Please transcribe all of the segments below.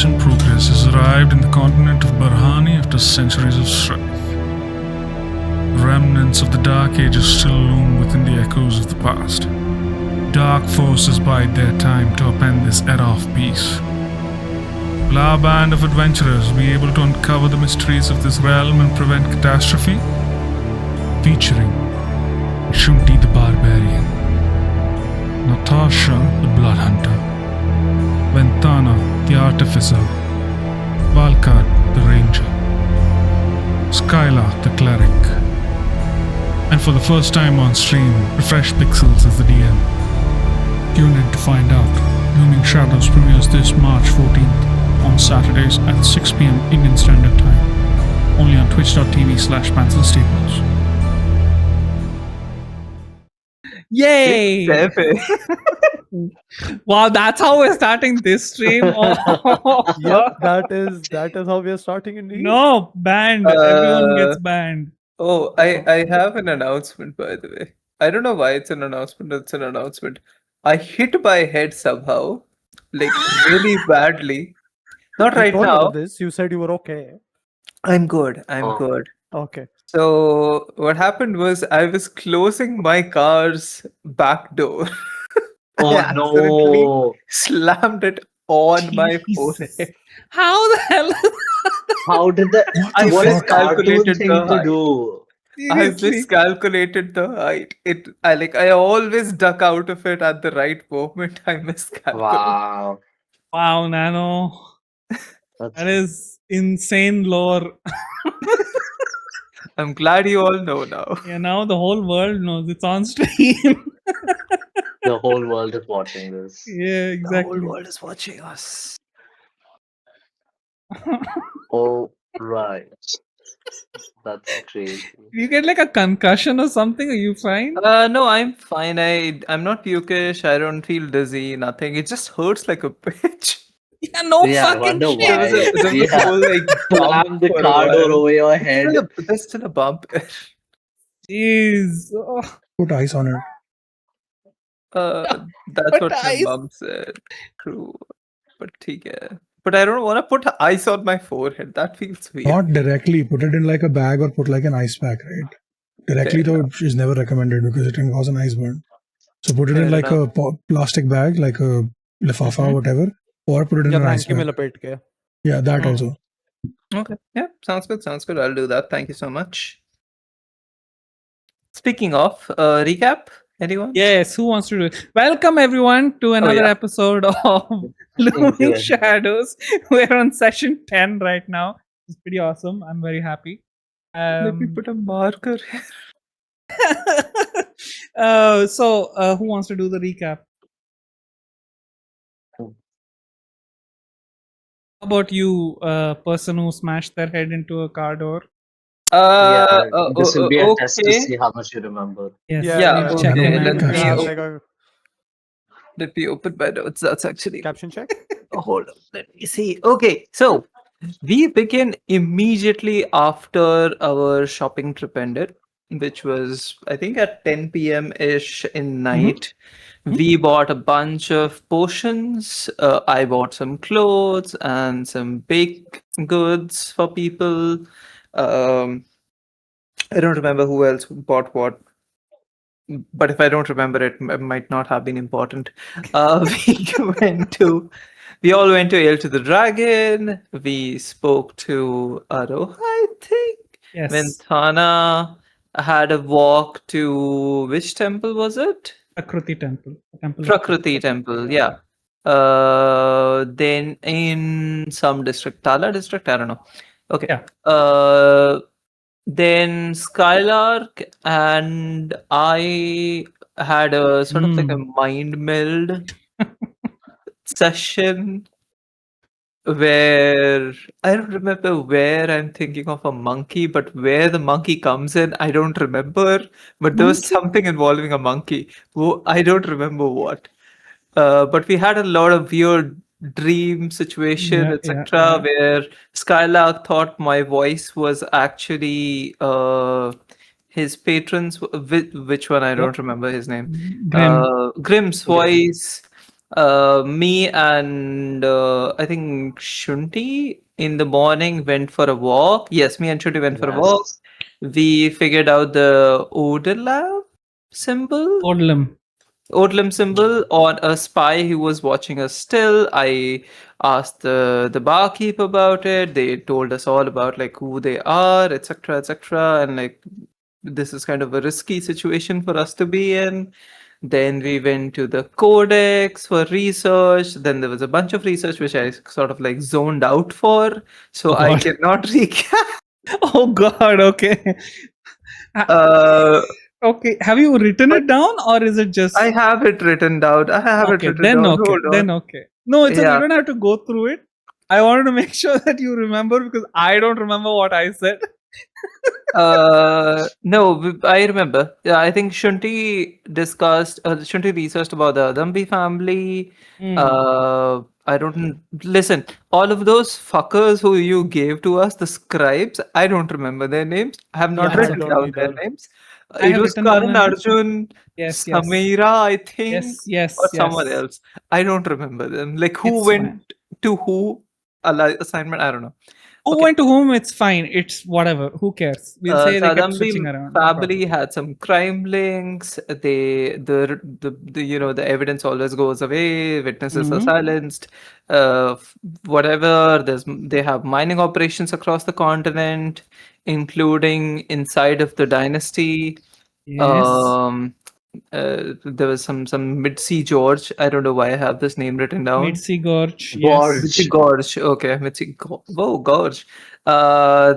ancient progress has arrived in the continent of Barhani after centuries of strife. Remnants of the Dark Ages still loom within the echoes of the past. Dark forces bide their time to upend this era of peace. Will our band of adventurers be able to uncover the mysteries of this realm and prevent catastrophe? Featuring Shunti the Barbarian, Natasha the Blood Hunter, Ventana the Artificer, Valkad the Ranger, Skylark the Cleric, and for the first time on stream, Refresh Pixels as the DM. Tune in to find out. Looming Shadows premieres this March 14th on Saturdays at 6 p.m. Indian Standard Time, only on twitch.tv/Pantsless Tables. Yay! Wow, that's how we're starting this stream. Yep, that is how we are starting indeed. No, banned. Everyone gets banned. Oh, I have an announcement, by the way. I don't know why it's an announcement. It's an announcement. I hit my head somehow, like really badly. Not You right told me now. about this. You said you were okay. I'm good. I'm Oh. good. Okay. So what happened was I was closing my car's back door. Oh I accidentally no! slammed it on my Jeez. forehead. How the hell? How did that? I What a miscalculated cartoon thing the to height. do. I Seriously? miscalculated the height. I always duck out of it at the right moment. I miscalculated. Wow. Wow, Nano. That's That is insane lore. I'm glad you all know now. Yeah, now the whole world knows it's on stream. the whole world is watching this. Yeah, exactly. The whole world is watching us. Oh right. That's crazy. You get like a concussion or something? Are you fine? No, I'm fine. I'm not pukish. I don't feel dizzy. Nothing. It just hurts like a bitch. Yeah, no Yeah, I fucking wonder shit. why. There was a Yeah. whole like Slam bump the for a car door while. over your head. There's still a bump. Jeez. Oh, Put ice on it. That's But what my ice- mom said. True. But okay. But I don't want to put ice on my forehead. That feels weird. Not directly. Put it in like a bag or put like an ice pack, right? Directly Fair though is never recommended because it can cause an ice burn. So put it Fair in like enough. a plastic bag, like a lifafa or whatever, or put it in या an ice blanket में pack. लपेट के. Yeah, that Mm. also. Okay. Yeah, sounds good. Sounds good. I'll do that. Thank you so much. Speaking of, recap? Anyone? yes, who wants to do it? Welcome everyone to another yeah. episode of Looming you. Shadows. We're on session 10 right now. It's pretty awesome. I'm very happy. Let me put a marker here. Who wants to do the recap? How about you, person who smashed their head into a car door? Yeah, this will be a test to Okay. see how much you remember. Yes. Yeah, we'll okay, check in let and me see. open- Let me open my notes. That's actually Caption check. hold on. Let me see. Okay, so we begin immediately after our shopping trip ended, which was I think at 10 p.m. ish in night. We bought a bunch of potions. I bought some clothes and some baked goods for people. I don't remember who else bought what. But if I don't remember it, it might not have been important. We all went to Ale to the Dragon. We spoke to Aroha, I think. Yes. Venthana had a walk to which temple was it? Prakriti Temple. Prakriti Temple, yeah. Then in some district, Tala district, I don't know. Okay. Yeah. Then Skylark and I had a sort of like a mind meld session where I don't remember where I'm thinking of a monkey, but where the monkey comes in, I don't remember. But there was Monkey? something involving a monkey. I don't remember what. But we had a lot of weird dream situation, Yeah, etc., yeah. where Skylark thought my voice was actually his patron's. Which one? I don't remember his name. Grim. Grimm's voice. Me and I think Shunti in the morning went for a walk. Yes, me and Shunti went for a walk. Yes. We figured out the Odalab symbol. Odlum. Odlum symbol on a spy who was watching us still. I asked the barkeep about it. They told us all about like who they are, etc., etc., and like this is kind of a risky situation for us to be in. Then we went to the codex for research. Then there was a bunch of research which I sort of like zoned out for, so Oh, I God. cannot recap. Oh God. Okay. Uh, Okay. Have you written it down, or is it just? I have it written down. I have it Okay. written Then down. okay. Hold on. Then okay. No, it's okay. Yeah. You don't have to go through it. I wanted to make sure that you remember because I don't remember what I said. No, I remember. Yeah, I think Shunti researched about the Adambi family. I don't listen. All of those fuckers who you gave to us, the scribes, I don't remember their names. I have not Yeah, it's I written okay. don't down their either. names. I It have was written down Karan the names. Arjun, Yes. Yes. Sameera, I think, Yes. or Yes. someone Yes. else. I don't remember them. Like who It's went fine. to who assignment? I don't know. Who Okay. went to whom? It's fine. It's whatever. Who cares? We'll say they kept switching Sadambi around. No problem. family had some crime links. The the evidence always goes away. Witnesses are Mhm. silenced. Whatever. They have mining operations across the continent, including inside of the dynasty. Yes. There was some Mid-Sea George. I don't know why I have this name written down. Mid-Sea Gorge. Gorge. Yes. Mitzi Gorge. Okay, Mitzi. Whoa, Gorge.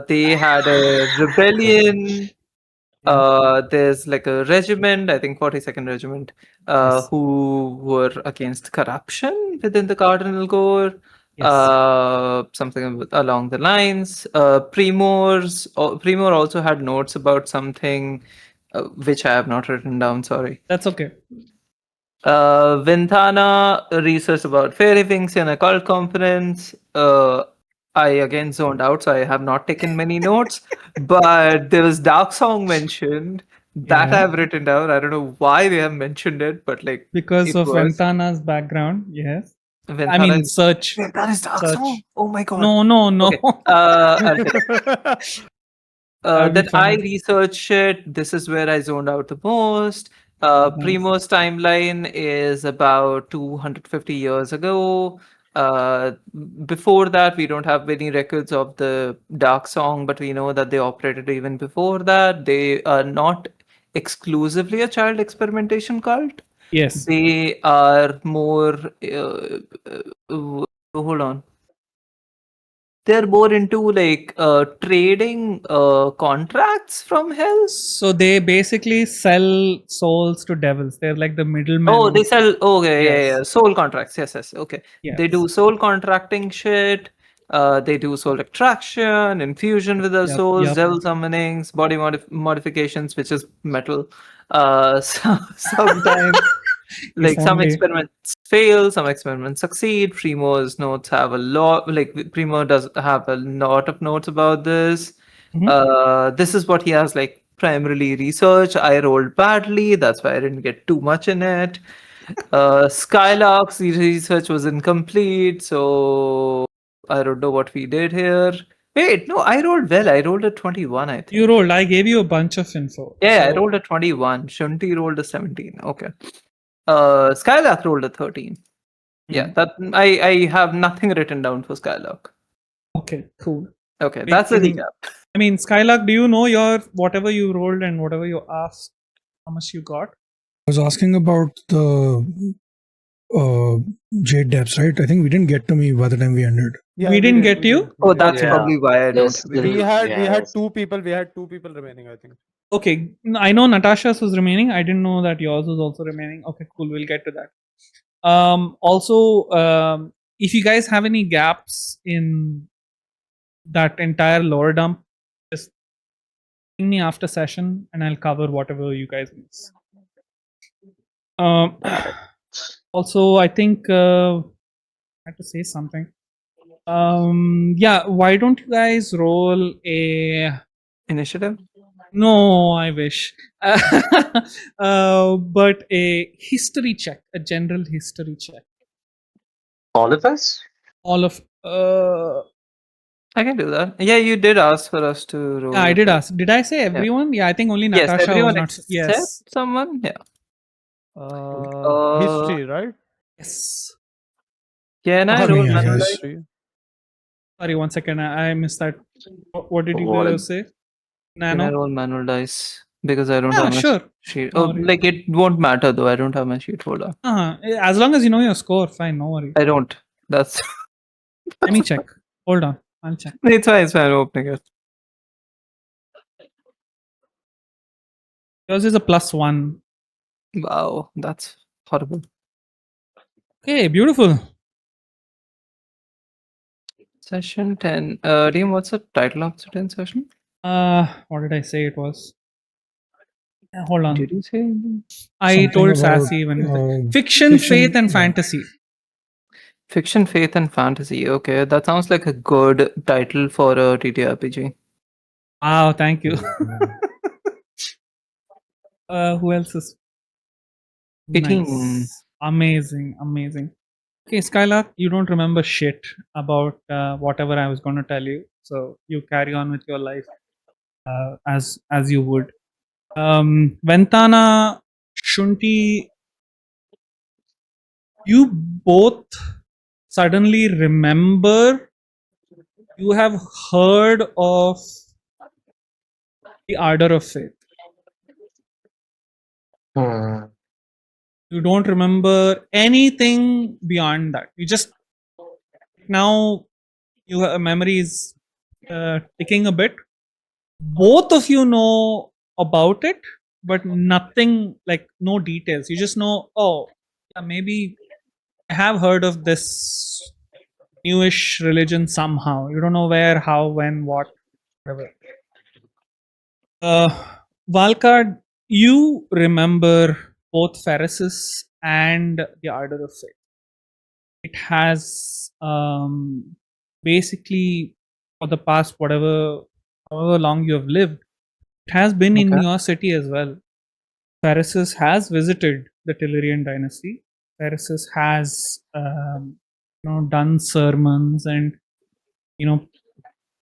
They had a rebellion. Yeah. There's like a regiment, I think 42nd Regiment, Yes. who were against corruption within the Cardinal Corps. Yes. Something along the lines. Primor also had notes about something, which I have not written down. Sorry. That's okay. Ventana researched about fairy wings in a cult conference. I again zoned out, so I have not taken many notes. But there was Dark Song mentioned that I Yeah. have written down. I don't know why they have mentioned it, but like Because it of was Ventana's background. Yes. I Ventana. mean, search. Ventana is Dark Song. Search. Oh my god. No, no, no. Okay. I'll tell you. That'll be Then I fun. researched it. This is where I zoned out the most. Nice. Primo's timeline is about 250 years ago. Uh, Before that, we don't have any records of the Dark Song, but we know that they operated even before that. They are not exclusively a child experimentation cult. Yes. They are more. Hold on. They're more into like trading contracts from hell. So they basically sell souls to devils. They're like the middlemen. Oh, they sell. Okay, yeah. Yes. Soul contracts. Yes. Okay. They do Yes. soul contracting shit. They do soul extraction, infusion with their Yep. souls, Yep. devil summonings, body modifications, which is metal. Sometimes If like some only. experiments fail, some experiments succeed. Primo's notes have a lot. Like Primo does have a lot of notes about this. This is what he has like primarily research. I rolled badly, that's why I didn't get too much in it. Skylark's research was incomplete, so I don't know what we did here. Wait, no, I rolled well. I rolled a 21, I think. You rolled. I gave you a bunch of info. Yeah, I So- rolled a 21. Shunti rolled a 17. Okay. Skylark rolled a 13. Yeah, that I have nothing written down for Skylark. Okay, cool. Okay, We that's the can- recap. I mean, Skylark, do you know your whatever you rolled and whatever you asked, how much you got? I was asking about the Jade depths, right? I think we didn't get to me by the time we ended. Yeah, We didn't get you? Oh, that's Yeah. probably why I don't Yes, have the- it. We had Yes. two people. We had two people remaining, I think. Okay, I know Natasha's was remaining. I didn't know that yours was also remaining. Okay, cool. We'll get to that. Also, if you guys have any gaps in that entire lore dump, just ping me after session and I'll cover whatever you guys miss. Also, I think I had to say something. Yeah, why don't you guys roll a Initiative? no, I wish. But a history check, a general history check. All of us? All of I can do that. Yeah, you did ask for us to roll. yeah, I did it. ask. Did I say everyone? Yeah, I think only Yes, Natasha was everyone not. except Yes. someone. Yeah. History, right? Yes. Can I For roll me, I manual guess. dice? History. Sorry, one second. I missed that. What did you What? say? Can I Nano? roll manual dice? Because I don't Yeah, have my sure. sheet. No Oh, worries. like it won't matter though. I don't have my sheet. Hold on. As long as you know your score, fine. No worries. I don't. That's Let me check. Hold on. I'll check. it's fine. It's fine. I'm opening it. Yours is a +1. Wow, that's horrible. Okay, beautiful. Session 10. Liam, what's the title of the 10 session? What did I say it was? Hold on. Did you say? I Something told about, Sassy when uh, fiction, faith, and yeah. fantasy. Fiction, Faith, and Fantasy. Okay, that sounds like a good title for a TTRPG. Wow, thank you. Mm. Who else is 18. nice? Amazing, amazing. Okay, Skylark, you don't remember shit about whatever I was going to tell you, so you carry on with your life as you would. Ventana, Shunti, you both suddenly remember you have heard of the Ardor of Faith. Hmm. You don't remember anything beyond that. You just now your memory is ticking a bit. Both of you know about it, but nothing like no details. You just know, oh, yeah, maybe I have heard of this newish religion somehow. You don't know where, how, when, what, whatever. Valkard, you remember both Pharisees and the Ardor of Faith. It has basically for the past however long you have lived, it has been in Okay. your city as well. Pharisees has visited the Tellurian dynasty. Pharisees has done sermons and you know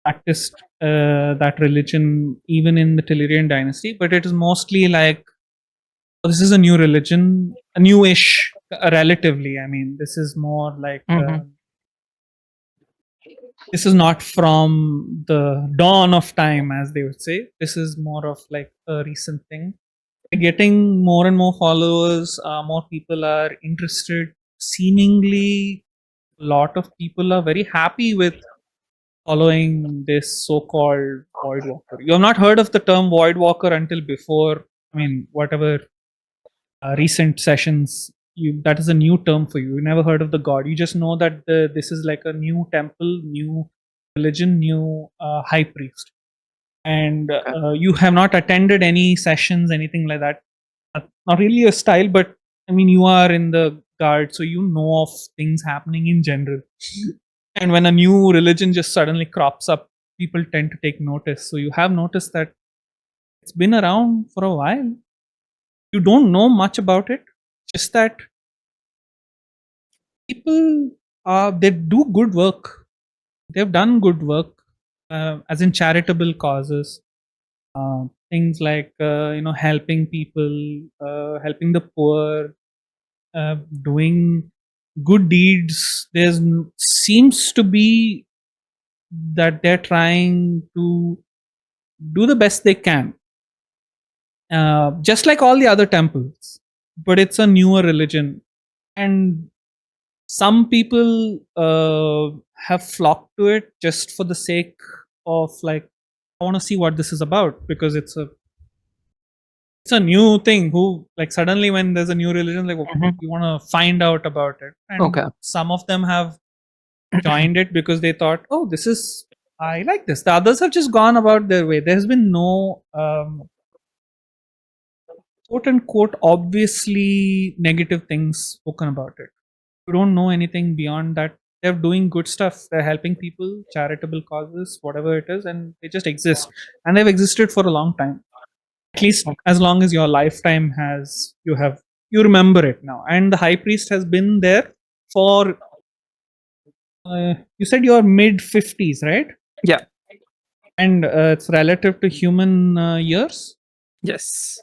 practiced that religion even in the Tellurian dynasty, but it is mostly like this is a new religion, a newish, relatively. I mean, this is more like Mhm. this is not from the dawn of time, as they would say. This is more of like a recent thing. Getting more and more followers, more people are interested. Seemingly, a lot of people are very happy with following this so-called void walker. You have not heard of the term void walker until before. I mean, whatever recent sessions, you that is a new term for you. You never heard of the god. You just know that this is like a new temple, new religion, new high priest, and Okay. you have not attended any sessions, anything like that. Not really a style, but I mean, you are in the guard, so you know of things happening in general. And when a new religion just suddenly crops up, people tend to take notice. So you have noticed that it's been around for a while. You don't know much about it, just that people they do good work. They've done good work, as in charitable causes. Things like helping people, helping the poor, doing good deeds. Seems to be that they're trying to do the best they can, just like all the other temples. But it's a newer religion, and some people have flocked to it just for the sake of like, I want to see what this is about because it's a new thing. Who like suddenly when there's a new religion, like Mhm. you want to find out about it, and Okay. some of them have joined it because they thought, oh, this is I like this. The others have just gone about their way. There's been no quote unquote obviously negative things spoken about it. You don't know anything beyond that. They're doing good stuff. They're helping people, charitable causes, whatever it is, and they just exist. And they've existed for a long time. At least as long as your lifetime has you remember it now. And the high priest has been there for You said you're mid 50s, right? Yeah. And it's relative to human years. Yes.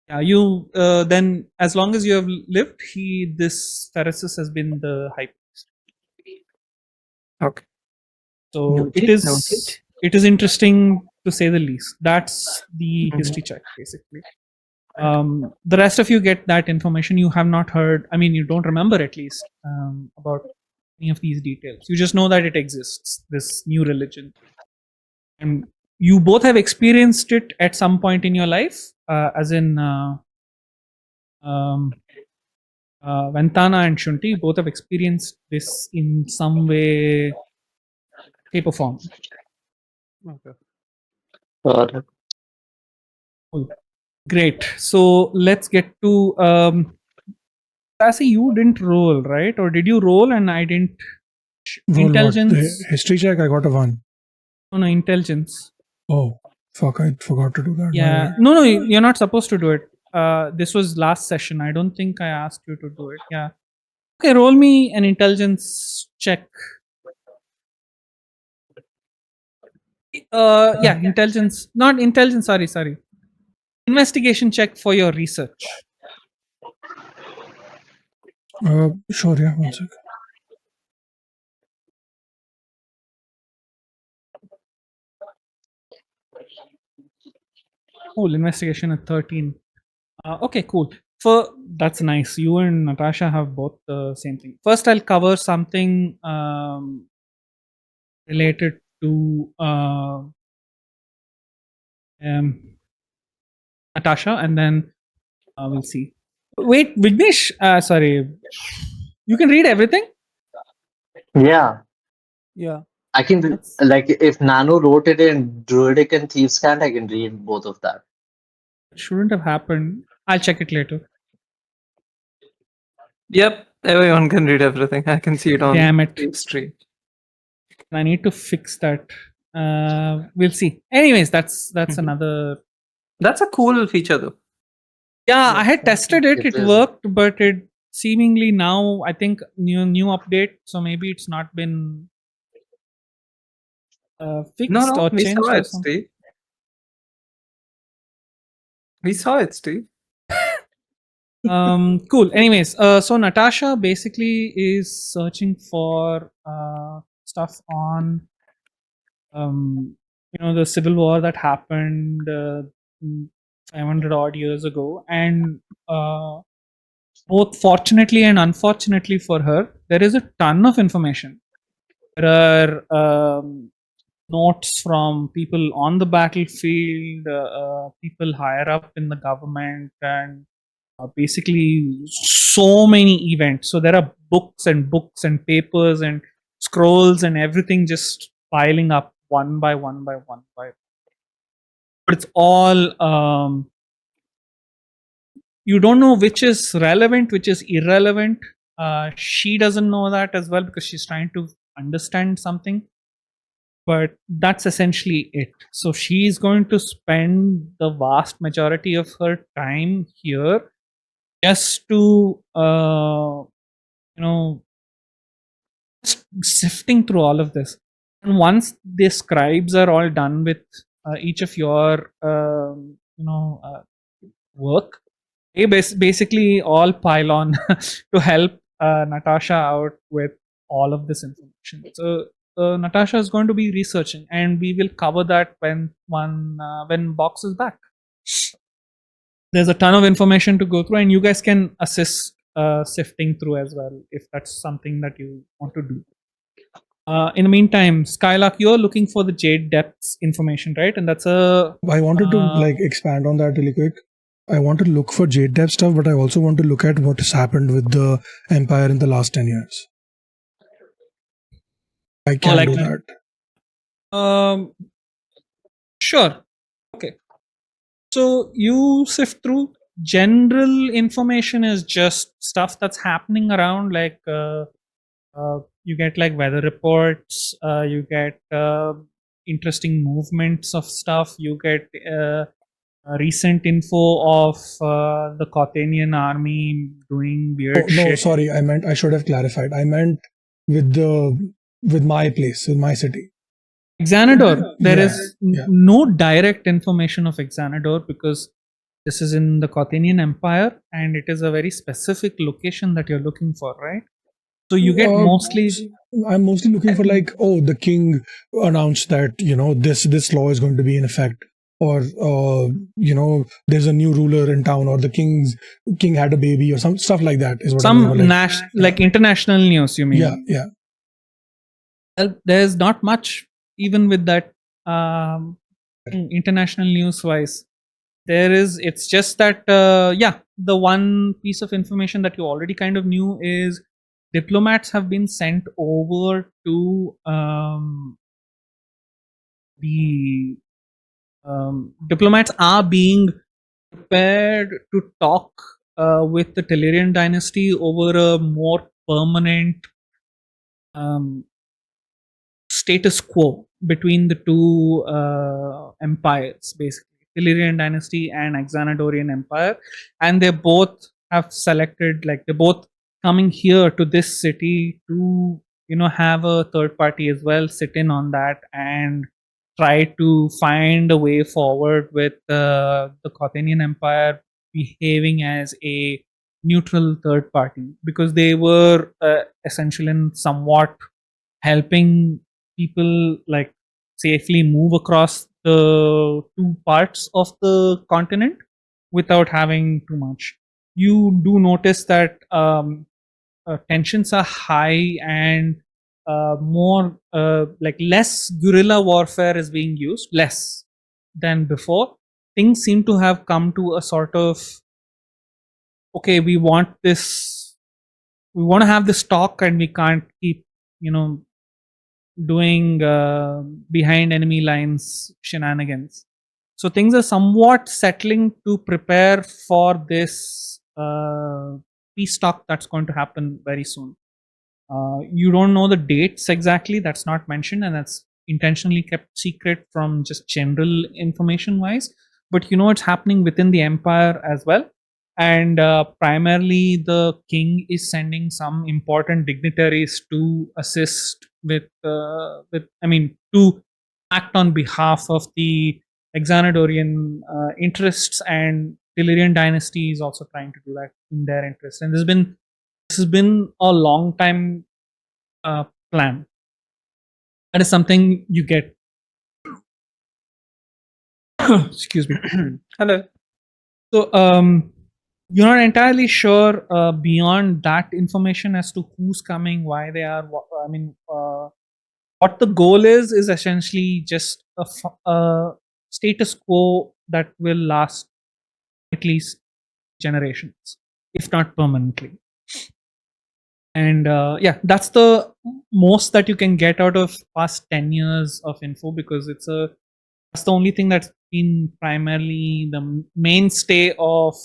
Yeah, you then as long as you have lived, this Pharisees has been the high priest. Okay. So Noted, noted. it is interesting to say the least. That's the Mhm. history check basically. The rest of you get that information. You have not heard. I mean, you don't remember at least about any of these details. You just know that it exists. This new religion, and you both have experienced it at some point in your life, as in. Ventana and Shunti both have experienced this in some way, shape, or form. Okay. Got it. Cool. Great. So let's get to Sassy. You didn't roll, right? Or did you roll and I didn't? Roll what? Intelligence. History check. I got a 1. No, intelligence. Oh, fuck! I forgot to do that. Yeah. No, you're not supposed to do it. This was last session. I don't think I asked you to do it. Yeah. Okay, roll me an intelligence check. Yeah, intelligence. Not intelligence. Sorry. Investigation check for your research. Sure. Yeah. 1 second. Cool. Investigation at 13. Okay, cool. For that's nice. You and Natasha have both the same thing. First, I'll cover something related to Natasha, and then we'll see. Wait, Vignesh. Sorry. You can read everything. Yeah. Yeah. I can, That's- like, if Nano wrote it in Druidic and Thieves' Cant, I can read both of that. It shouldn't have happened. I'll check it later. Yep. Everyone can read everything. I can see it on Damn it. stream. I need to fix that. We'll see. Anyways, that's Mhm. another. That's a cool feature, though. Yeah, Yeah, I had tested it. It It is. worked, but it seemingly now I think new update. So maybe it's not been fixed No, or we changed saw or it, something. Steve. We saw it, Steve. Cool. Anyways, so Natasha basically is searching for stuff on the civil war that happened 500 odd years ago, and both fortunately and unfortunately for her, there is a ton of information. There are notes from people on the battlefield, people higher up in the government, and basically so many events. So there are books and papers and scrolls and everything just piling up one by one by one by. But it's all you don't know which is relevant, which is irrelevant. She doesn't know that as well because she's trying to understand something. But that's essentially it. So she's going to spend the vast majority of her time here just to just sifting through all of this. And once the scribes are all done with each of your work, they basically all pile on to help Natasha out with all of this information. So Natasha is going to be researching, and we will cover that when Box is back. There's a ton of information to go through, and you guys can assist sifting through as well if that's something that you want to do. In the meantime, Skylark, you're looking for the Jade Depths information, right? And that's a. I wanted to expand on that really quick. I want to look for Jade Depth stuff, but I also want to look at what has happened with the Empire in the last 10 years. I can do that. Sure. Okay. So you sift through. General information is just stuff that's happening around, like you get like weather reports, you get interesting movements of stuff, you get recent info of the Cothenian army doing weird shit. No, sorry. I should have clarified. I meant with the with my place, with my city. Xanador, there Yeah, is yeah. no direct information of Xanador because this is in the Cothenian Empire and it is a very specific location that you're looking for, right? So you get mostly. I'm mostly looking for like, oh, the king announced that this law is going to be in effect, or there's a new ruler in town, or the king had a baby, or some stuff like that is what I'm looking for. Like international news, you mean? Yeah. Well, there's not much even with that international news wise. It's just that the one piece of information that you already kind of knew is diplomats have been sent over to the diplomats are being prepared to talk with the Tellurian dynasty over a more permanent status quo between the two empires, basically Illyrian dynasty and Xanadorian empire, and they both have selected, like they're both coming here to this city to have a third party as well sit in on that and try to find a way forward with the Cothenian empire behaving as a neutral third party, because they were essential in somewhat helping people like safely move across the two parts of the continent without having too much. You do notice that tensions are high and more like less guerrilla warfare is being used, less than before. Things seem to have come to a sort of, okay, we want to have this talk and we can't keep doing behind enemy lines shenanigans. So things are somewhat settling to prepare for this peace talk that's going to happen very soon. You don't know the dates exactly, that's not mentioned, and that's intentionally kept secret from just general information wise. But it's happening within the empire as well. And primarily, the king is sending some important dignitaries to assist to act on behalf of the Xanadorian interests, and Illyrian dynasty is also trying to do that in their interest. And this has been a long time plan. That is something you get. Excuse me. Hello. So you're not entirely sure beyond that information as to who's coming, why they are. What the goal is essentially just a status quo that will last at least generations, if not permanently. And that's the most that you can get out of past 10 years of info, because that's the only thing that's been primarily the mainstay of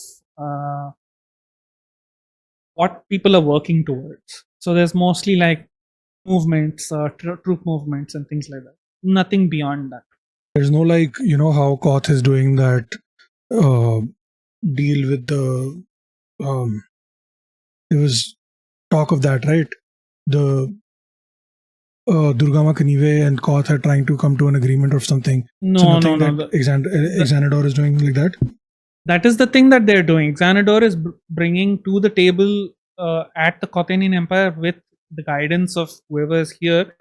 what people are working towards. So there's mostly like movements, troop movements and things like that. Nothing beyond that. There's no like, how Koth is doing that deal with the there was talk of that, right? The Durgama Kanive and Koth are trying to come to an agreement or something. No. Xanador is doing like that. That is the thing that they're doing. Xanador is bringing to the table at the Cothenian Empire, with the guidance of whoever is here,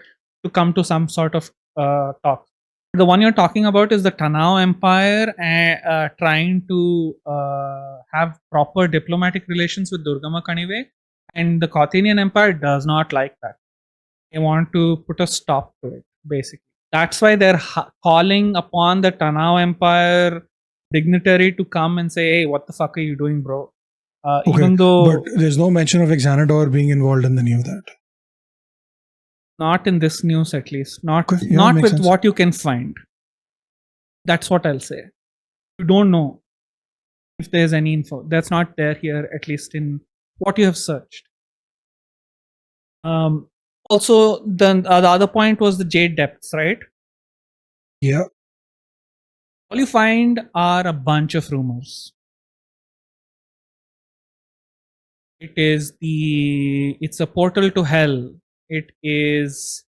to come to some sort of talk. The one you're talking about is the Tanao Empire trying to have proper diplomatic relations with Durgama Kanive, and the Cothenian Empire does not like that. They want to put a stop to it, basically. That's why they're calling upon the Tanao Empire dignitary to come and say, hey, what the fuck are you doing, bro? Okay, even though but there's no mention of Xanador being involved in any of that. Not in this news, at least. Not Okay, yeah, not makes with sense. what you can find. That's what I'll say. You don't know if there's any info. That's not there here, at least in what you have searched. Also, the other point was the jade depths, right? Yeah. All you find are a bunch of rumors. It's a portal to hell. It is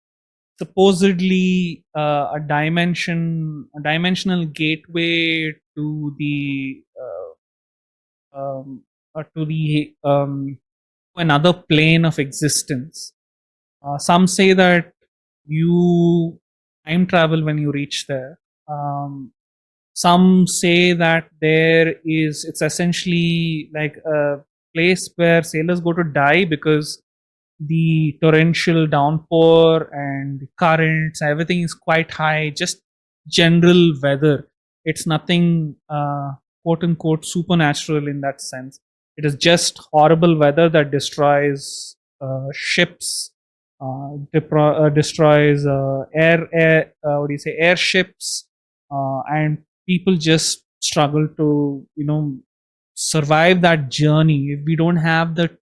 supposedly a dimensional gateway to the to the another plane of existence. Some say that you time travel when you reach there. Some say that it's essentially like a place where sailors go to die because the torrential downpour and the currents, everything is quite high. Just general weather. It's nothing quote unquote supernatural in that sense. It is just horrible weather that destroys ships, destroys what do you say, airships, and people just struggle to survive that journey. If we don't have the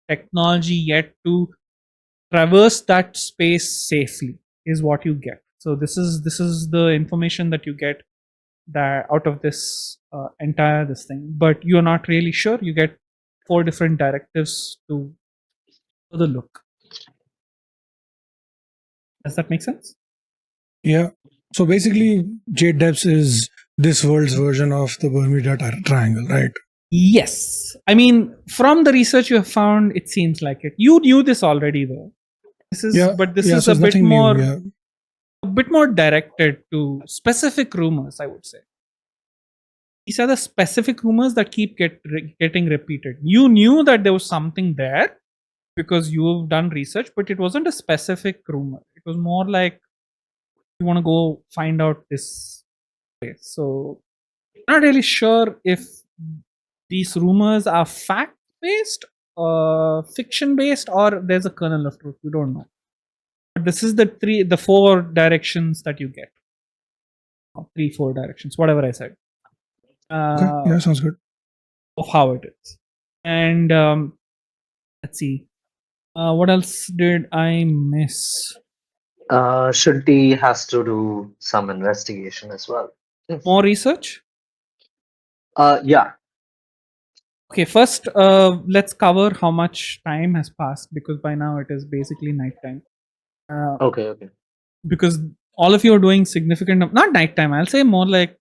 technology yet to traverse that space safely, is what you get. So this is the information that you get that out of this entire this thing, but you're not really sure. You get 4 different directives to further look. Does that make sense? Yeah. So basically, Jade Depths is this world's version of the Bermuda Triangle, right? Yes. I mean, from the research you have found, it seems like it. You knew this already, though. This is, Yeah. but this yeah, is so a it's bit nothing new, more, yeah. a bit more directed to specific rumors, I would say. These are the specific rumors that keep getting repeated. You knew that there was something there because you've done research, but it wasn't a specific rumor. It was more like you want to go find out this place. So I'm not really sure if these rumors are fact based, fiction based, or there's a kernel of truth. We don't know. But this is the 4 directions that you get. Or 3, 4 directions, whatever I said. Okay. Yeah, sounds good. Of how it is. And let's see. What else did I miss? Shuddhi has to do some investigation as well. More research? Yeah. Okay, first let's cover how much time has passed, because by now it is basically nighttime. Okay. Because all of you are doing significant, not nighttime, I'll say more like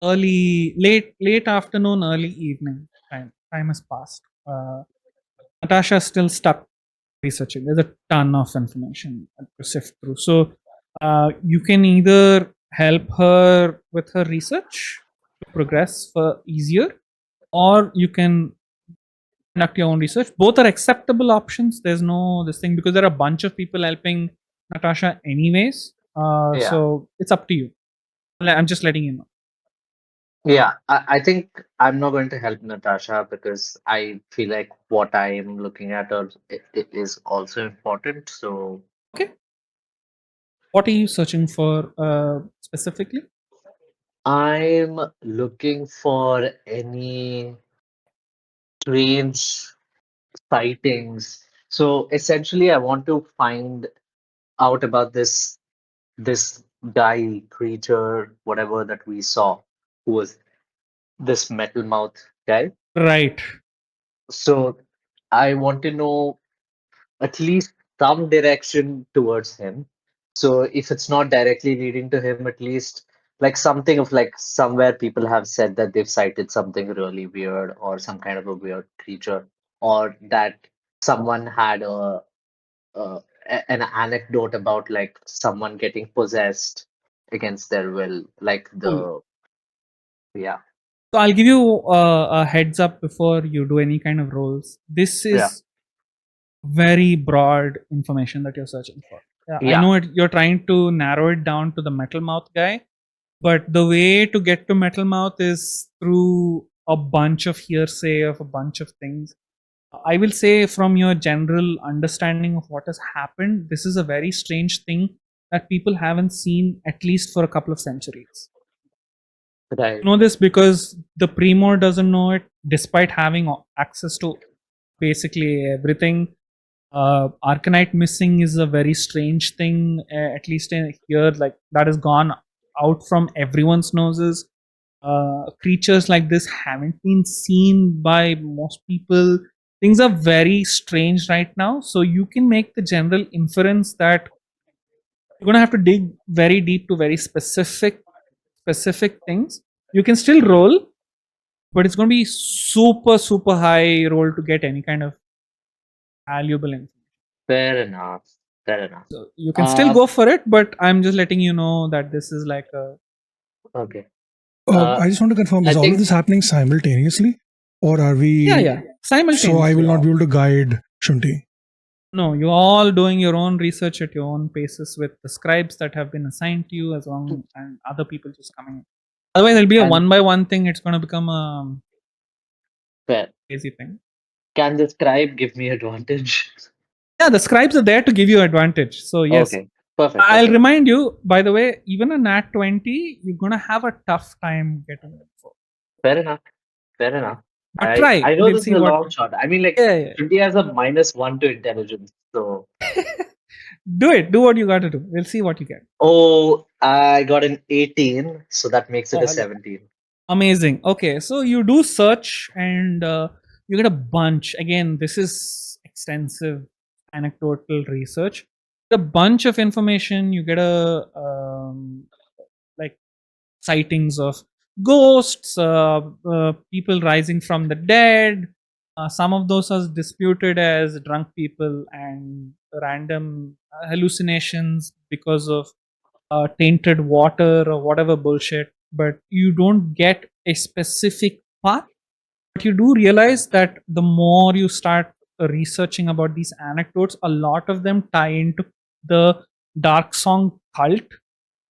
late afternoon, early evening time has passed. Natasha's still stuck researching. There's a ton of information to sift through. So you can either help her with her research to progress for easier, or you can conduct your own research. Both are acceptable options. There's no this thing, because there are a bunch of people helping Natasha anyways. Yeah. So it's up to you. I'm just letting you know. Yeah, I think I'm not going to help Natasha because I feel like what I am looking at it is also important. So Okay. What are you searching for specifically? I'm looking for any strange sightings. So essentially, I want to find out about this guy, creature, whatever that we saw, who was this metal mouth guy. Right. So I want to know at least some direction towards him. So if it's not directly leading to him, at least like something of like somewhere people have said that they've sighted something really weird or some kind of a weird creature, or that someone had an anecdote about like someone getting possessed against their will, like Cool. the yeah So I'll give you a heads up before you do any kind of rolls. This yeah is very broad information that you're searching for. I yeah know you're trying to narrow it down to the metal mouth guy, but the way to get to metal mouth is through a bunch of hearsay of a bunch of things. I will say, from your general understanding of what has happened, this is a very strange thing that people haven't seen at least for a couple of centuries. right Know this because the Premor doesn't know it, despite having access to basically everything. Arcanite missing is a very strange thing, at least in here, like that has gone out from everyone's noses. Creatures like this haven't been seen by most people. things are very strange right now. So you can make the general inference that you're going to have to dig very deep to very specific things. You can still roll, but it's going to be super high roll to get any kind of valuable information. Fair enough. Fair enough. So you can still Uh, go for it, but I'm just letting you know that this is like a Okay. I just want to confirm: I is all think- of this happening simultaneously, or are we? yeah simultaneously. So I will not be able to guide Shunti. No, you're all doing your own research at your own paces with the scribes that have been assigned to you, as long and other people just coming in. Otherwise, it'll be a And- one by one thing. It's going to become a Fair. crazy thing. Can the scribe give me advantage? Yeah, the scribes are there to give you advantage. So yes, Okay. Perfect. I'll perfect. remind you. By the way, even a nat 20, you're going to have a tough time getting it. For. Fair enough. Fair enough. But try. I know We'll this see is a what. long shot. I mean, like, Yeah. Shruti has a -1 to intelligence. So, Do it. Do what you got to do. We'll see what you get. oh, I got an 18, so that makes it Oh, a hello. 17. Amazing. Okay, so you do search and you get a bunch. Again, this is extensive anecdotal research. A bunch of information. You get a like sightings of ghosts, people rising from the dead. Some of those are disputed as drunk people and random hallucinations because of tainted water or whatever bullshit. But you don't get a specific path. But you do realize that the more you start researching about these anecdotes, a lot of them tie into the dark song cult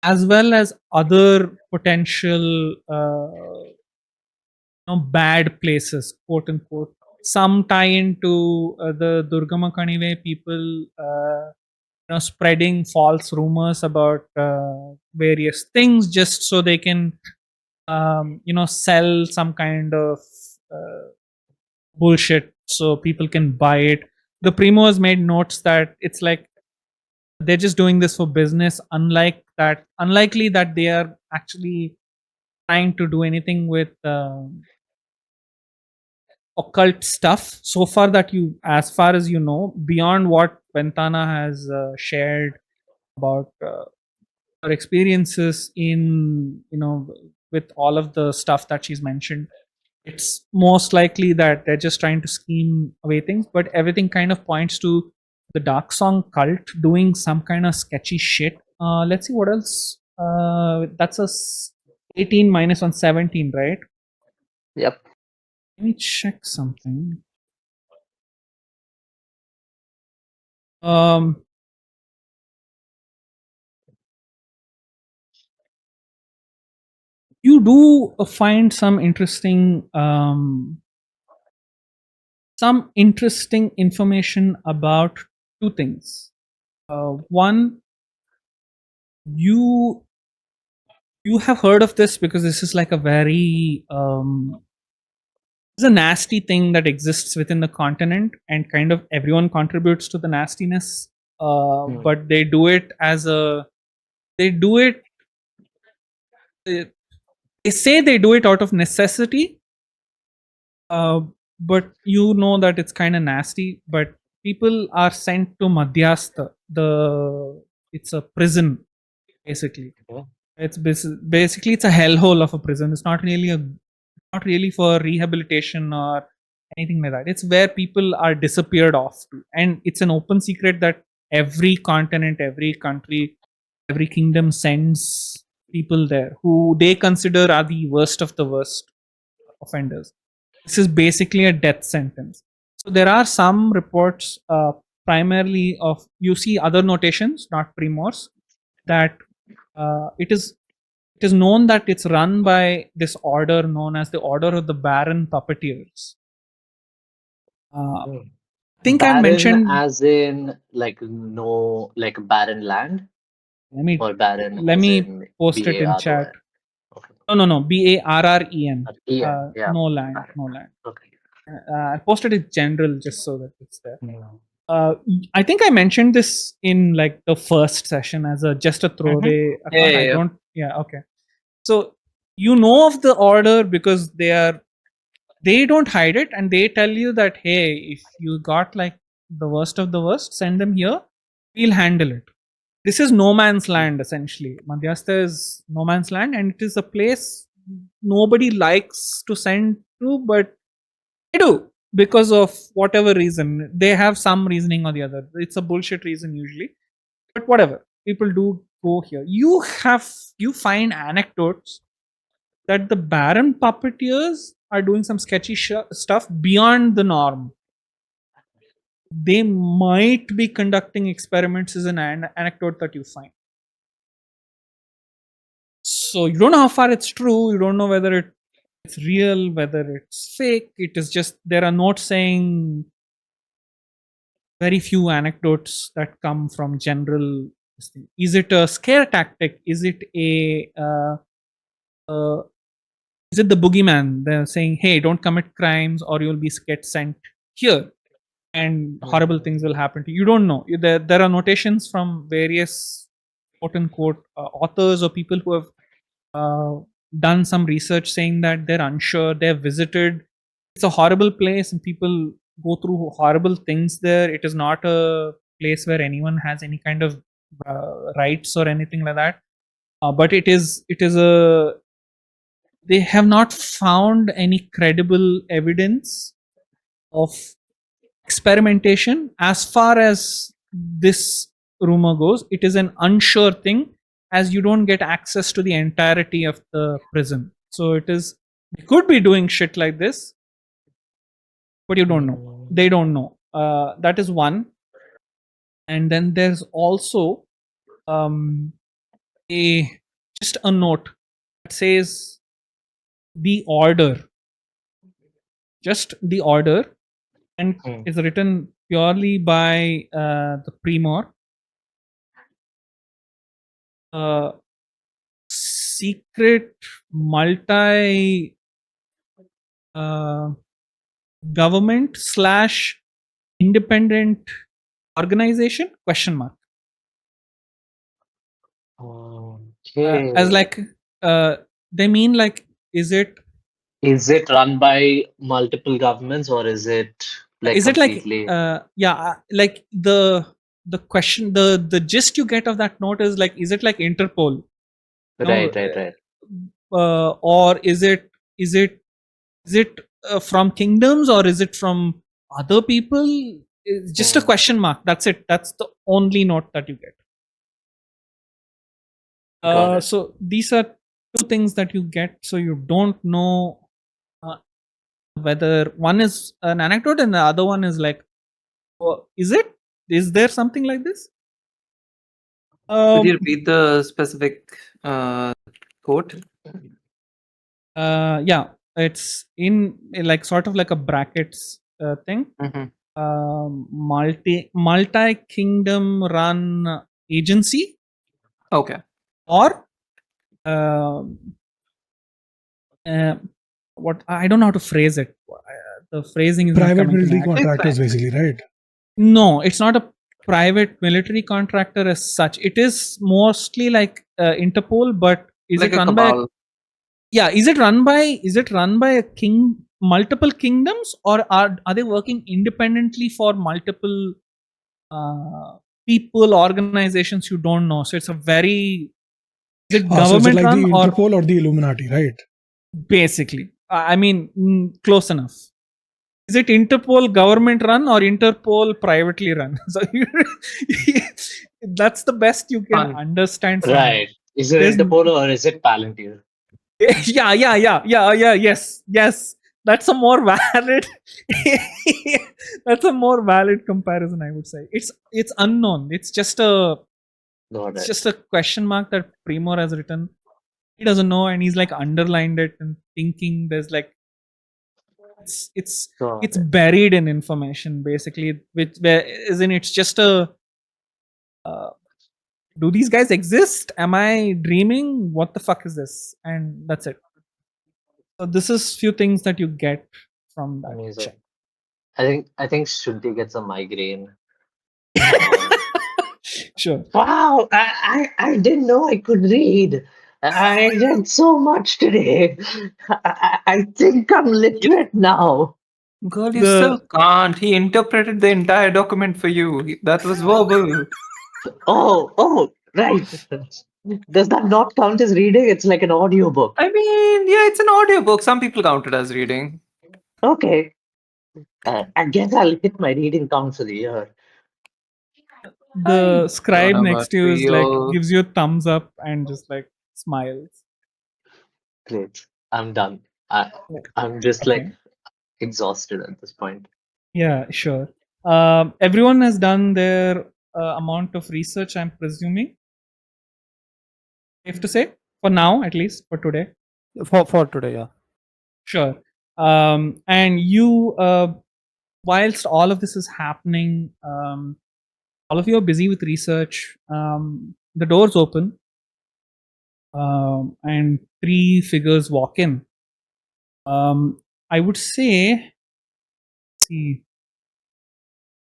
as well as other potential bad places, quote unquote. Some tie into the Durgama Kanive people spreading false rumors about various things just so they can sell some kind of uh, bullshit so people can buy it. The primos made notes that it's like they're just doing this for business, unlikely that they are actually trying to do anything with occult stuff so far, that you as far as you know, beyond what Ventana has shared about her experiences in with all of the stuff that she's mentioned. It's most likely that they're just trying to scheme away things, but everything kind of points to the dark song cult doing some kind of sketchy shit. Let's see what else. That's 18 minus on 17, right? Yep. Let me check something. Um, you do find some interesting information about two things. One, you have heard of this because this is like a very it's a nasty thing that exists within the continent, and kind of everyone contributes to the nastiness. But they do it they say they do it out of necessity, uh, but you know that it's kind of nasty. But people are sent to Madhyastha. It's a prison basically. Okay. It's basically it's a hellhole of a prison. It's not really for rehabilitation or anything like that. It's where people are disappeared off to, and it's an open secret that every continent, every country, every kingdom sends people there who they consider are the worst of the worst offenders. This is basically a death sentence. So there are some reports, primarily of, you see other notations, not primors, that it is known that it's run by this order known as the Order of the Baron Puppeteers. I think I Barren mentioned. as in like no, like barren land, Let me or barren let as me in post it in BARON. chat. Okay. No, BARREN. Yeah, yeah. No land, Barren. no land. Okay. I posted it general just so that it's there. Mm. I think I mentioned this in like the first session as just a throwaway account. Yeah. I don't. Yeah. Okay. So you know of the order because they are they don't hide it, and they tell you that, hey, if you got like the worst of the worst, send them here, we'll handle it. This is no man's land essentially. Madhyastha is no man's land, and it is a place nobody likes to send to, but they do because of whatever reason. They have some reasoning or the other. It's a bullshit reason usually, but whatever. People do go here. You find anecdotes that the Baron puppeteers are doing some sketchy stuff beyond the norm. They might be conducting experiments, is an anecdote that you find. So you don't know how far it's true. You don't know whether it's real, whether it's fake. It is just there are notes saying very few anecdotes that come from general. Is it a scare tactic? Is it is it the boogeyman? They're saying, hey, don't commit crimes or you'll be get sent here and horrible things will happen to you. You don't know. There are notations from various quote unquote authors or people who have done some research saying that they're unsure. They've visited. It's a horrible place and people go through horrible things there. It is not a place where anyone has any kind of rights or anything like that. But it is a they have not found any credible evidence of experimentation as far as this rumor goes. It is an unsure thing, as you don't get access to the entirety of the prison. So it is, they could be doing shit like this, but you don't know. They don't know. That is one. And then there's also just a note that says the order, just the order, and is written purely by the Primor. Secret multi government / independent organization ? Okay. As like they mean like, is it run by multiple governments or is it like completely? like the question, the gist you get of that note is like, is it like Interpol? Right. Or is it from kingdoms, or is it from other people? It's just a question mark. That's it. That's the only note that you get. Got it. So these are two things that you get. So you don't know whether one is an anecdote and the other one is like, is there something like this? Could you repeat the specific quote? Yeah, it's in like sort of like a brackets thing. Multi kingdom run agency. Okay. Or what, I don't know how to phrase it. The phrasing is not Private coming to military me. contractors, basically, right? No, it's not a private military contractor as such. It is mostly like Interpol, but is Like it a run by? cabal. Yeah, is it run by a multiple kingdoms, or are they working independently for multiple people, organizations? You don't know. So it's a very, is it So is it government like run the or Interpol or the Illuminati, right? basically? I mean, close enough. Is it Interpol government run or Interpol privately run? So that's the best you can Fun. understand from Right. Is it There's- Interpol or is it Palantir? yes. That's a more valid. That's a more valid comparison, I would say. It's unknown. It's just a Got it. question mark that Primor has written. He doesn't know, and he's like underlined it and thinking there's like it's Got it's it. buried in information basically, which where isn't it's just a do these guys exist? Am I dreaming? What the fuck is this? And that's it. So this is few things that you get from that Amazing. check. I think Shuddhi gets a migraine. Sure. Wow, I didn't know I could read. I did so much today. I think I'm literate now. Girl, you The- still can't. He interpreted the entire document for you. That was verbal. Oh, right. Does that not count as reading? It's like an audiobook. I mean, yeah, it's an audiobook. Some people count it as reading. Okay. I guess I'll hit my reading count for the year. The scribe Don't know next about to you is like real. gives you a thumbs up and just like smiles. Great. I'm done. I'm just Okay. like exhausted at this point. Yeah, sure. Everyone has done their amount of research, I'm presuming. Safe to say, for now, at least for today. For today, yeah. Sure. And you, whilst all of this is happening, all of you are busy with research. The doors open, and three figures walk in. I would say, let's see,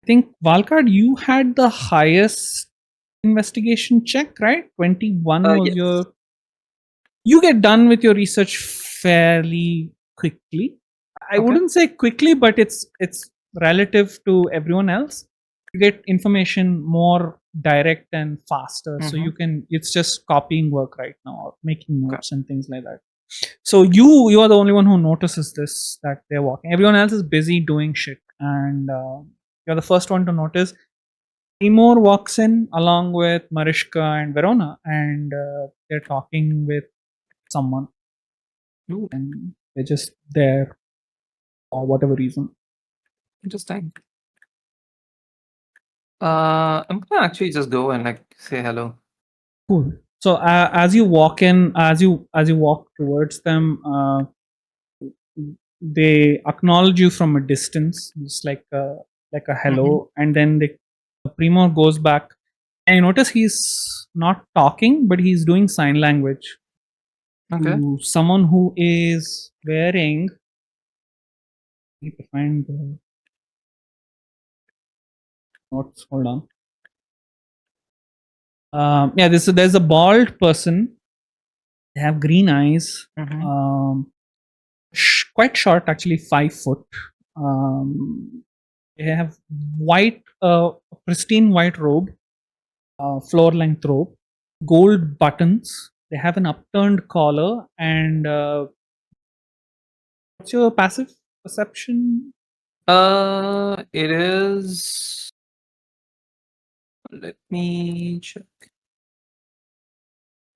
I think Valkard, you had the highest investigation check, right? 21 was Yes. your. You get done with your research fairly quickly. I Okay. wouldn't say quickly, but it's relative to everyone else. You get information more direct and faster, so you can. It's just copying work right now, or making notes and things like that. So you are the only one who notices this, that they're walking. Everyone else is busy doing shit, and you're the first one to notice. Timur walks in along with Marishka and Verona, and they're talking with someone, Ooh, and they're just there for whatever reason. interesting. I'm gonna actually just go and like say hello. Cool. So as you walk in, as you walk towards them, they acknowledge you from a distance, just like a hello, and then Primo goes back, and you notice he's not talking, but he's doing sign language Okay. to someone who is wearing. I need to find the notes. Hold on. Yeah, there's a bald person. They have green eyes. Quite short, actually, 5 foot. They have pristine white robe, floor length robe, gold buttons. They have an upturned collar, and what's your passive perception? It is. Let me check.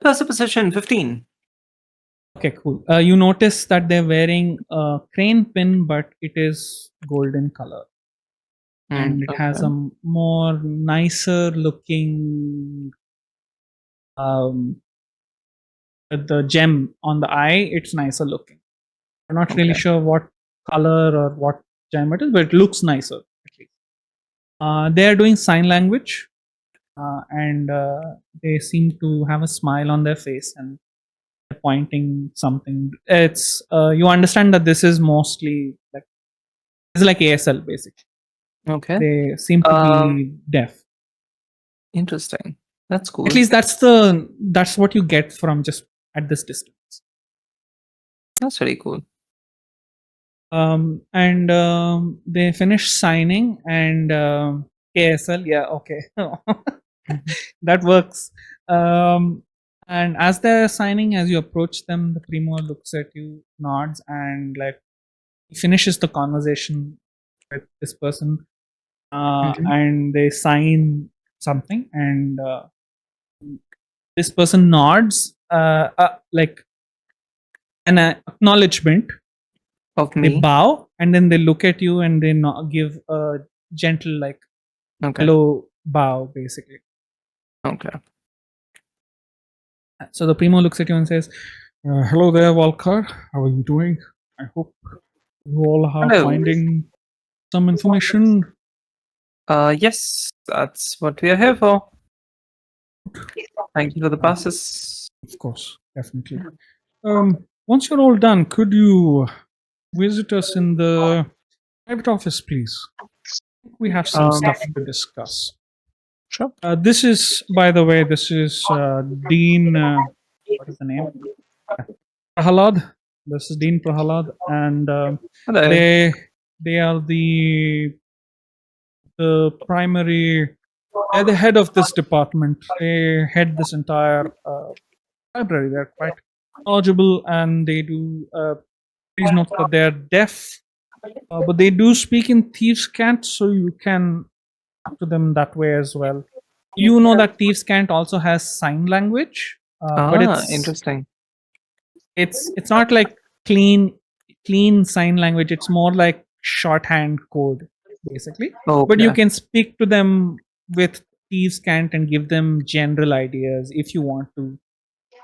Passive position 15. Okay, cool. You notice that they're wearing a crane pin, but it is golden color. And it has a more nicer looking the gem on the eye. It's nicer looking. I'm not really Okay. sure what color or what gem it is, but it looks nicer at least. They are doing sign language, and they seem to have a smile on their face, and they're pointing something. It's you understand that this is mostly like it's like ASL basically. Okay. They seem to be deaf. Interesting. That's cool. At least that's what you get from just at this distance. That's very cool. And they finish signing, and ASL, yeah, okay. That works. And as they're signing, as you approach them, the Primo looks at you, nods, and like he finishes the conversation with this person, and they sign something, and this person nods, like an acknowledgement. Of They me. bow, and then they look at you, and they give a gentle like Okay. hello bow basically. Okay. So the Primo looks at you and says, hello there, Walker, how are you doing? I hope you all are Hello. finding some information. Yes, that's what we are here for. Thank you for the passes. Of course, definitely. Once you're all done, could you visit us in the private office, please? We have some stuff to discuss. Sure. This is, by the way, this is Dean what is the name? Prahalad. This is Dean Prahalad, and Hello. they are the primary. They're the head of this department. They head this entire library. They're quite knowledgeable, and they do. Please note that they're deaf, but they do speak in thieves' cant, so you can talk to them that way as well. You know that thieves' cant also has sign language, but Interesting. it's not like clean sign language. It's more like shorthand code, basically. Okay. But you can speak to them with thieves' cant and give them general ideas if you want to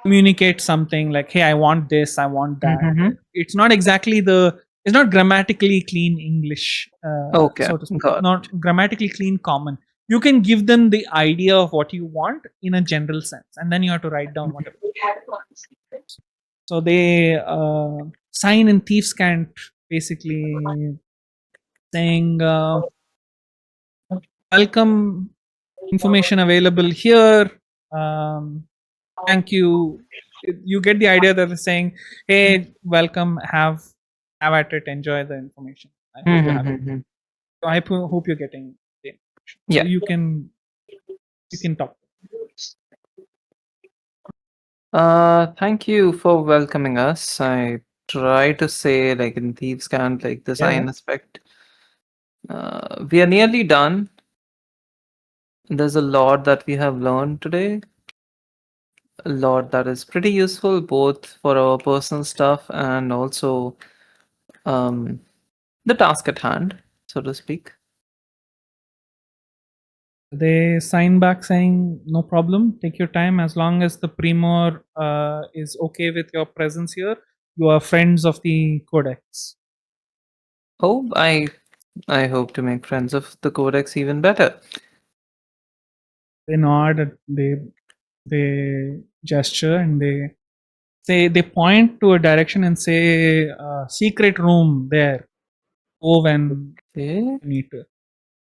communicate something like, hey, I want this, I want that. Mhm. It's not exactly it's not grammatically clean English, Okay, so to speak. got it. Not grammatically clean common. You can give them the idea of what you want in a general sense, and then you have to write down whatever. So they sign in thieves' cant, basically saying, welcome, information available here. Thank you. You get the idea that they're saying, hey, welcome, have at it, enjoy the information. I hope you're having. Mhm. So I hope you're getting the information. Yeah. So you can talk. Thank you for welcoming us. I try to say like in Thieves' Cant, like the Yeah, sign yeah. aspect. We are nearly done. There's a lot that we have learned today. A lot that is pretty useful both for our personal stuff and also the task at hand, so to speak. They sign back saying, no problem, take your time. As long as the Primor is okay with your presence here, you are friends of the Codex. Oh, I hope to make friends of the Codex even better. They nod, they gesture, and they point to a direction and say, secret room there. Go when Okay. you need to.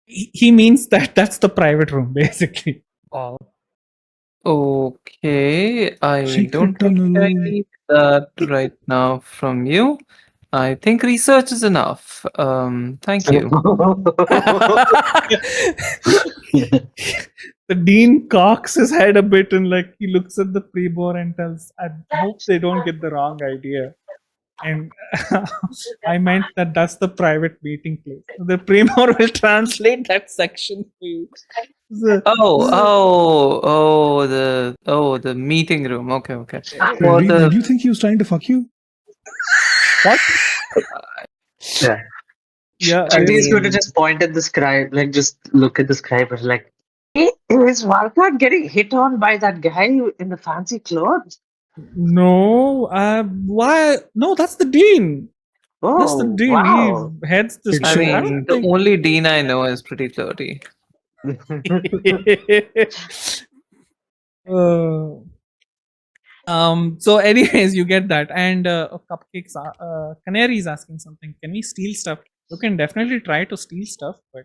He means that that's the private room, basically. Okay, I Secret don't think I tunnel. need that right now from you. I think research is enough. Thank you. The dean cocks his head a bit and like he looks at the prebor and tells, I hope they don't get the wrong idea. And I meant that that's the private meeting place. The Primor will translate that section for you. The meeting room. Okay. Wait, For Dean, the did you think he was trying to fuck you? Yeah. Yeah, I Shruti is going to mean, just point at the scribe, like just look at the scribe and like, hey, is Walcott getting hit on by that guy in the fancy clothes? no, why? No, that's the dean. That's the Oh, dean. wow. He heads this It's I place. so- I mean, don't the think. only Dean I know is pretty flirty. uh, so anyways, you get that, and cupcakes canary is asking something. Can we steal stuff? You can definitely try to steal stuff, but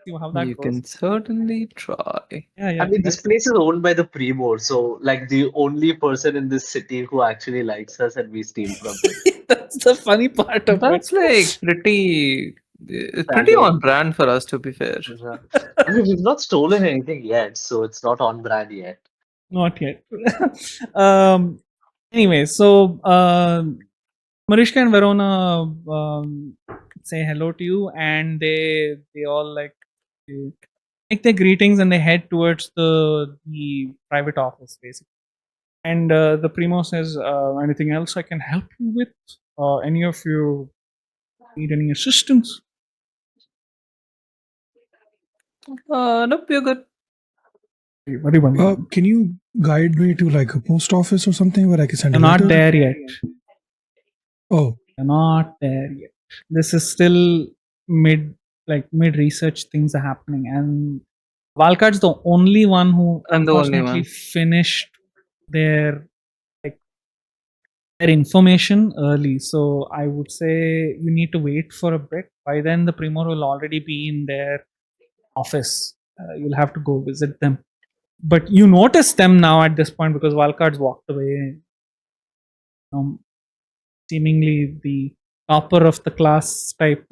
see how that You goes. can certainly try. Yeah, I mean, this let's- place is owned by the Primor, so like the only person in this city who actually likes us and we steal from him. that's the funny part of That's it. like pretty Standard. on brand for us, to be fair. Yeah. I mean, we've not stolen anything yet, so it's not on brand yet. Not yet. Anyway, so Mariska and Verona say hello to you, and they all like they make their greetings and they head towards the private office, basically. And the Primo says, "Anything else I can help you with? Any of you need any assistance?" Nope, you're good. Can you guide me to like a post office or something where I can send You're a not letter? there yet. Oh, You're not there yet. This is still mid research. Things are happening, and Valkard's the only one who I'm the only unfortunately one. finished their their information early. So I would say you need to wait for a bit. By then, the Primor will already be in their office. You'll have to go visit them. But you notice them now at this point because Valkard's walked away. seemingly the topper of the class type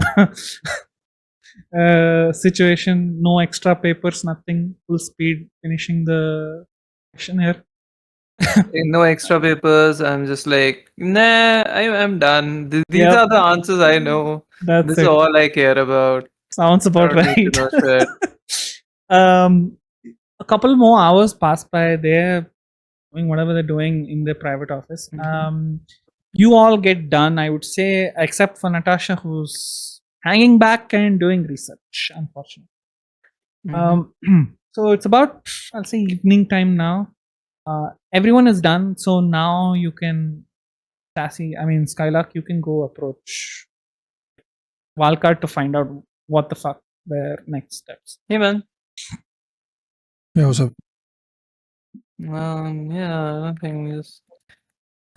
situation. No extra papers, nothing. Full speed finishing the questionnaire. No extra papers. I'm just like, nah, I'm done. These Yep. are the answers I know. That's This is it. all I care about. Sounds I about don't need to right. know shit. A couple more hours pass by. They're doing whatever they're doing in their private office. Mhm. You all get done, I would say, except for Natasha, who's hanging back and doing research, unfortunately. Mhm. So it's about, I'll say, evening time now. Everyone is done, so now you can, Skylark, you can go approach Wildcard to find out what the fuck their next steps. Hey man. Yeah, what's up? Yeah, nothing. Just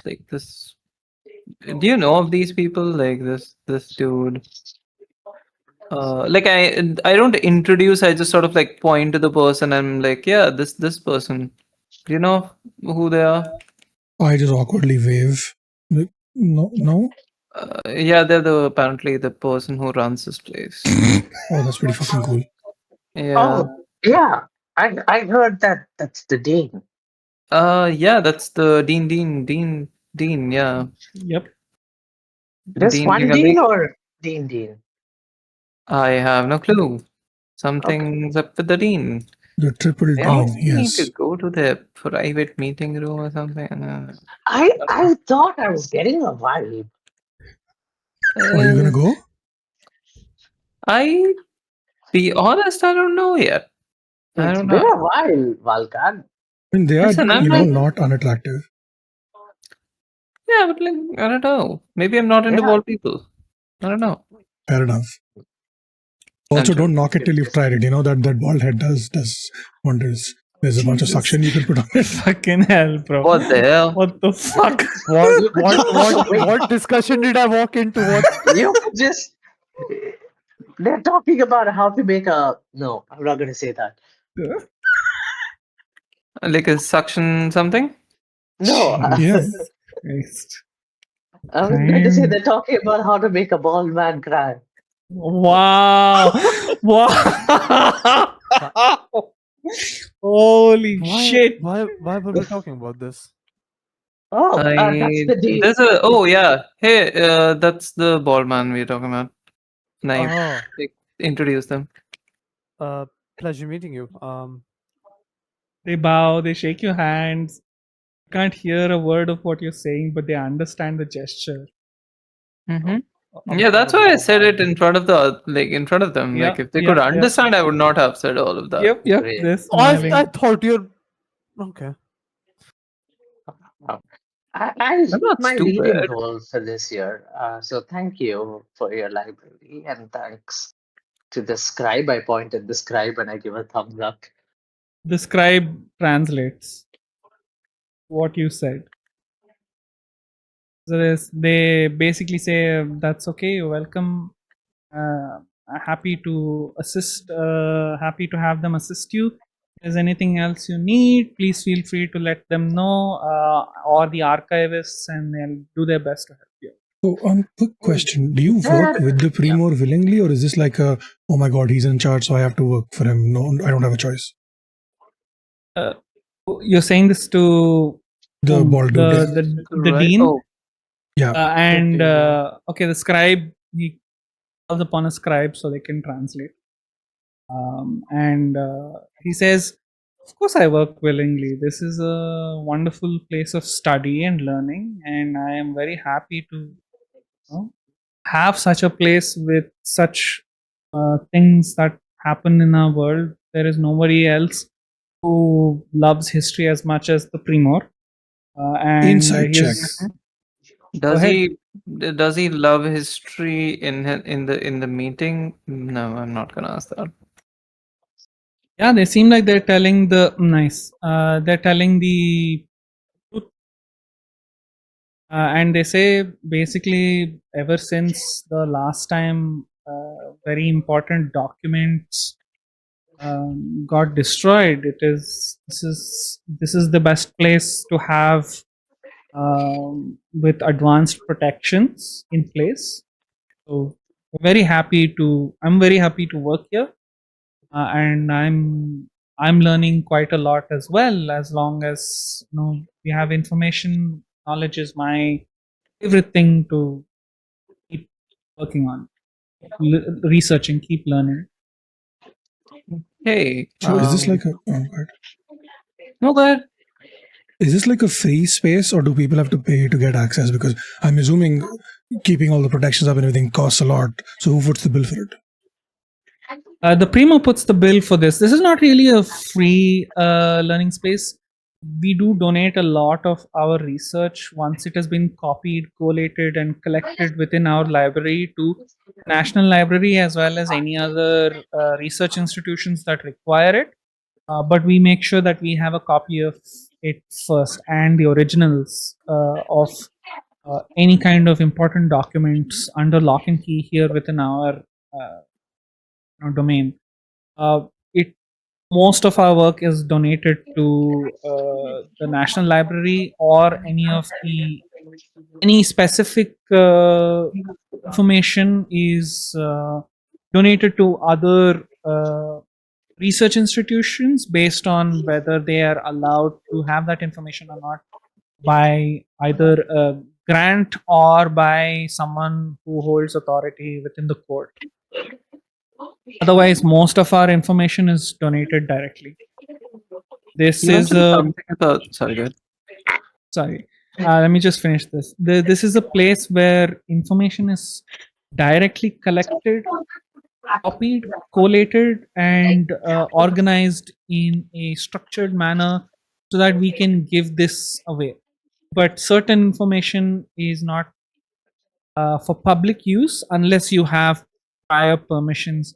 like this. Do you know of these people? Like this dude. Like I don't introduce. I just sort of like point to the person. I'm like, yeah, this person. Do you know who they are? I just awkwardly wave. Like, no. Yeah, they're apparently the person who runs this place. Oh, that's pretty fucking cool. Yeah. Oh, yeah. I heard that that's the Dean. Yeah, that's the Dean. Yeah, Yep. Just Dean one Gingali. Dean or Dean? I have no clue. Something's up with the Dean. The triple Yeah. Oh, dean, we need to yes. go to the private meeting room or something. I thought I was getting a vibe. Are you gonna go? I be honest, I don't know yet. I It's don't been know. a while, Valkan. I mean, they are, Listen, I'm not unattractive. Yeah, but like, I don't know. Maybe I'm not into Yeah. bald people. I don't know. Fair enough. I'm Also, sure don't knock it till you've tried it. You know that bald head does wonders. There's a bunch of Jesus. suction you can put on it. Fucking hell, bro. What the hell? What the fuck? What discussion did I walk into? What? You could just. They're talking about how to make a. No, I'm not going to say that. Like a suction something? No, Yeah. Christ. I was going to say Damn. they're talking about how to make a bald man cry. Wow. Wow. Holy shit. Why were we talking about this? Oh, that's the Dean. Yeah. Hey, that's the bald man we're talking about. Knife. Oh, Introduce them. pleasure meeting you. They bow, they shake your hands. Can't hear a word of what you're saying, but they understand the gesture. Mm-hmm. Yeah, that's why I said it in front of them. Yeah, Like if they yeah, could yeah. understand, I would not have said all of that. Yep, yep. Great. They're smiling. I thought you're okay. I hit not my reading stupid. goal for this year. So thank you for your library and thanks to the scribe. I point at the scribe and I give a thumbs up. The scribe translates what you said. So they basically say, that's okay, you're welcome. Happy to assist, happy to have them assist you. If there's anything else you need, please feel free to let them know, or the archivists, and they'll do their best to help you. So, quick question: do you work with the Primor willingly, or is this like a, oh my god, he's in charge, so I have to work for him? No, I don't have a choice. You're saying this to The bald dude. the Right. dean? Oh, Yeah. And yeah. okay, the scribe, he calls upon a scribe so they can translate. And he says, of course I work willingly. This is a wonderful place of study and learning, and I am very happy to have such a place with such things that happen in our world. There is nobody else who loves history as much as the Primor. And Insight check. he's does ahead. he love history in the meeting? No, I'm not gonna ask that. Yeah, they seem like they're telling the nice. They're telling the truth, and they say basically ever since the last time, very important documents got destroyed. This is the best place to have with advanced protections in place. So I'm very happy to work here, and I'm learning quite a lot as well. As long as we have information, knowledge is my favorite thing to keep working on, researching, keep learning. Hey, So is this like a no, go ahead. is this like a free space, or do people have to pay to get access? Because I'm assuming keeping all the protections up and everything costs a lot. So who foots the bill for it? The Primo puts the bill for this. This is not really a free learning space. We do donate a lot of our research once it has been copied, collated, and collected within our library to National Library as well as any other research institutions that require it. But we make sure that we have a copy of it first and the originals of any kind of important documents under lock and key here within our domain. It Most of our work is donated to the National Library or any specific information is donated to other research institutions based on whether they are allowed to have that information or not by either a grant or by someone who holds authority within the court. Otherwise, most of our information is donated directly. This You is mentioned a something about. Sorry, go ahead. sorry. Let me just finish this. This is a place where information is directly collected, copied, collated, and organized in a structured manner so that we can give this away. But certain information is not for public use unless you have prior permissions.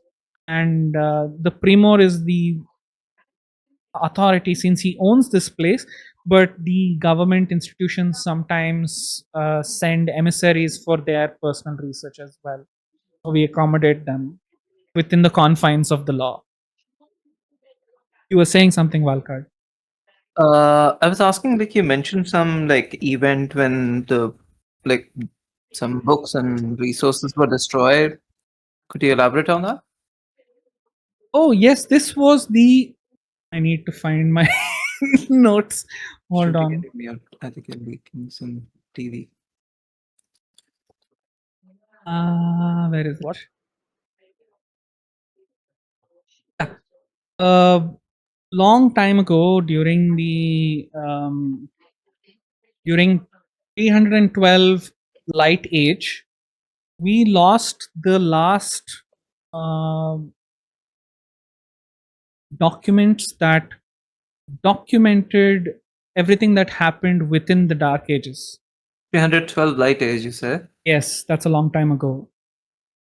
And the Primor is the authority since he owns this place, but the government institutions sometimes send emissaries for their personal research as well. So we accommodate them within the confines of the law. You were saying something, Valkard. I was asking, like, you mentioned some like event when the like some books and resources were destroyed. Could you elaborate on that? Oh yes, this was the. I need to find my notes. Hold Should be on. getting me out. I think you're leaking some TV. Where is it? What? Long time ago, during 312 light age, we lost the last documents that documented everything that happened within the dark ages. 312 light age, you said? Yes, that's a long time ago.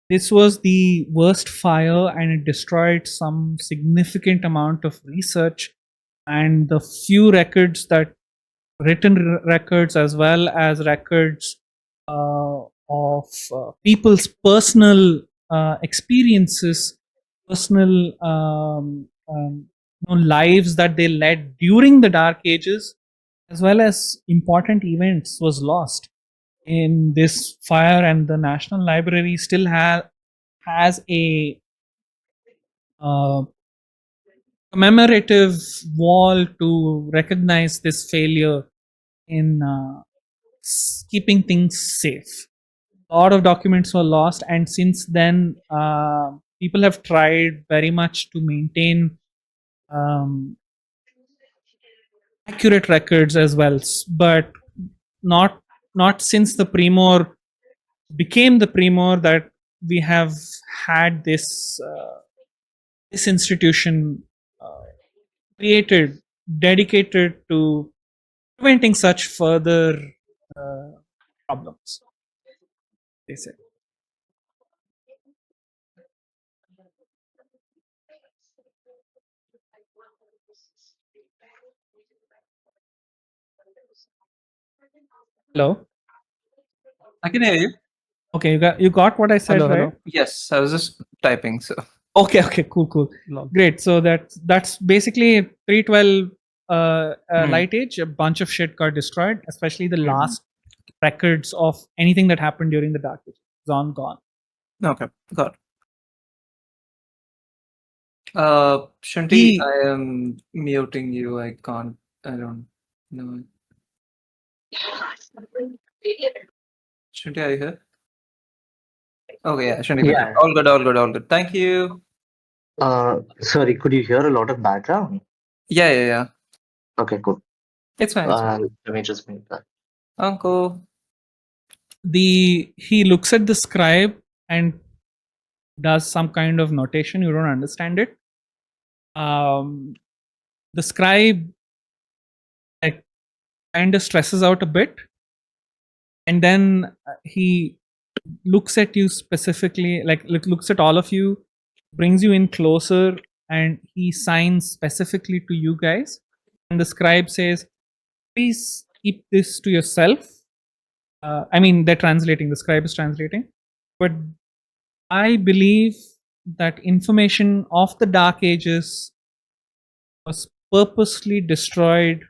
This was the worst fire and it destroyed some significant amount of research, and the few records that written records as well as records of people's personal experiences, personal lives that they led during the dark ages, as well as important events, was lost in this fire. And the National Library still has a commemorative wall to recognize this failure in keeping things safe. A lot of documents were lost, and since then, people have tried very much to maintain accurate records as well, but not since the Primor became the Primor that we have had this this institution created, dedicated to preventing such further problems. They say. Hello. I can hear you. Okay, you got what I said, Hello, right? hello. Yes, I was just typing. So Okay, cool. Lol. Great. So that's basically 312 Light Age, a bunch of shit got destroyed, especially the last records of anything that happened during the Dark Age. It's all gone. Okay, got it. Shanti, He- I am muting you. I can't. I don't know. Shanti, are you here? Okay, yeah, Shanti. got Yeah. it. All good, all good, all good. Thank you. Sorry, could you hear a lot of background? Yeah, yeah, yeah. Okay, cool. It's fine. It's fine. Let me just mute that. Uncle. He looks at the scribe and does some kind of notation. You don't understand it. The scribe like kind of stresses out a bit, and then he looks at you specifically, like looks at all of you, brings you in closer, and he signs specifically to you guys. And the scribe says, "Please keep this to yourself." I mean, they're translating. The scribe is translating, but I believe that information of the Dark Ages was purposely destroyed,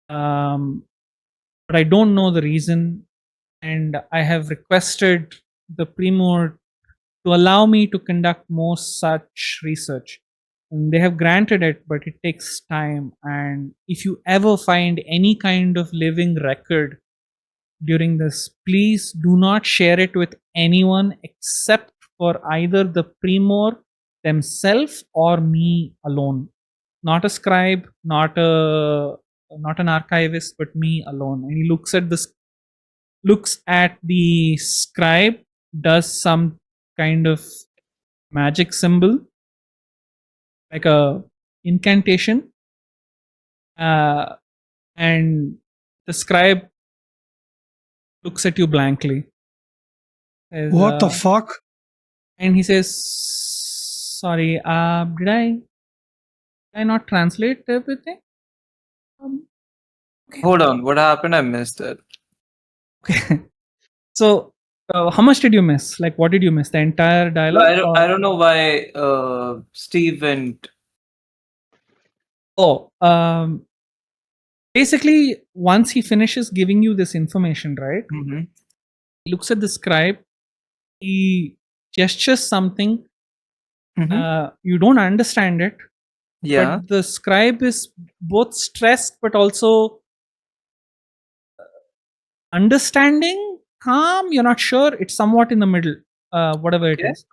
but I don't know the reason. And I have requested the Primor to allow me to conduct more such research. And they have granted it, but it takes time. And if you ever find any kind of living record during this, please do not share it with anyone except for either the Primor themselves or me alone. Not a scribe, not an archivist, but me alone. And he looks at the scribe, does some kind of magic symbol, like a incantation, and the scribe looks at you blankly. Says, What the fuck? And he says, "Sorry, did I not translate everything?" Hold on. What happened? I missed it. Okay. So, how much did you miss? Like, what did you miss? The entire dialogue? I don't know why Steve went. Oh, basically, once he finishes giving you this information, right? Mhm. He looks at the scribe. He gestures something. Mhm. You don't understand it. Yeah. But the scribe is both stressed but also understanding, calm. You're not sure. It's somewhat in the middle. Whatever it Okay. is.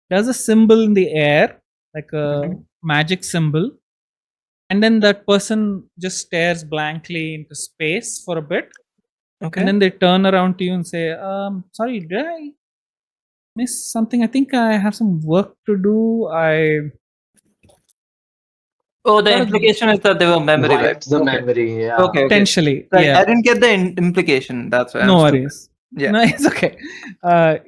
There's a symbol in the air, like a Mhm. magic symbol. And then that person just stares blankly into space for a bit. Okay. And then they turn around to you and say, sorry, did I miss something? I think I have some work to do. Oh, the Gotta- implication is that they were memory Wiped wiped. the Okay. memory, yeah. Okay. Potentially, Right, yeah. I didn't get the implication. That's why. No I'm stupid. worries. Yeah. No, it's okay.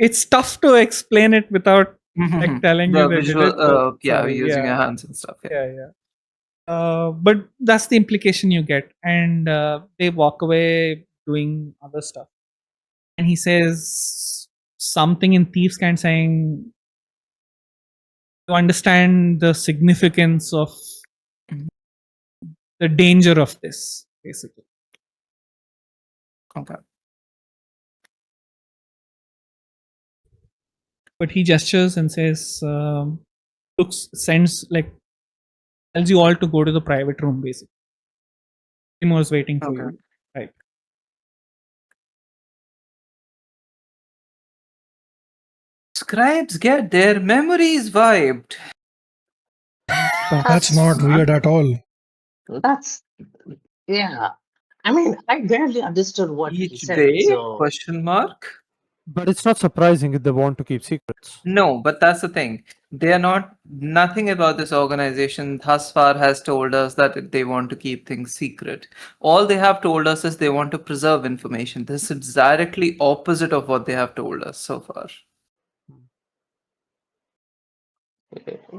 It's tough to explain it without like telling the you they visual, did it. But, yeah, using your hands and stuff. Yeah. yeah. But that's the implication you get, and they walk away doing other stuff. And he says something in thieves' kind, saying, "You understand the significance of Mhm. the danger of this, basically." Okay. But he gestures and says, sends like tells you all to go to the private room, basically. Timo's waiting for Okay. you. Right. Scribes get their memories wiped. That's not weird at all. That's, yeah. I mean, I barely understood what he Each said. day? So, Question mark. But it's not surprising if they want to keep secrets. No, but that's the thing. They are not. Nothing about this organization thus far has told us that they want to keep things secret. All they have told us is they want to preserve information. This is directly opposite of what they have told us so far.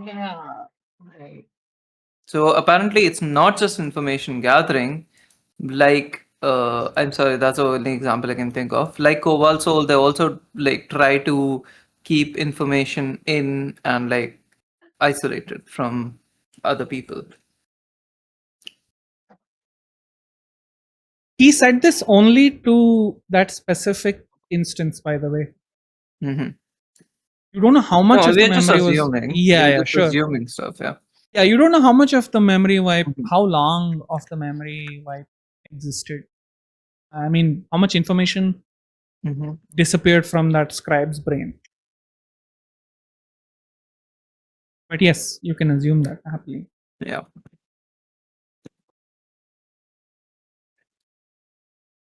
yeah. Right. So apparently, it's not just information gathering. Like, I'm sorry, that's the only example I can think of. Like Cobalt Soul, they also like try to keep information in and like isolated from other people. He said this only to that specific instance, by the way. Mm-hmm. You don't know how much No, of the we're just memory was. assuming. Yeah, We're yeah, just sure. assuming stuff. Yeah. Yeah, you don't know how much of the memory wipe, Mhm. how long of the memory wipe existed. I mean, how much information Mm-hmm. disappeared from that scribe's brain. But yes, you can assume that happily. Yeah.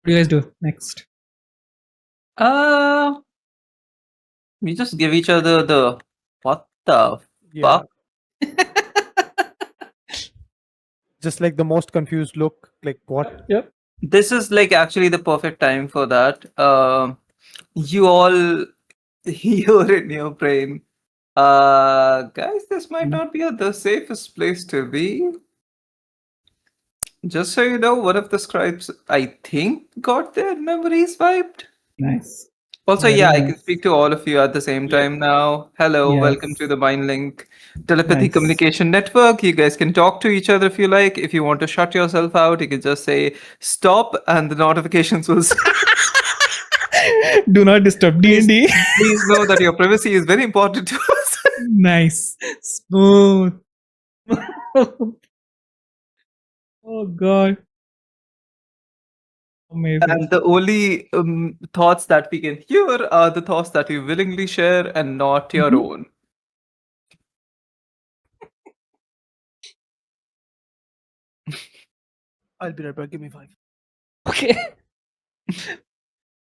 What do you guys do next? We just give each other the what the Yeah. fuck? Just like the most confused look. Like what? Yep. This is like actually the perfect time for that. You all hear in your brain. Guys, this might not be the safest place to be. Just so you know, one of the scribes, I think, got their memories wiped. Nice. Also, Very yeah, I can nice. speak to all of you at the same time now. Hello, welcome Yes. to the MindLink Telepathy Nice. Communication Network. You guys can talk to each other if you like. If you want to shut yourself out, you can just say stop and the notifications will Do not disturb Please- D&D. Please know that your privacy is very important to us. Nice. Smooth. Oh god. Amazing. And the only thoughts that we can hear are the thoughts that you willingly share and not your Mhm. own. I'll be right back. Give me 5. Okay.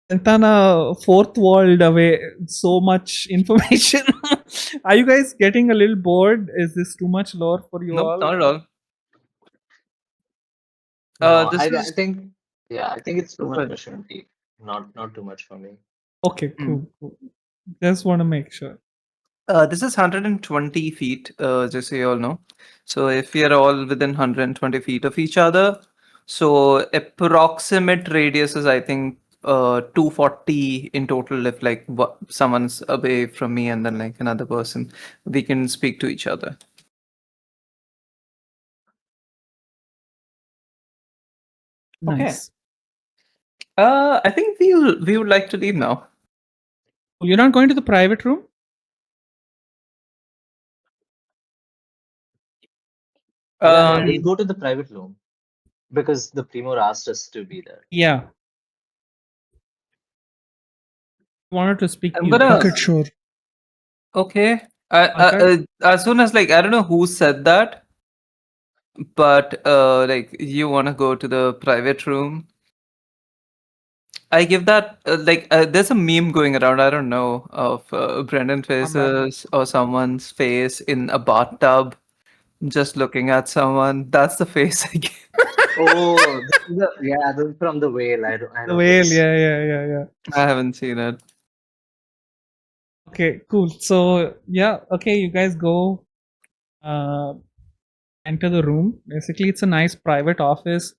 Santana, fourth world away, so much information. Are you guys getting a little bored? Is this too much lore for you Nope, all? not at all. No, This I is think, yeah, I think it's too much Good. for Shanti. Not too much for me. Okay, cool. Just want to make sure. This is 120 feet, just so you all know. So if we are all within 120 feet of each other, so approximate radius is I think 240 in total. If like someone's away from me and then like another person, we can speak to each other. Okay. Nice. I think we would like to leave now. You're not going to the private room? Yeah, Um, we'll go to the private room because the Primor asked us to be there. Yeah. Wanted to speak to I'm you. gonna- Okay, sure. Okay. Okay. As soon as like I don't know who said that, but like you want to go to the private room. I give that there's a meme going around. I don't know of Brendan faces or someone's face in a bathtub, just looking at someone. That's the face I give. Oh, yeah, this is from the whale. I The know whale, this. yeah. I haven't seen it. Okay, cool. So yeah, okay, you guys go enter the room. Basically, it's a nice private office.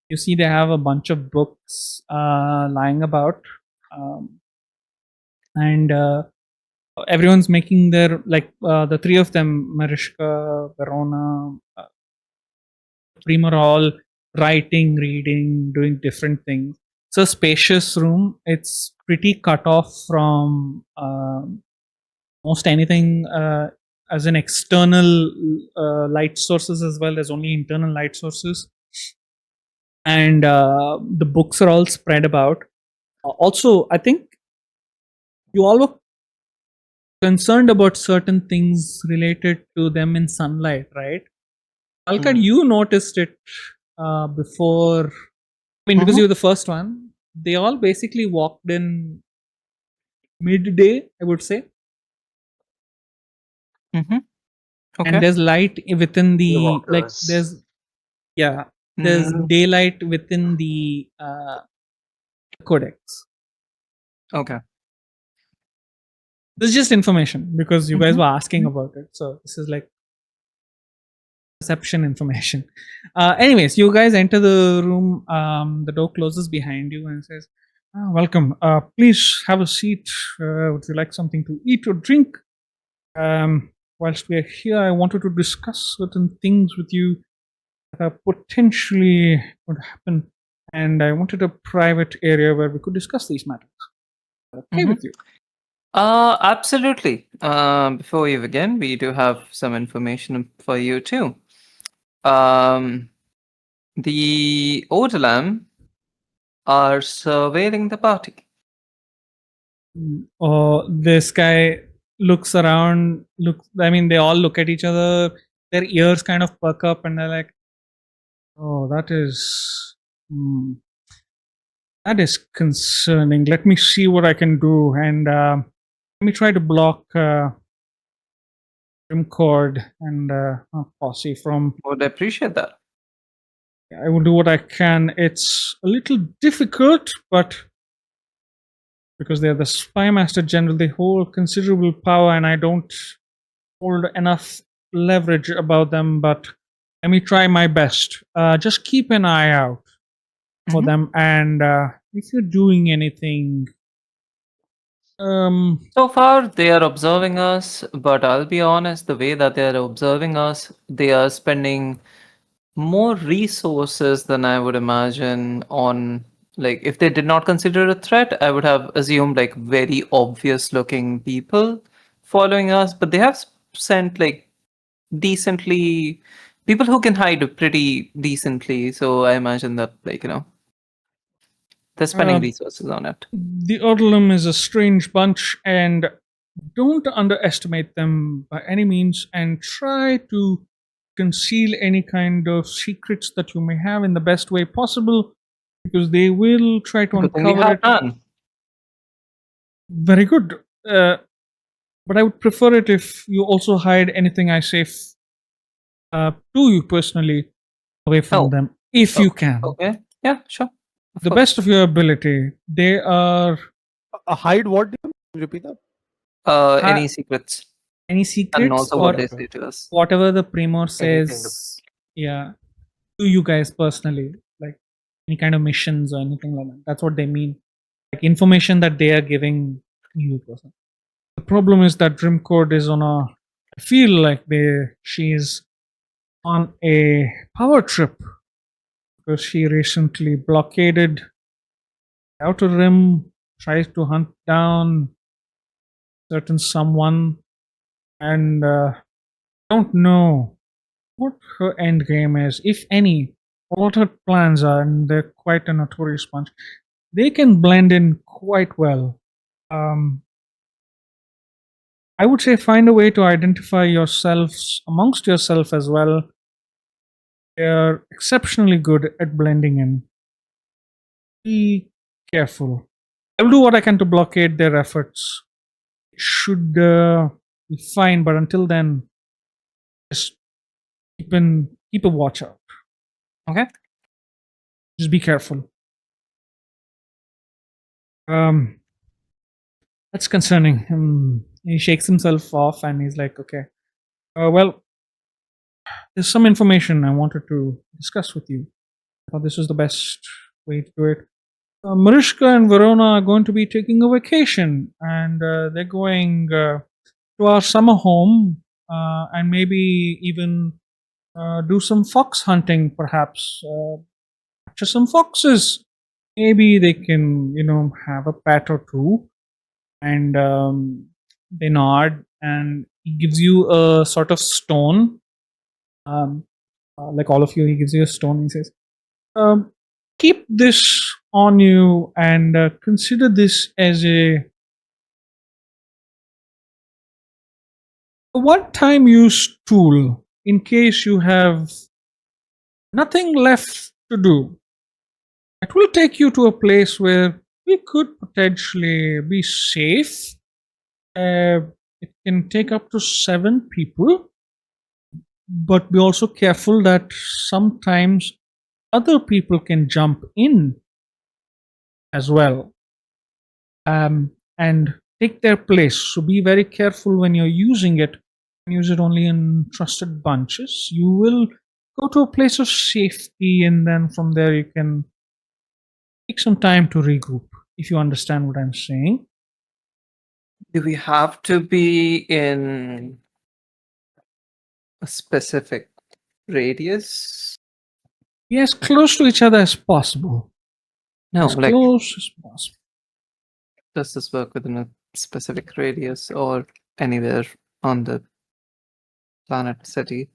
You see, they have a bunch of books lying about, and everyone's making their the three of them, Marishka, Verona, Prima, are all writing, reading, doing different things. It's a spacious room. It's pretty cut off from most anything as an external light sources as well. There's only internal light sources, and the books are all spread about. Also, I think you all were concerned about certain things related to them in sunlight, right? Alkad, you noticed it before. I mean, because you were the first one. They all basically walked in midday, I would say. Mm-hmm. Okay. And there's light within The the walkers. there's Mm, daylight within the codex. okay. This is just information because you guys Mhm. were asking about it. So this is like perception information. Anyways, you guys enter the room. The door closes behind you and says, "Welcome. Please have a seat. Would you like something to eat or drink? Whilst we are here, I wanted to discuss certain things with you that are potentially would happen. and I wanted a private area where we could discuss these matters. Okay Mhm. with you? Absolutely. Before we begin, we do have some information for you too. The Odalam are surveilling the party. This guy looks around. They all look at each other. Their ears kind of perk up, and they're like, "Oh, that is concerning. Let me see what I can do, and let me try to block Rimcord and Posse from. Would appreciate that. I will do what I can. It's a little difficult, but because they're the spy master general, they hold considerable power, and I don't hold enough leverage about them. But let me try my best. Just keep an eye out for Mhm. them, and if you're doing anything, So far, they are observing us, but I'll be honest, the way that they are observing us, they are spending more resources than I would imagine on, like, if they did not consider a threat, I would have assumed like very obvious looking people following us, but they have sent like decently people who can hide pretty decently. So I imagine that, like, they're spending resources on it. the Odlum is a strange bunch, and don't underestimate them by any means, and try to conceal any kind of secrets that you may have in the best way possible, because they will try to Good thing we uncover have it. none. Very good. But I would prefer it if you also hide anything I say to you personally away from Oh, them, if you can. Okay. Yeah, sure. Of The course. best of your ability. They are Hide what? Do you repeat that? Any secrets, any and secrets also or what they say to us. whatever the Primor Anything says. Yeah, to you guys personally, like any kind of missions or anything like that. That's what they mean. Like information that they are giving you personally. The problem is that Dreamcode is on a. I feel like she's on a power trip because she recently blockaded the Outer Rim, tries to hunt down certain someone, and don't know what her end game is, if any, or what her plans are, and they're quite a notorious bunch. They can blend in quite well. I would say find a way to identify yourselves amongst yourself as well. They're exceptionally good at blending in. Be careful. I'll do what I can to blockade their efforts. It should be fine, but until then, just keep a watch out. Okay. Just be careful. That's concerning. He shakes himself off and he's like, okay, well, there's some information I wanted to discuss with you. I thought this was the best way to do it. Mariska and Verona are going to be taking a vacation, and they're going to our summer home, and maybe even do some fox hunting, perhaps. Capture some foxes. Maybe they can, have a pet or two. And they nod, and he gives you a sort of stone. Like all of you, he gives you a stone. He says, keep this on you, and consider this as a one-time use tool in case you have nothing left to do. It will take you to a place where we could potentially be safe. It can take up to 7 people, but be also careful that sometimes other people can jump in as well, and take their place. So be very careful when you're using it. Use it only in trusted bunches. You will go to a place of safety, and then from there you can take some time to regroup, if you understand what I'm saying. Do we have to be in a specific radius? Be as close to each other as possible. No, as like, close as possible. does this work within a specific radius or anywhere on the planet, city,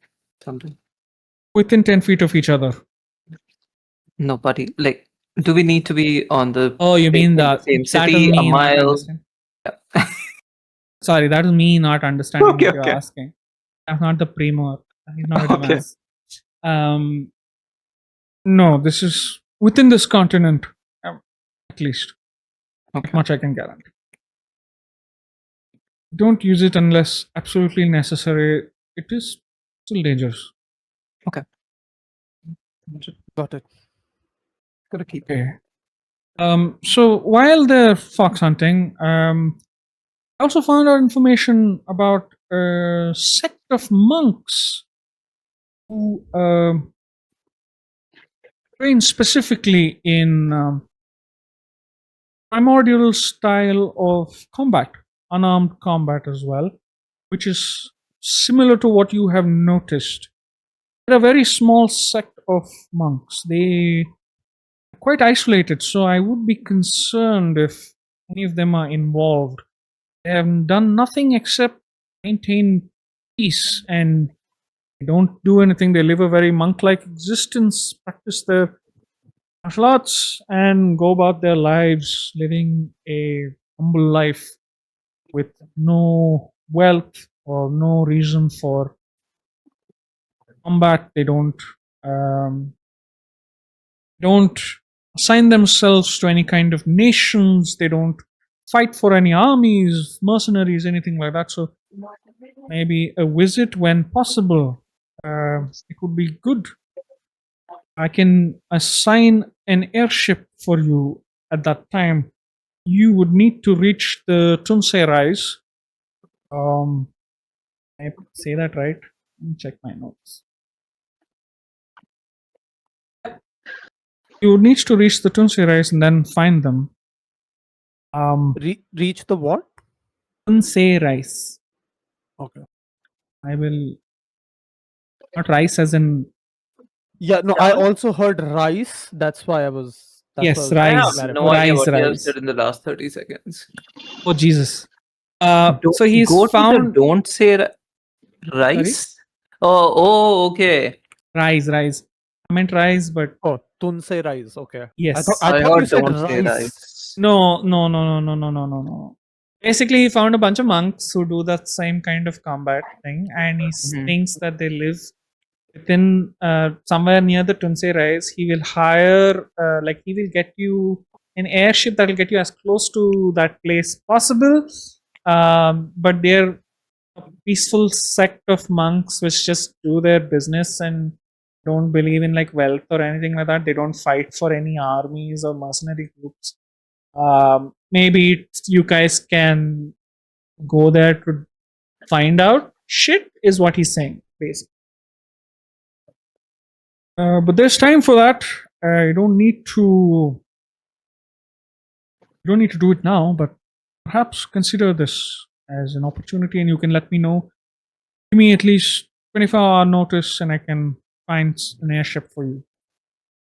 something? Within 10 feet of each other. Nobody. Like, do we need to be on the Oh, you mean in the that? same That is city, a me not mile? understanding. Yeah. Sorry, that is me not understanding Okay, what you're okay. asking. I'm not the primo. He's not a Okay. dumbass. No, this is within this continent, at least. That Okay. much I can guarantee. Don't use it unless absolutely necessary. It is still dangerous. Got it. Gotta keep. Okay. So while they're fox hunting, I also found out information about a sect of monks who train specifically in primordial style of combat, unarmed combat as well, which is similar to what you have noticed. They're a very small sect of monks. They are quite isolated, so I would be concerned if any of them are involved. They have done nothing except maintain peace and they don't do anything. They live a very monk-like existence, practice their martial arts, and go about their lives living a humble life with no wealth or no reason for combat. They don't assign themselves to any kind of nations. They don't fight for any armies, mercenaries, anything like that. So maybe a visit when possible. It would be good. I can assign an airship for you at that time. You would need to reach the Tunsei Rise. I say that right? Let me check my notes. You would need to reach the Tunsei Rise and then find them. Reach the what? Tunsei Rise. Okay. I will not rice as in Yeah, no, I also heard rice. That's why I was. That's yes, why I was I have rise, no idea rise, what you have rise. said in the last 30 seconds. Oh Jesus! Don't So he's go to the found don't say rice. Oh, okay. rise. I meant rise, but Oh, Tunsei rice. Okay. yes. I I thought you heard said don't say rice. rice. No. Basically, he found a bunch of monks who do that same kind of combat thing, and he Mhm. thinks that they live within somewhere near the Tunsei Rise. He will hire, he will get you an airship that will get you as close to that place possible. But they're a peaceful sect of monks which just do their business and don't believe in like wealth or anything like that. They don't fight for any armies or mercenary groups. Maybe you guys can go there to find out shit is what he's saying basically. But there's time for that. You don't need to do it now, but perhaps consider this as an opportunity and you can let me know. Give me at least 24-hour notice and I can find an airship for you.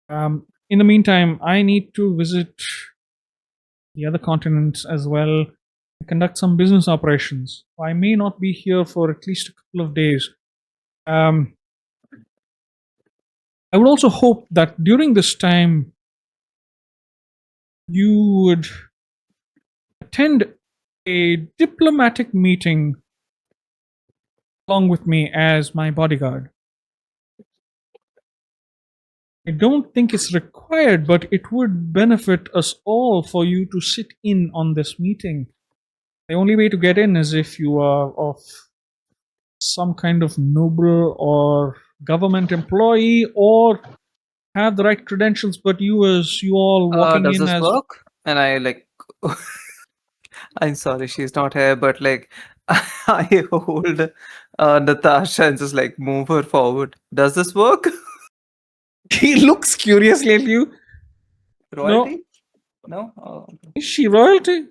In the meantime, I need to visit the other continents as well and conduct some business operations. I may not be here for at least a couple of days. I would also hope that during this time you would attend a diplomatic meeting along with me as my bodyguard. I don't think it's required, but it would benefit us all for you to sit in on this meeting. The only way to get in is if you are of some kind of noble or government employee or have the right credentials, but you all walking Does in this as work? And I like I'm sorry, she's not here, but like I hold Natasha and just like move her forward. Does this work? he looks curiously at you. Royalty? No? Oh, okay. Is she royalty?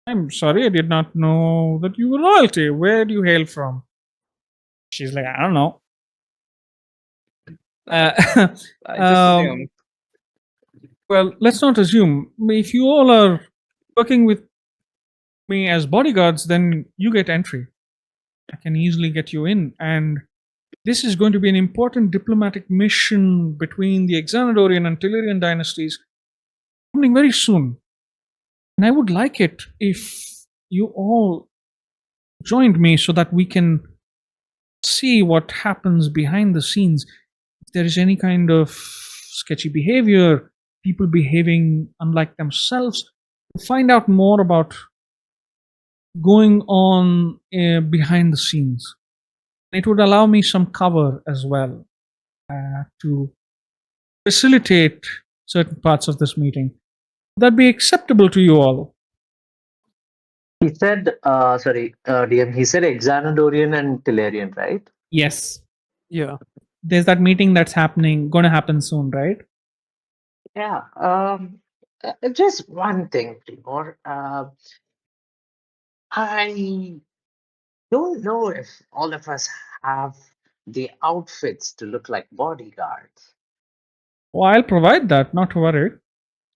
I'm sorry, I did not know that you were royalty. Where do you hail from? She's like, I don't know. I just assumed. Well, let's not assume. If you all are working with me as bodyguards, then you get entry. I can easily get you in. And this is going to be an important diplomatic mission between the Xanadorian and Tellurian dynasties happening very soon. And I would like it if you all joined me so that we can see what happens behind the scenes. If there is any kind of sketchy behavior, people behaving unlike themselves, find out more about going on behind the scenes. It would allow me some cover as well to facilitate certain parts of this meeting. Would that be acceptable to you all? He said, DM, he said Xanadorian and Tellurian, right? Yes. Yeah. There's that meeting that's going to happen soon, right? Yeah. Just one thing, Timur. I don't know if all of us have the outfits to look like bodyguards. Well, I'll provide that, not to worry.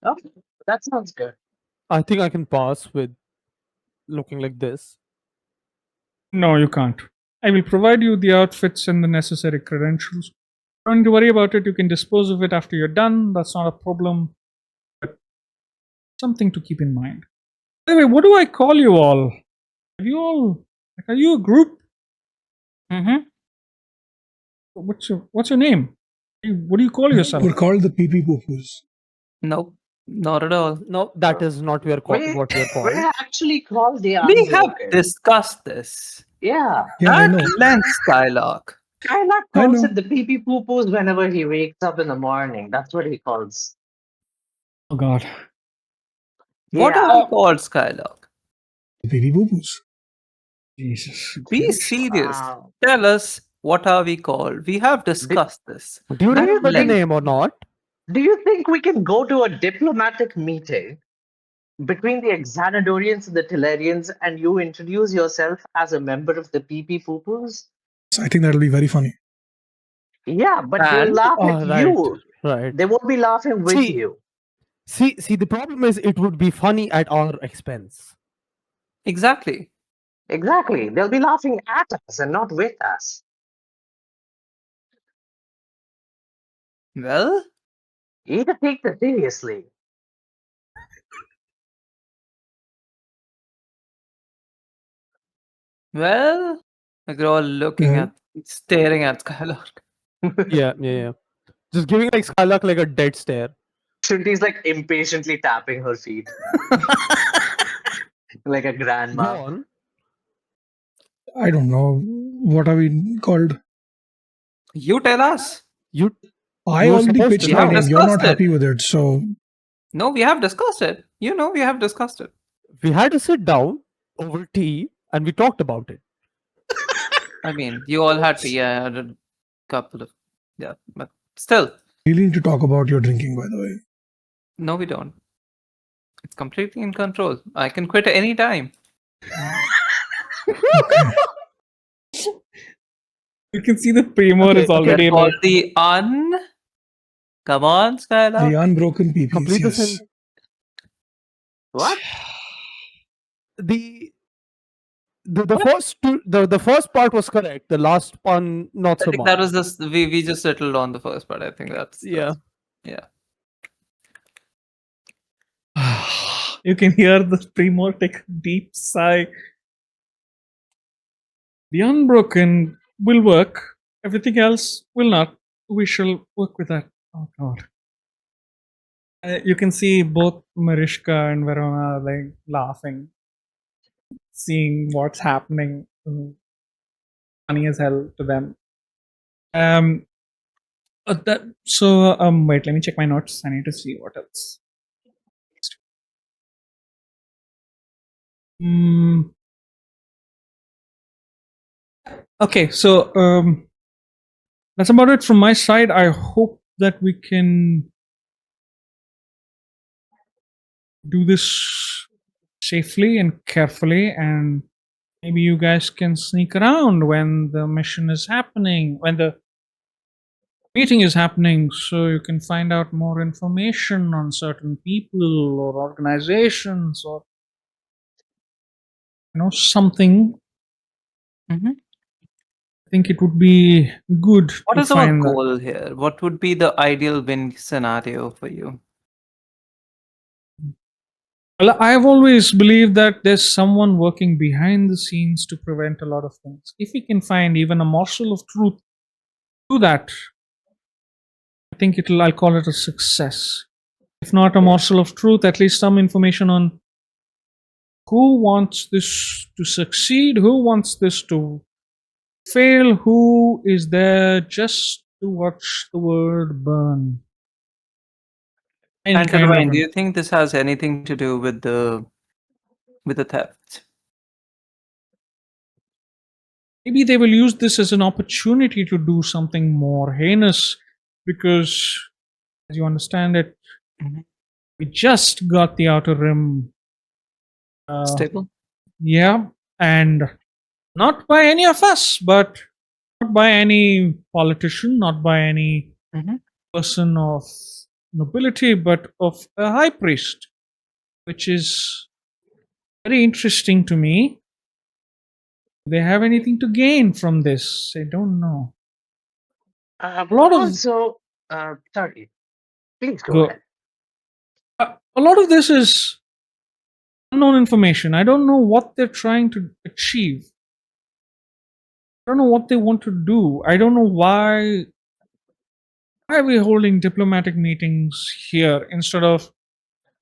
Okay, that sounds good. I think I can pass with looking like this. No, you can't. I will provide you the outfits and the necessary credentials. Don't need to worry about it. You can dispose of it after you're done. That's not a problem. But something to keep in mind. Anyway, what do I call you all? Are you all are you a group? Mm-hmm. What's your name? What do you call yourself? We're called the PP Poopers. Nope, not at all. No, that is not what we are We're called. actually called the We have Unbroken. discussed this. Yeah. Yeah, I At know. length, Skylark. Skylark I calls know. it the pee poo-poos whenever he wakes up in the morning. That's what he calls. Oh God. What Yeah. are we called, Skylark? The PP Poopers. Jesus. Be Christ. serious. Wow. Tell us, what are we called? We have discussed this. Do you Do you remember the think- name or not? Do you think we can go to a diplomatic meeting between the Xanadorians and the Tellurians and you introduce yourself as a member of the PP Poopers? So I think that'll be very funny. Yeah, but they'll And- laugh Ah, at right. you. Right. They won't be laughing with See- you. See, the problem is it would be funny at our expense. Exactly. Exactly. They'll be laughing at us and not with us. Well, You need to take this seriously. well, we're all looking Yeah. at, staring at Skylark. Yeah. Just giving like Skylark like a dead stare. Shunti's like impatiently tapping her feet like a Go grandma. on. I don't know. What are we called? You tell us. You I You were already supposed pitched to my know. name. You're not Discussed it. happy with it. So No, we have discussed it. You know, we have discussed it. we had to sit down over tea and we talked about it. I mean, you all had to, yeah, I had a couple of, yeah, but still, we need to talk about your drinking, by the way. no, we don't. It's completely in control. I can quit at any time. You can see the Primor Okay, is okay. already They're like, called the Come on, Skylark. The unbroken PPs. Complete the Yes. sentence. What? The first two, the first part was correct. The last one not I so think much. that was just we just settled on the first part. I think that's Yeah. yeah. you can hear the Primor take a deep sigh. The unbroken will work. Everything else will not. We shall work with that. Oh God. You can see both Marishka and Verona like laughing, seeing what's happening. Funny as hell to them. Wait, let me check my notes. I need to see what else. Okay, so that's about it from my side. I hope that we can do this safely and carefully, and maybe you guys can sneak around when the mission is happening, when the Meeting is happening so you can find out more information on certain people or organizations or something. Mhm. I think it would be good What to is our find that. goal here? What would be the ideal win scenario for you? Well, I've always believed that there's someone working behind the scenes to prevent a lot of things. If we can find even a morsel of truth to that, I think I'll call it a success. If not a morsel of truth, at least some information on who wants this to succeed, who wants this to fail, who is there just to watch the world burn. Any And kind of Divine, do you think this has anything to do with the theft? maybe they will use this as an opportunity to do something more heinous because, as you understand it, Mhm. we just got the outer rim. Stable? Yeah, and not by any of us, but not by any politician, not by any Mhm. person of nobility, but of a high priest, which is very interesting to me. Do they have anything to gain from this? I don't know. A lot of Also, sorry, please go go, ahead. a lot of this is unknown information. I don't know what they're trying to achieve. I don't know what they want to do. I don't know why are we holding diplomatic meetings here instead of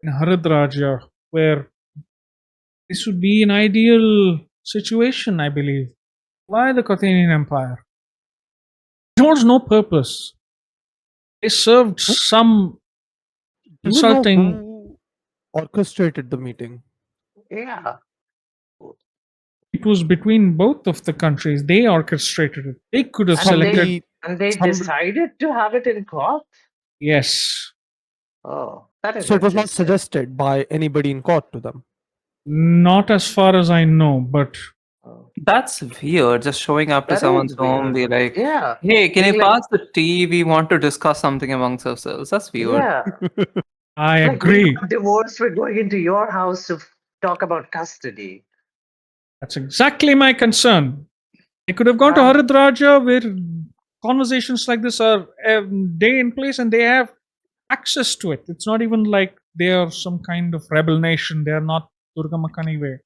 in Haridraja, where this would be an ideal situation, I believe. Why the Carthaginian Empire? It holds no purpose. They served some Do you know consulting. who orchestrated the meeting? Yeah. It was between both of the countries. They orchestrated it. They could have And they selected. Somebody, and they somebody. decided to have it in court. Yes. Oh, that is So it was not interesting. suggested by anybody in court to them. Not as far as I know, but Oh, That's weird. Just showing up to that someone's is home, weird. be like, Yeah, "Hey, can you being like, pass the tea? We want to discuss something amongst ourselves." That's weird. yeah, I like we agree. got divorced. We're going into your house to talk about custody. That's exactly my concern. They could have gone to Um, Haridraja where conversations like this are day in place and they have access to it. It's not even like they are some kind of rebel nation. They are not Durga Makani way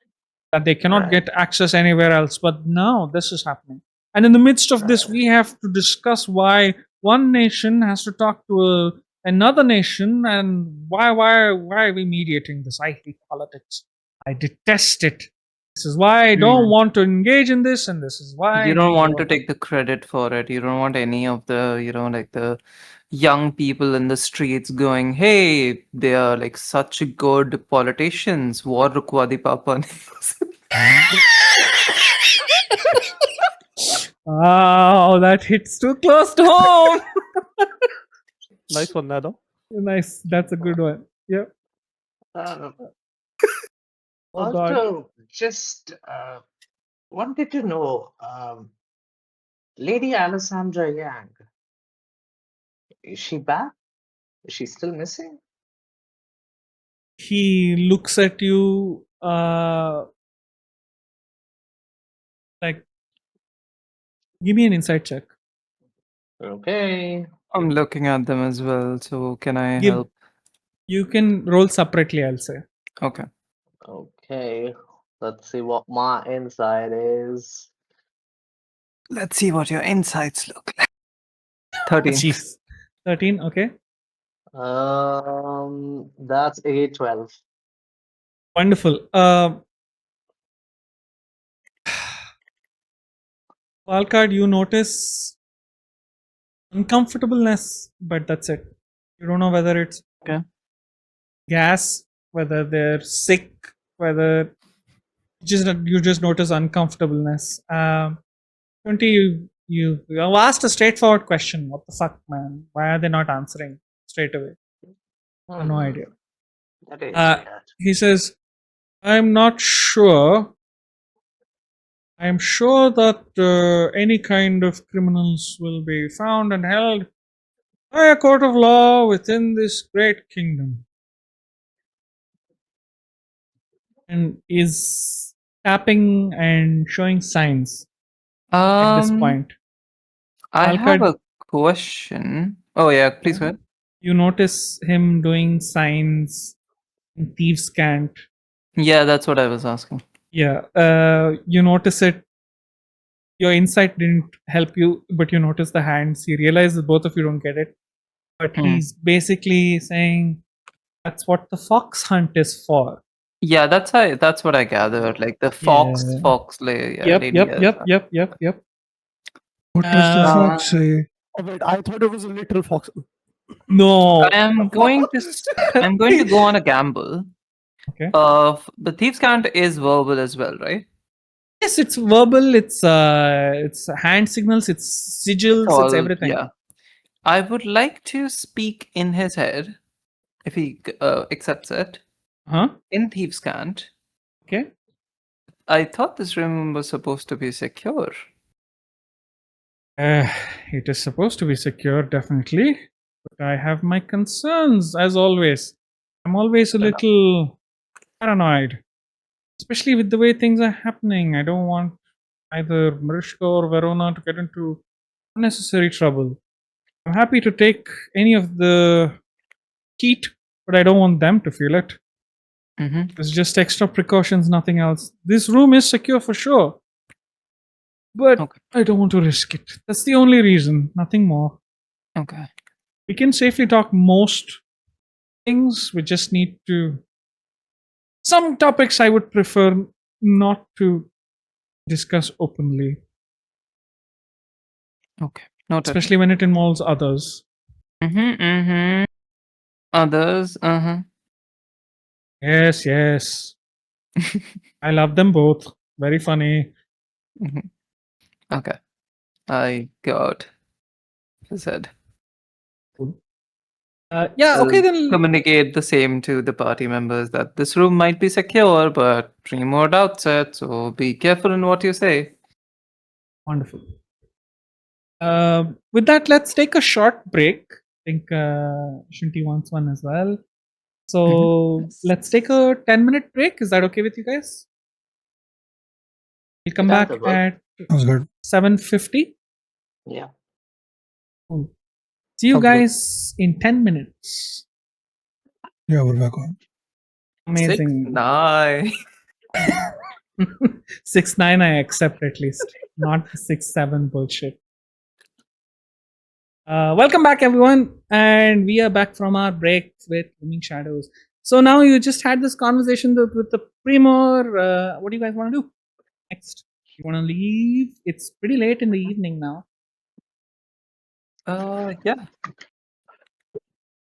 that they cannot right, get access anywhere else. But now this is happening. And in the midst of this, right. we have to discuss why one nation has to talk to another nation and why are we mediating this? I hate politics. I detest it. This is why I don't Hmm. want to engage in this, and this is why You I don't need want your to take the credit for it. You don't want any of the, like the young people in the streets going, "Hey, they are like such good politicians. War rukwa di papa." Oh, that hits too close to home. Nice one, Nado. Nice. That's a good one. Yeah. Uh, Oh God. Also, just wanted to know, Lady Alessandra Yang, is she back? Is she still missing? He looks at you like, give me an insight check. Okay, I'm looking at them as well. So can I Give. help? You can roll separately, I'll say. Okay. okay. Let's see what my insight is. Let's see what your insights look like. 13. Jeez. 13, okay. That's a 12. Wonderful. Wildcard, you notice uncomfortableness, but that's it. You don't know whether it's Okay. gas, whether they're sick, whether you just notice uncomfortableness. 20, you asked a straightforward question. What the fuck, man? Why are they not answering straight away? I have no Hmm, idea. that is weird. He says, I'm not sure. I'm sure that any kind of criminals will be found and held. By a court of law within this great kingdom. And is tapping and showing signs at this point. I have Alcud, a question. Oh yeah, please go ahead. you notice him doing signs in Thieves' Cant. Yeah, that's what I was asking. Yeah, you notice it. Your insight didn't help you, but you notice the hands. You realize that both of you don't get it. But he's basically saying that's what the fox hunt is for. Yeah, that's what I gathered. Like the fox lady. Yep. What does the Uh, fox say? Oh, wait, I thought it was a literal fox. No. I'm going to go on a gamble. Okay. The thieves' cant is verbal as well, right? Yes, it's verbal. It's hand signals. It's sigils. It's All, everything. yeah. I would like to speak in his head, if he accepts it, Huh? in thieves' cant. Okay. I thought this room was supposed to be secure. It is supposed to be secure, definitely. But I have my concerns, as always. I'm always a Fair enough. little paranoid, especially with the way things are happening. I don't want either Mariska or Verona to get into unnecessary trouble. I'm happy to take any of the heat, but I don't want them to feel it. Mm-hmm. It's just extra precautions, nothing else. This room is secure for sure, but Okay. I don't want to risk it. That's the only reason, nothing more. Okay. We can safely talk most things. We just need to. Some topics I would prefer not to discuss openly, Okay. Noted. especially when it involves others. Mm-hmm. Others. Yes. I love them both. Very funny. Okay. I got his head. Yeah, okay I'll then. communicate the same to the party members that this room might be secure, but three more doubts it, so be careful in what you say. Wonderful. With that, let's take a short break. I think Shinty wants one as well. So let's take a 10-minute break. Is that okay with you guys? We'll come Yeah, back that works. at Sounds good. 7:50. Yeah. Cool. See you Sounds good. guys in 10 minutes. Yeah, we're back on. Amazing. 6-9. 6-9 I accept at least, not the 6-7 bullshit. Welcome back, everyone, and we are back from our break with Looming Shadows. So now you just had this conversation with the Primor. What do you guys want to do next? You want to leave? It's pretty late in the evening now. Yeah.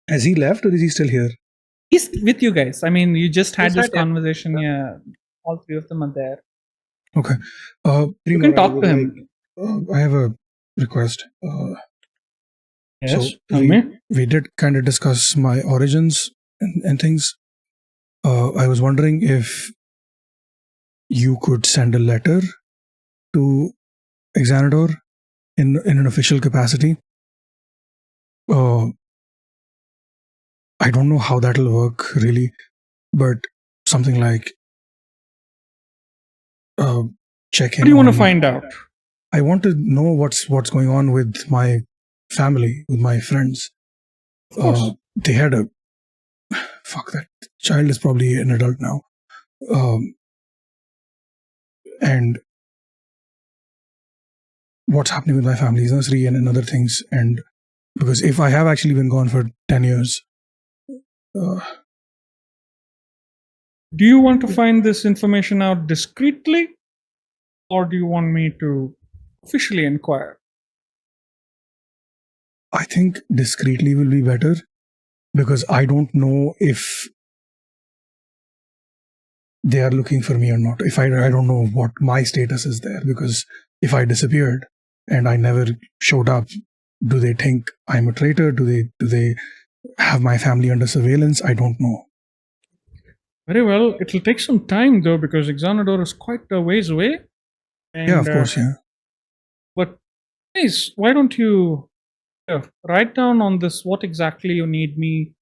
Has he left or is he still here? He's with you guys. I mean, you just had He's this right there. conversation. Yeah, all three of them are there. Okay. You Primo, can I talk would to him. I have a request. Yes, So tell me. we did kind of discuss my origins and things. I was wondering if you could send a letter to Xanador in an official capacity. I don't know how that'll work really, but something like check in. What do you want to on- find out? I want to know what's going on with my family, with my friends. Of course. They had a fuck. That child is probably an adult now, and what's happening with my family's nursery and other things. And because if I have actually been gone for 10 years, Do you want to find this information out discreetly, or do you want me to officially inquire? I think discreetly will be better, because I don't know if they are looking for me or not. If I don't know what my status is there, because if I disappeared and I never showed up, do they think I'm a traitor? Do they have my family under surveillance? I don't know. Very well. It'll take some time though, because Xanador is quite a ways away. And, Yeah, of course, yeah. But guys, why don't you Here, write down on this what exactly you need me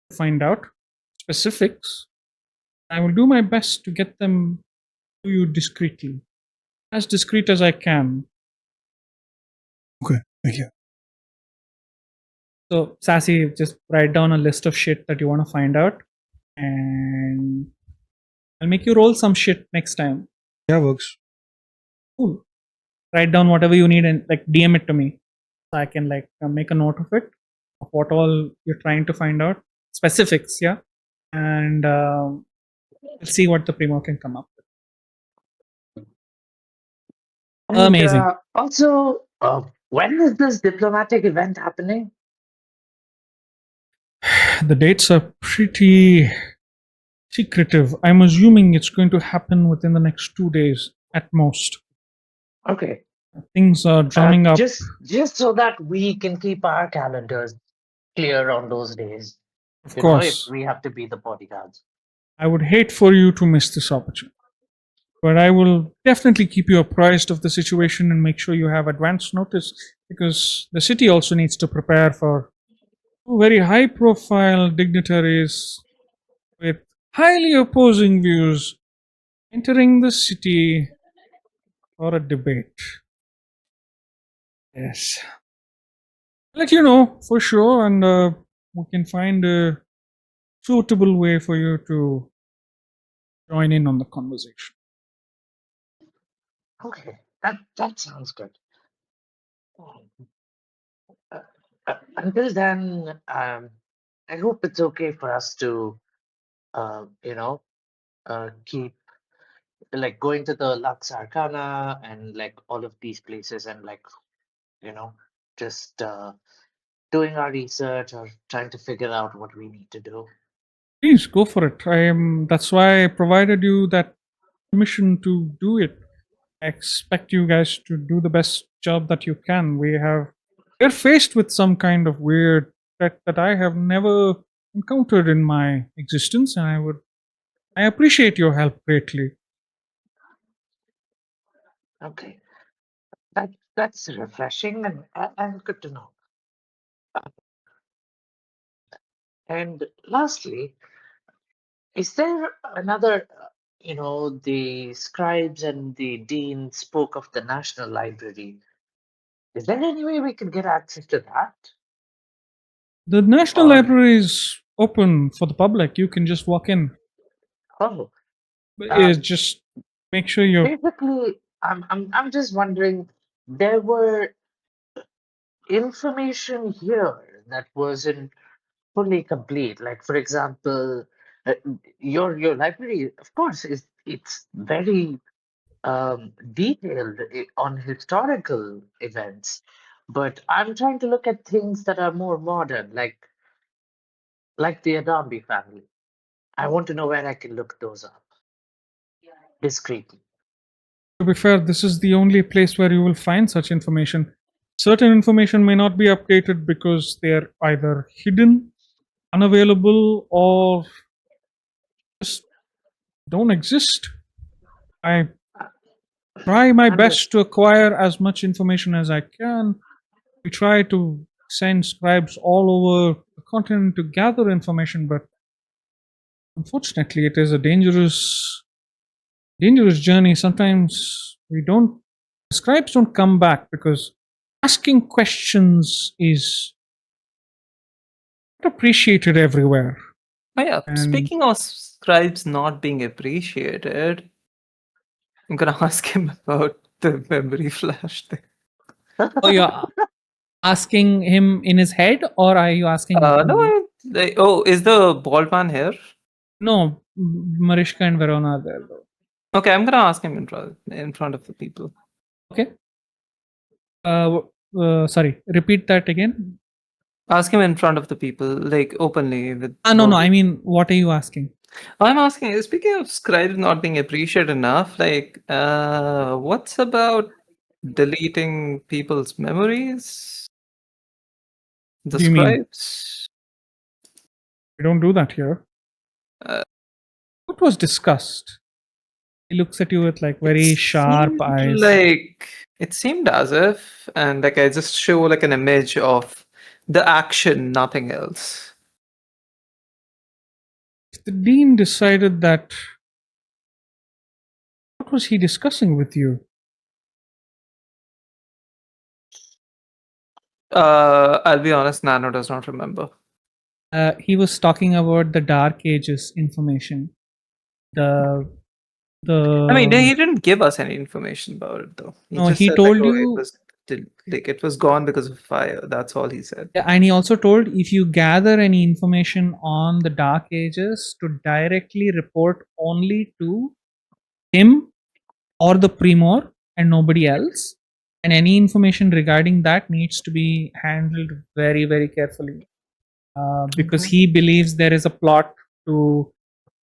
to find out. Specifics. I will do my best to get them to you discreetly. As discreet as I can. Okay, thank you. So, Sassy, just write down a list of shit that you want to find out. And I'll make you roll some shit next time. Yeah, works. Cool. Write down whatever you need and like DM it to me. So I can like make a note of it, of what all you're trying to find out. Specifics, yeah. And we'll see what the Primo can come up with. And, Amazing. Also, when is this diplomatic event happening? The dates are pretty secretive. I'm assuming it's going to happen within the next 2 days at most. Okay. Things are drumming up. Just so that we can keep our calendars clear on those days. Of You know, if course, we have to be the bodyguards. I would hate for you to miss this opportunity. But I will definitely keep you apprised of the situation and make sure you have advance notice, because the city also needs to prepare for very high profile dignitaries with highly opposing views entering the city for a debate. Yes. I'll let you know for sure, and we can find a suitable way for you to join in on the conversation. Okay, that sounds good. Until then, I hope it's okay for us to, you know, keep like going to the Lux Arcana and like all of these places and like, you know, just doing our research or trying to figure out what we need to do. Please go for it. That's why I provided you that permission to do it. I expect you guys to do the best job that you can. We're faced with some kind of weird threat that I have never encountered in my existence, and I appreciate your help greatly. Okay, that's refreshing and good to know. And lastly, is there another, the scribes and the dean spoke of the National Library. Is there any way we could get access to that? The National Or, Library is open for the public. You can just walk in. oh, Just make sure you're. basically, I'm just wondering, there were information here that wasn't fully complete. Like, for example, uh, your library, of course, it's very detailed on historical events, but I'm trying to look at things that are more modern, like the Adambi family. I want to know where I can look those up discreetly. To be fair, this is the only place where you will find such information. Certain information may not be updated because they're either hidden, unavailable, or just don't exist. I try my best to acquire as much information as I can. We try to send scribes all over the continent to gather information, but unfortunately, it is a dangerous journey. Sometimes scribes don't come back because asking questions is not appreciated everywhere. Oh yeah. And- Speaking of scribes not being appreciated, I'm gonna ask him about the memory flash thing. Oh, you're asking him in his head, or are you asking? Is the bald man here? No, Marishka and Verona are there though. Okay, I'm gonna ask him in front of the people. Okay. Sorry. Repeat that again. Ask him in front of the people, like openly with. No. both- I mean, what are you asking? I'm asking. Speaking of scribes not being appreciated enough, what's about deleting people's memories? The What do you mean? scribes. We don't do that here. Uh, What was discussed? He looks at you with like very it sharp seemed eyes. Like It seemed as if, and like I just show like an image of the action, nothing else. The dean decided that. What was he discussing with you? I'll be honest, Nano does not remember. He was talking about the Dark Ages information. The I mean, he didn't give us any information about it though. No, just he said, told like, oh, you- it was gone because of fire. That's all he said. Yeah, and he also told if you gather any information on the Dark Ages to directly report only to him or the Primor and nobody else. And any information regarding that needs to be handled very, very carefully. Because he believes there is a plot to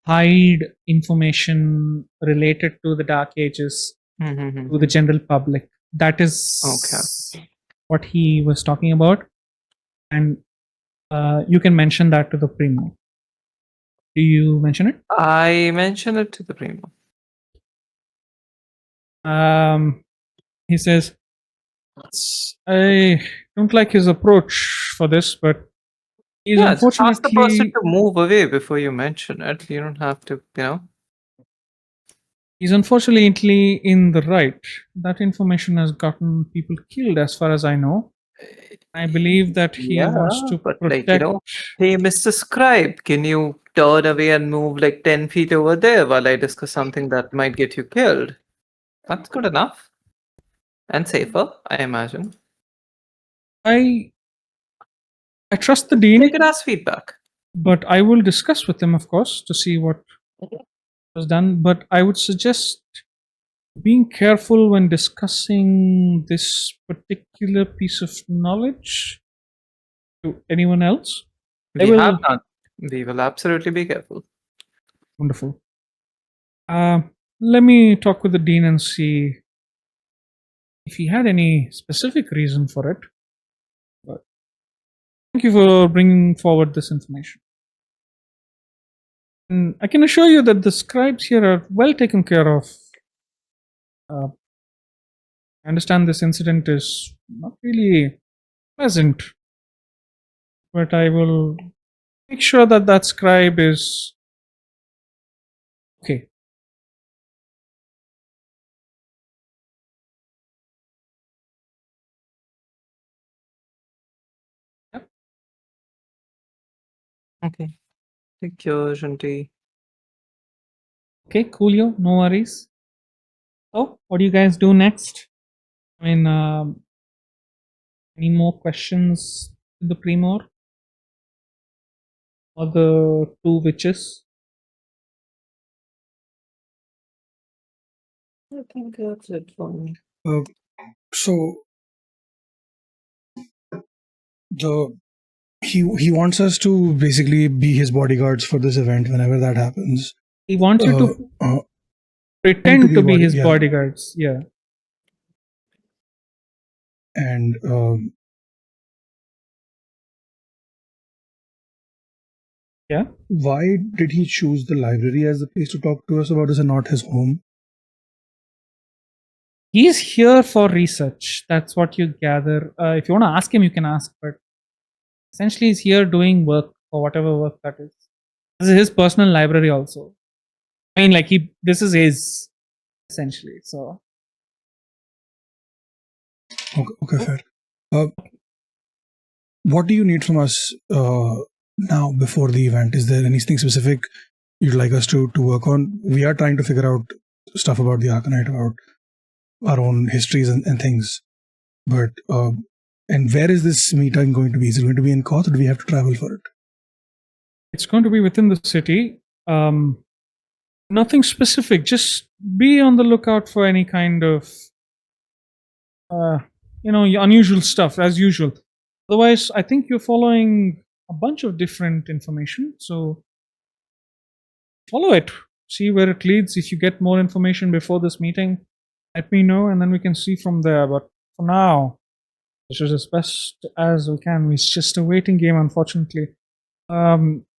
hide information related to the Dark Ages to the general public. That is what he was talking about. And you can mention that to the Primo. Do you mention it? I mentioned it to the Primo. He says, I don't like his approach for this, but he's Yeah, just ask the person unfortunately to move away before you mention it. You don't have to, you know. he's unfortunately in the right. That information has gotten people killed, as far as I know. I believe that he wants to but protect. like, you know, hey, Mr. Scribe, can you turn away and move like 10 feet over there while I discuss something that might get you killed? That's good enough. And safer, I imagine. I trust the dean, Take it as feedback. but I will discuss with him, of course, to see what was done. But I would suggest being careful when discussing this particular piece of knowledge to anyone else. We have none. We will absolutely be careful. Wonderful. Let me talk with the dean and see if he had any specific reason for it. But thank you for bringing forward this information. And I can assure you that the scribes here are well taken care of. I understand this incident is not really pleasant, but I will make sure that that scribe is okay. Yep. Okay. Take your Shanti. Okay, coolio, no worries. So, what do you guys do next? I mean, any more questions to the Primor or the two witches? I think that's it for me. So he wants us to basically be his bodyguards for this event whenever that happens. He wants you to pretend to be his bodyguards. Yeah. And yeah. Why did he choose the library as the place to talk to us about this and not his home? He's here for research. That's what you gather. If you want to ask him, you can ask. But essentially, he's here doing work or whatever work that is. This is his personal library, also. I mean, like this is his essentially. So. Okay, fair. What do you need from us now before the event? Is there anything specific you'd like us to work on? We are trying to figure out stuff about the Arcanite, about our own histories and things. But and where is this meeting going to be? Is it going to be in Koth, or do we have to travel for it? It's going to be within the city. Nothing specific. Just be on the lookout for any kind of unusual stuff as usual. Otherwise, I think you're following a bunch of different information. So follow it. See where it leads. If you get more information before this meeting, let me know, and then we can see from there. But for now, this is as best as we can. It's just a waiting game, unfortunately.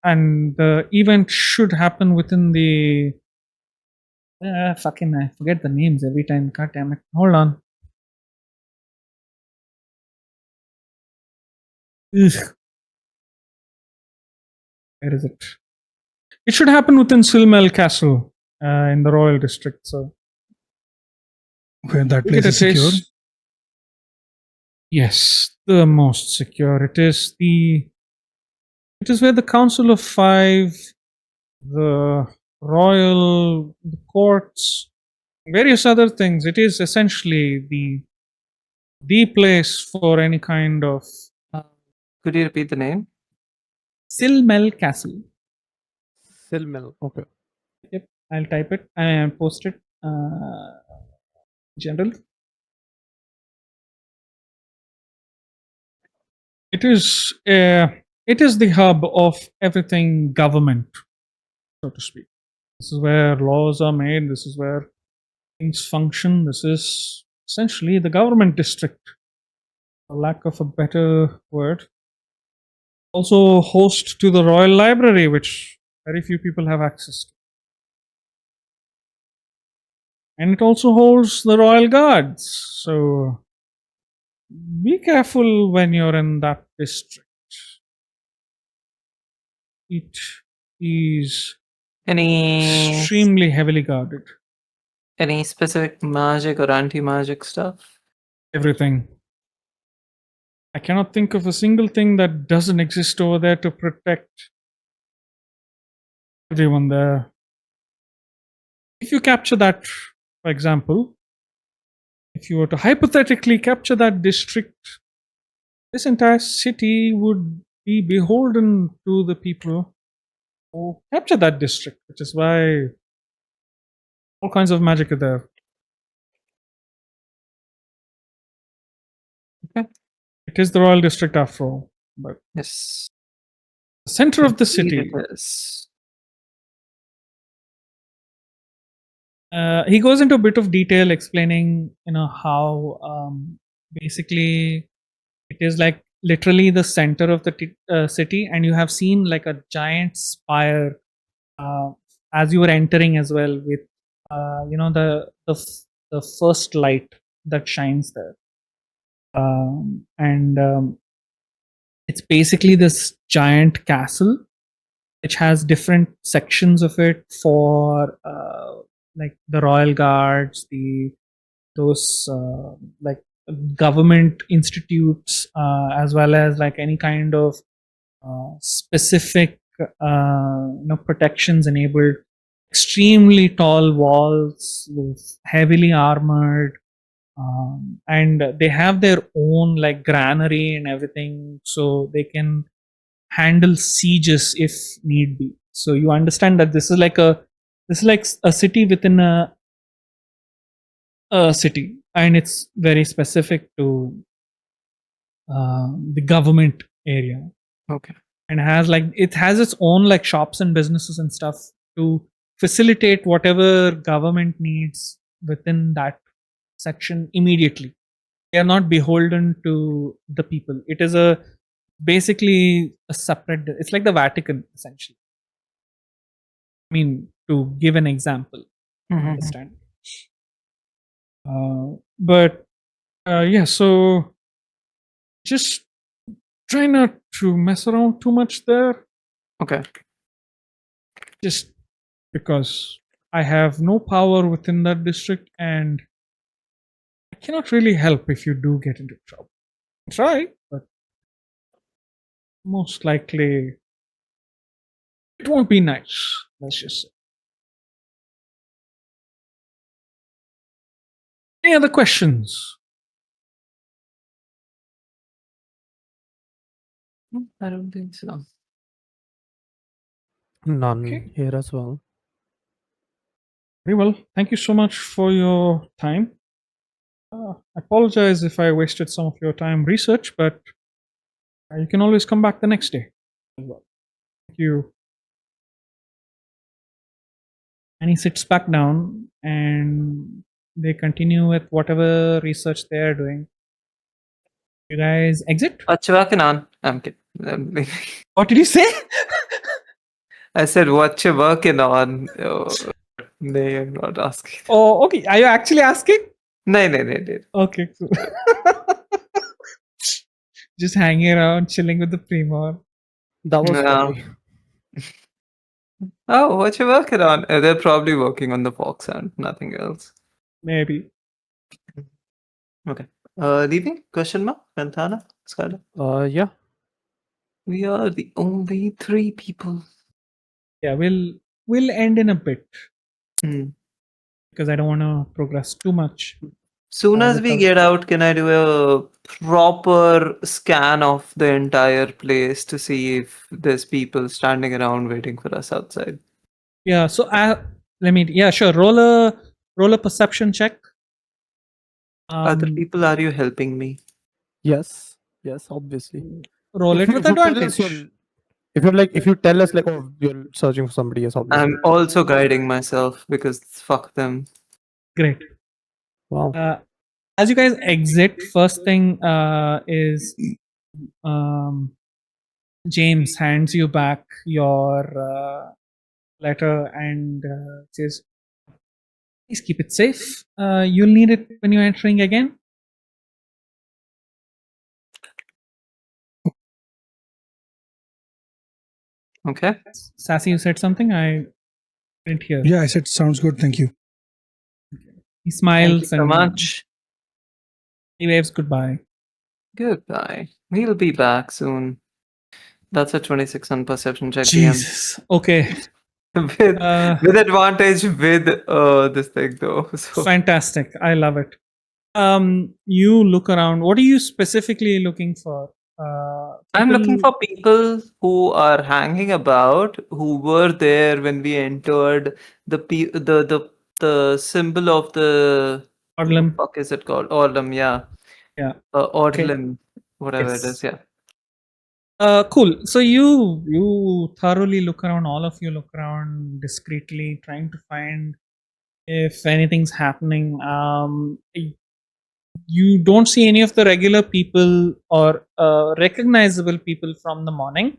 And the event should happen within the I forget the names every time. God damn it. Hold on. Ugh. Where is it? It should happen within Silmel Castle in the Royal District. So Okay, that give it place a is secure. taste. Yes, the most secure. It is where the Council of Five, the Royal, the courts, various other things. It is essentially the place for any kind of Could you repeat the name? Silmel Castle. Silmel. Okay. Yep, I'll type it and post it. General. It is the hub of everything government, so to speak. This is where laws are made. This is where things function. This is essentially the government district, for lack of a better word. Also host to the Royal Library, which very few people have access to. And it also holds the Royal Guards. So be careful when you're in that district. It is Any extremely heavily guarded. any specific magic or anti-magic stuff? Everything. I cannot think of a single thing that doesn't exist over there to protect everyone there. If you capture that, for example, if you were to hypothetically capture that district, this entire city would be beholden to the people who capture that district, which is why all kinds of magic are there. Okay. It is the royal district after all, but Yes. the center of the Indeed city. it is. He goes into a bit of detail explaining, how basically it is like literally the center of the city, and you have seen like a giant spire as you were entering as well, with the first light that shines there, and it's basically this giant castle which has different sections of it for like the royal guards, those like government institutes, as well as like any kind of specific protections enabled. Extremely tall walls with heavily armored, and they have their own like granary and everything, so they can handle sieges if need be. So you understand that this is like a city within a city, and it's very specific to the government area, Okay. and it has its own like shops and businesses and stuff to facilitate whatever government needs within that section immediately. They are not beholden to the people. It is basically a separate. It's like the Vatican essentially. I mean, to give an example, Mhm. understand. But yeah, so just try not to mess around too much there, Okay. just because I have no power within that district, and I cannot really help if you do get into trouble. Try, but most likely it won't be nice. Let's just say. Any other questions? I don't think so. None Okay. here as well. Very well. Thank you so much for your time. I apologize if I wasted some of your time research, but you can always come back the next day as well. Thank you. And he sits back down, and they continue with whatever research they are doing. You guys exit? What you working on? I'm kidding. What did you say? I said, what you working on? Oh, they are not asking. Oh, okay. Are you actually asking? No. Okay, cool. just hanging around, chilling with the Primor. That was Yeah. funny. Oh, what you working on? They're probably working on the fox and nothing else. Maybe. Okay. Leaving? Question mark? Ventana? Skylar? Yeah. We are the only 3 people. Yeah, we'll end in a bit Hmm. because I don't want to progress too much. Soon as with we the- get out, can I do a proper scan of the entire place to see if there's people standing around waiting for us outside? Yeah, so sure. Roll a perception check. Other Um, people, are you helping me? Yes. Yes. Obviously. roll it with If you tell us advantage. if you tell us like, oh, you're searching for somebody, yes, obviously. I'm also guiding myself because fuck them. Great. Wow. As you guys exit, first thing is James hands you back your letter and says, "Please keep it safe. You'll need it when you're entering again." Okay. Sassy, you said something. I didn't hear. Yeah, I said sounds good. Thank you. He Thank you smiles so and much. he waves goodbye. Goodbye. We'll be back soon. That's a 26 on perception check, DM. Jesus. Okay. with advantage with this thing though. So Fantastic. I love it. You look around. What are you specifically looking for? I'm looking People- for people who are hanging about, who were there when we entered the symbol of the what the Orlem. fuck is it called? Orlem, yeah. Yeah. Orlem, whatever it Yes. is, yeah. Cool. So you thoroughly look around. All of you look around discreetly, trying to find if anything's happening. You don't see any of the regular people or recognizable people from the morning.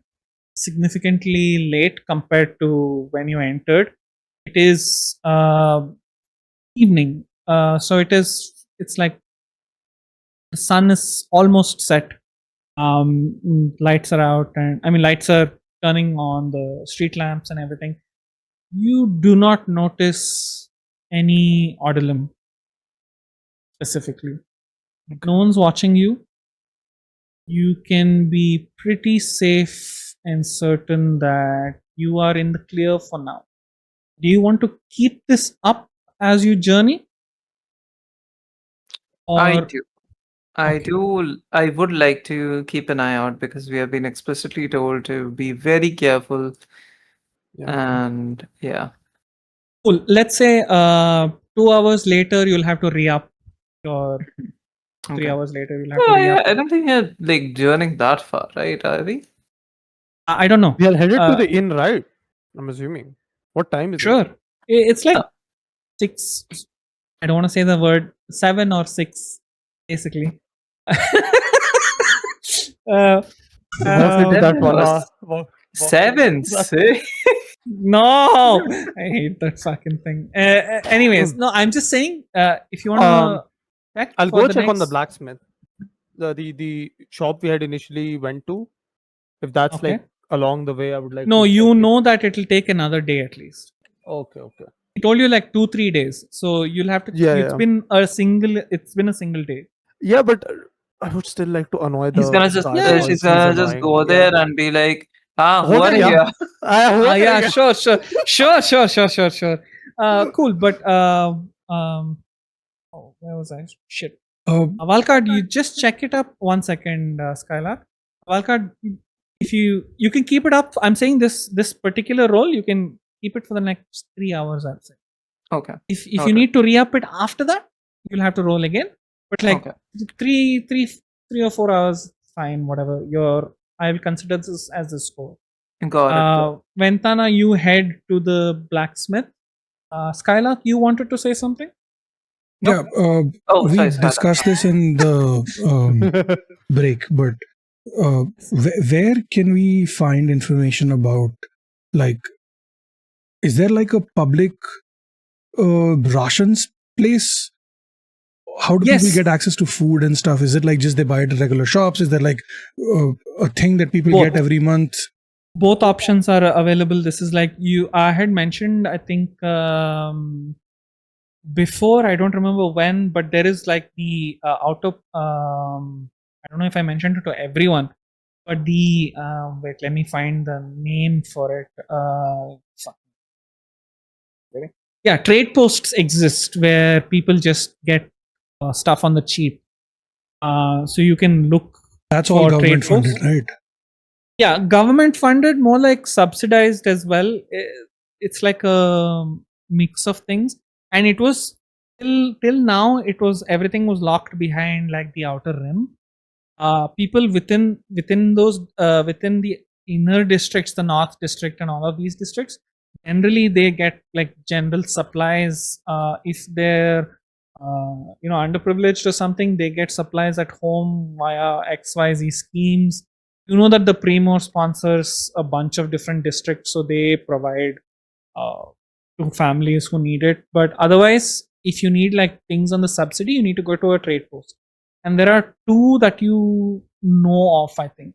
Significantly late compared to when you entered. It is evening, so it's like the sun is almost set. Lights are out, and I mean lights are turning on, the street lamps and everything. You do not notice any odylum specifically. No one's watching you. You can be pretty safe and certain that you are in the clear for now. Do you want to keep this up as you journey? I Or do. I okay. do. I would like to keep an eye out because we have been explicitly told to be very careful. Yeah. And yeah. Cool. Let's say 2 hours later you'll have to re-up your 3 Okay. hours later you'll have to Oh, re-up. yeah, I don't think you're like journeying that far, right? Are we? I don't know. We are headed to Uh, the inn, right? I'm assuming. What time is Sure. it? It's like Yeah. 6. I don't want to say the word 7 or 6, basically. uh, Walk into that Seven one. was- Walk 7, 6. no, I hate that fucking thing. Anyways, no, I'm just saying, if you want to check I'll for go the check on the next- blacksmith. The shop we had initially went to. If that's Okay. like along the way, I would like No, to you check it. know that it'll take another day at least. Okay. He told you like 2-3 days, so you'll have to. Yeah, It's yeah. been a single day. Yeah, but I would still like to annoy the He's gonna just, guy Yeah. because she's he's gonna just annoying. go there and be like, who Ho are gaya? you? Yeah, sure. Cool, but oh, where was I? Shit. Valcard, you just check it up 1 second, Skylark. Valcard, if you can keep it up. I'm saying this particular role, you can keep it for the next 3 hours. I'd say. Okay. If you Okay. need to re-up it after that, you'll have to roll again. But like Okay. three or 4 hours, fine, whatever. I will consider this as the score. Got it. Ventana, you head to the blacksmith. Skylark, you wanted to say something? Yeah, Oh, we sorry, Skylar. discussed this in the break, but where can we find information about, like, is there like a public rations place, how do Yes. people get access to food and stuff? Is it like just they buy it at regular shops? Is there like a thing that people Both. get every month? Both options are available. This is like I had mentioned, I think, before, I don't remember when, but there is like the I don't know if I mentioned it to everyone, but the wait, let me find the name for it. Yeah, trade posts exist where people just get stuff on the cheap. So you can look. That's all for government trade posts. funded, right? Yeah, government funded, more like subsidized as well. It's like a mix of things, and it was till now. It was everything was locked behind like the outer rim. People within those within the inner districts, the north district and all of these districts, generally they get like general supplies. If they're underprivileged or something, they get supplies at home via XYZ schemes. You know that the Primo sponsors a bunch of different districts, so they provide uh, to families who need it. But otherwise, if you need like things on the subsidy, you need to go to a trade post. And there are two that you know of, I think,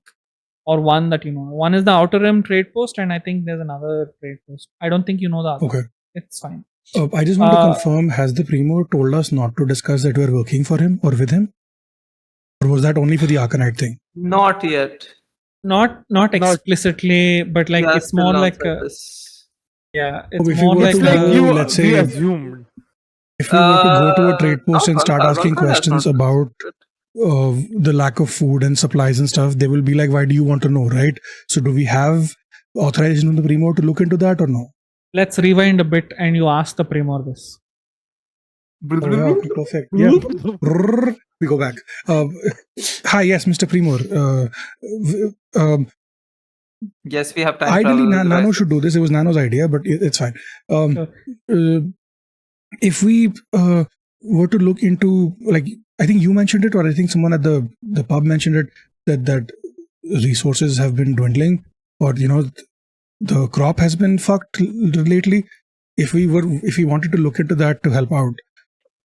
or one that you know. One is the Outer Rim trade post, and I think there's another trade post. I don't think you know the other. Okay. It's fine. I just want to confirm, has the Primo told us not to discuss that we're working for him or with him? Or was that only for the Arcanite thing? Not yet. Not explicitly, but like Yeah, it's still more not like said this. it's if we more were like to It's like go, you, let's say, we assumed. if we were to go to a trade post no, and start asking Valka has questions not about the lack of food and supplies and stuff, they will be like, why do you want to know, right? So do we have authorization from the Primo to look into that or no? Let's rewind a bit and you ask the Primor this. Oh, yeah, okay, perfect. Yeah. We go back. Hi, yes, Mr. Primor. Yes, we have time Ideally, travel. Nano should do this. It was Nano's idea, but it's fine. Sure. If we were to look into, like, I think you mentioned it, or I think someone at the pub mentioned it, that resources have been dwindling, or the crop has been fucked lately. If we wanted to look into that to help out,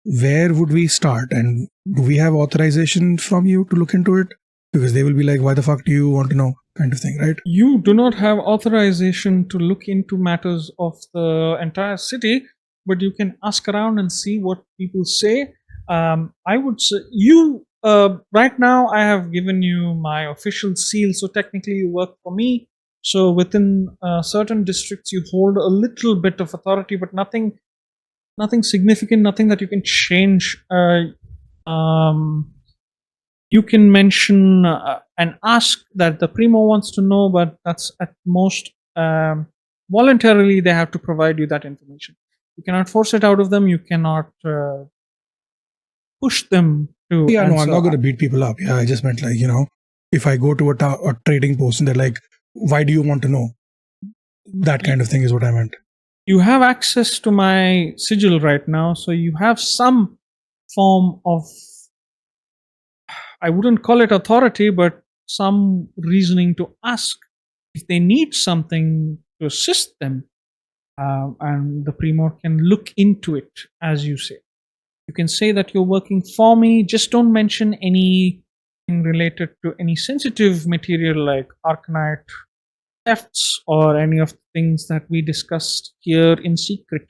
where would we start? And do we have authorization from you to look into it? Because they will be like, why the fuck do you want to know, kind of thing, right? You do not have authorization to look into matters of the entire city, but you can ask around and see what people say. I would say you right now I have given you my official seal, so technically you work for me. So within certain districts you hold a little bit of authority, but nothing significant, nothing that you can change. You can mention and ask that the Primo wants to know, but that's at most voluntarily they have to provide you that information. You cannot force it out of them. You cannot push them to. Yeah, no, I'm answer. not going to beat people up. Yeah, I just meant like, if I go to a trading post and they're like, why do you want to know? That kind of thing is what I meant. You have access to my sigil right now, so you have some form of, I wouldn't call it authority, but some reasoning to ask if they need something to assist them. And the Primor can look into it, as you say. You can say that you're working for me, just don't mention anything related to any sensitive material like Arcanite thefts or any of the things that we discussed here in secret.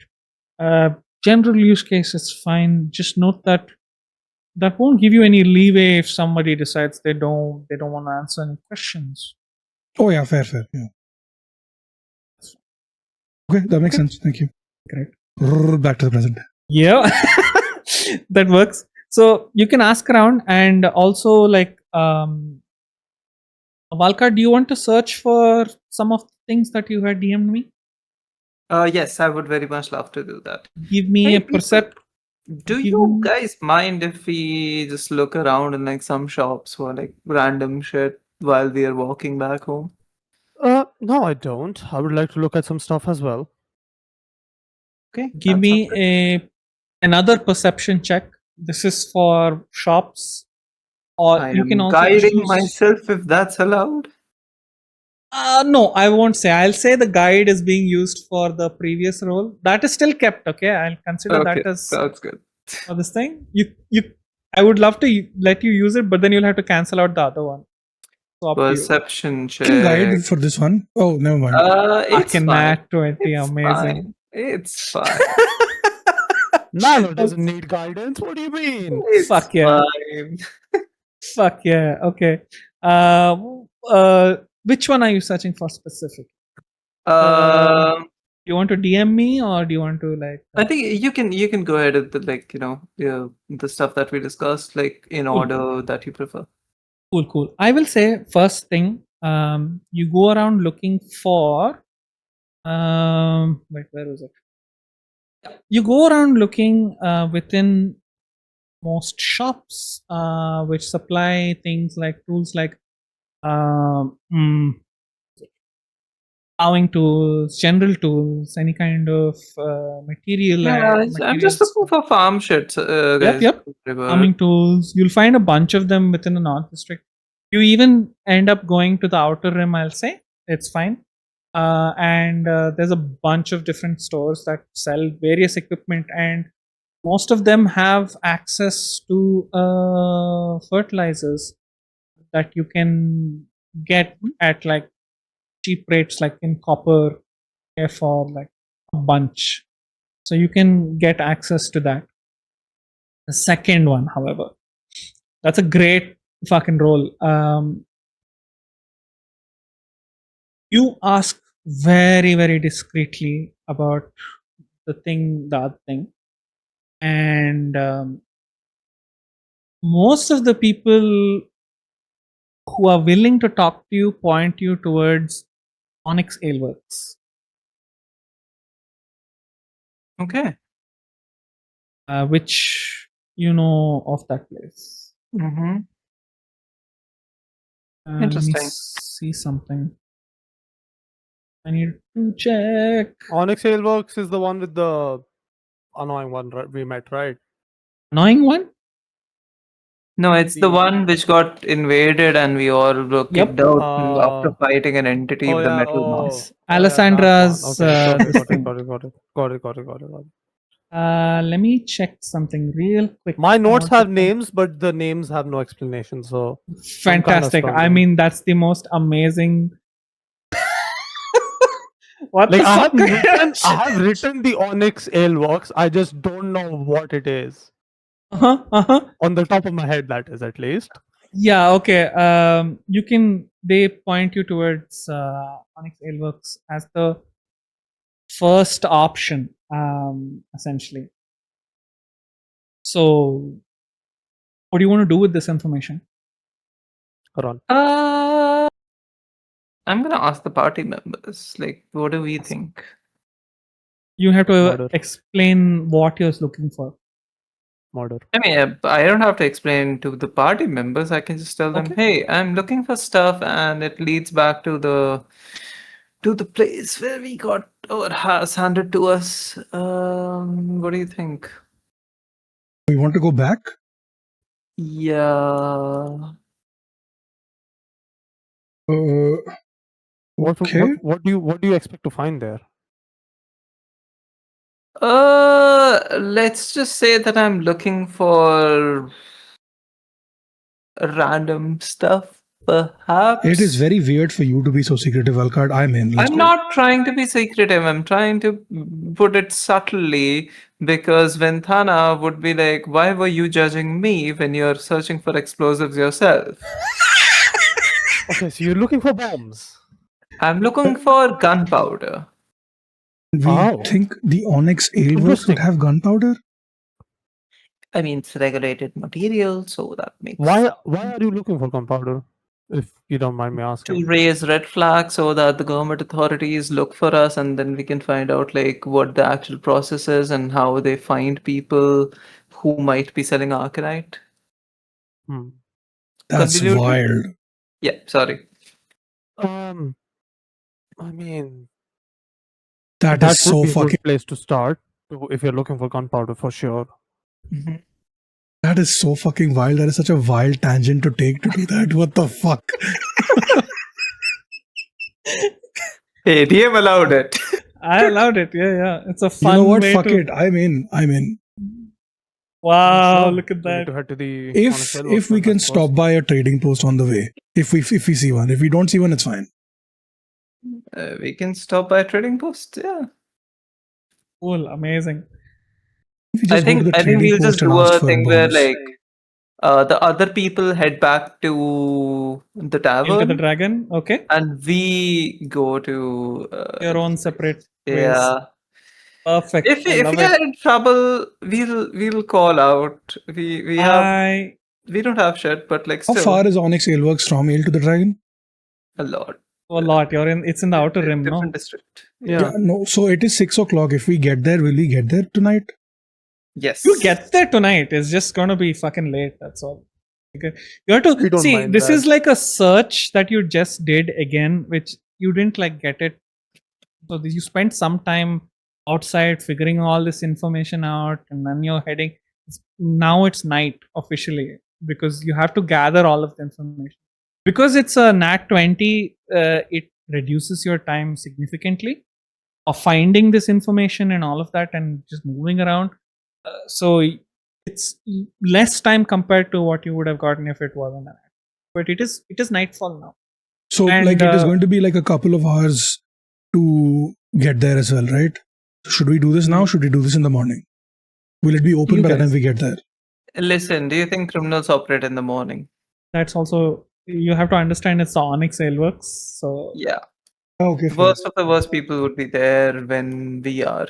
General use case is fine. Just note that won't give you any leeway if somebody decides they don't want to answer any questions. Oh yeah, fair. Yeah. Okay, that makes sense. Thank you. Great. Back to the present. Yeah, that works. So you can ask around, and also like Valka, do you want to search for some of the things that you had DM'd me? Yes, I would very much love to do that. Give me Hey, a people, percept. Do you guys mind if we just look around in like some shops for like random shit while we are walking back home? No, I don't. I would like to look at some stuff as well. Okay. Give that sounds good. me another perception check. This is for shops, or I you can am also guiding choose. myself if that's allowed. No, I won't say. I'll say the guide is being used for the previous role. That is still kept. Okay, I'll consider Okay, that as sounds good. for this thing. I would love to let you use it, but then you'll have to cancel out the other one. So up to you. Perception Can guide check. for this one. Oh, never mind. It's Fucking fine. nat 20, It's amazing. fine. It's fine. Nano doesn't need guidance. What do you mean? It's Fuck yeah. fine. Fuck yeah. Okay. Which one are you searching for specific? You want to DM me or do you want to like? I think you can go ahead with the stuff that we discussed in Cool. order that you prefer. Cool. I will say first thing. You go around looking for. Wait, where was it? You go around looking within most shops which supply things like tools like plowing tools, general tools, any kind of material. Yeah, I'm just materials. looking for farm shit, guys. Yep. Farming tools. You'll find a bunch of them within the North District. You even end up going to the Outer Rim, I'll say. It's fine. And there's a bunch of different stores that sell various equipment, and most of them have access to fertilizers that you can get at like cheap rates, like in copper, for like a bunch. So you can get access to that. The second one, however, that's a great fucking roll. You ask very, very discreetly about the other thing. And most of the people who are willing to talk to you point you towards Onyx Aleworks. Okay. Which you know of that place. Mm-hmm. Let me Interesting. see something. I need to check. Onyx Aleworks is the one with the annoying one we met, right? Annoying one? No, it's the one which got invaded and we all were kicked out after fighting an entity with a metal mask. Alessandra's Okay, this thing. got it. Let me check something real quick. My notes have names, but the names have no explanation. So fantastic. I struggling. mean, that's the most amazing. What like the I fuck? have written the Onyx Aleworks. I just don't know what it is. On the top of my head, that is at least. Yeah. Okay. They point you towards Onyx Aleworks as the first option, essentially. So, what do you want to do with this information? Hold on. I'm gonna ask the party members. Like, what do we think? You have to Murder. explain what you're looking for. Murder. I mean, I don't have to explain to the party members. I can just tell them, "Hey, I'm looking for stuff," and it leads back to the place where we got our house handed to us. What do you think? We want to go back? Yeah. Okay. What do you expect to find there? Let's just say that I'm looking for random stuff, perhaps. It is very weird for you to be so secretive, Alcard. I'm in. Let's I'm go. not trying to be secretive. I'm trying to put it subtly because Venthana would be like, "Why were you judging me when you're searching for explosives yourself?" Okay, so you're looking for bombs. I'm looking for gunpowder. We think the Onyx Aleworks would have gunpowder? I mean, it's regulated material, so that makes Why are you looking for gunpowder? If you don't mind me asking. to raise red flags so that the government authorities look for us, and then we can find out like what the actual process is and how they find people who might be selling arcanite. That's Continue. wild. Yeah, sorry. I mean, That is so would be a fucking. good place to start if you're looking for gunpowder for sure. That is so fucking wild. That is such a wild tangent to take to do that. What the fuck? Hey, DM allowed it. I allowed it. Yeah. It's a fun You know what? way Fuck to. it. I'm in. Wow, Sure, look at we need that. to head to the If we can stop by a trading post on the way, if we see one, if we don't see one, it's fine. We can stop by a trading post. Yeah. Cool, amazing. If we just go to the I think trading we'll just post and do ask a for a thing where bonus. the other people head back to the Into the tavern, dragon. Okay. and we go to Your own this place. separate ways. Yeah. Perfect. If I we love are it. in trouble, we'll call out. We don't have shit, but like How still far is Onyx Aleworks from Ale to the Dragon? a lot. A lot. It's in the outer rim, no? Different district. Yeah. No. So it is 6 o'clock. If we get there, will we get there tonight? Yes. You get there tonight. It's just gonna be fucking late. That's all. Okay. You have We to don't see. mind This that. is like a search that you just did again, which you didn't like get it. So you spent some time outside figuring all this information out, and then you're heading. Now it's night officially because you have to gather all of the information. Because it's a nat 20, it reduces your time significantly of finding this information and all of that and just moving around. So it's less time compared to what you would have gotten if it wasn't a nat. But it is nightfall now. So And, like it is going to be like a couple of hours to get there as well, right? Should we do this now? Should we do this in the morning? Will it be open You by the guys. time we get there? Listen, do you think criminals operate in the morning? That's also, you have to understand it's the Onyx Aleworks. So Yeah. Okay. The Fine. worst of the worst people would be there when we are.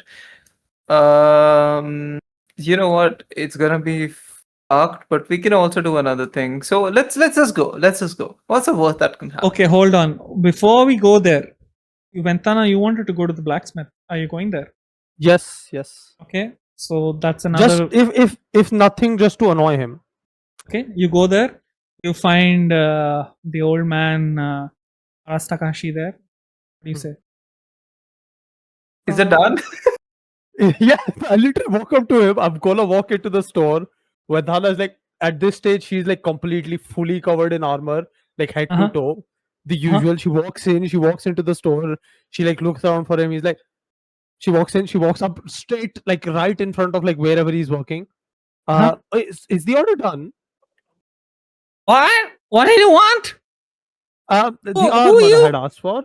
You know what? It's gonna be fucked, but we can also do another thing. So let's just go. Let's just go. What's the worst that can happen? okay, hold on. Before we go there, Ventana, you wanted to go to the blacksmith. Are you going there? Yes. Okay, so that's Just another. if nothing, just to annoy him. Okay, you go there. You find the old man Arastakashi there. What do you say? Is it done? Yeah, I literally walk up to him. I'm gonna walk into the store. Where Dhana is like, at this stage, she's like completely fully covered in armor, like head Uh-huh. to toe. The usual. She walks into the store. She like looks around for him. He's like, she walks in. She walks up straight, like right in front of like wherever he's working. Is the order done? What? What did you want? The Who armor you? I had asked for.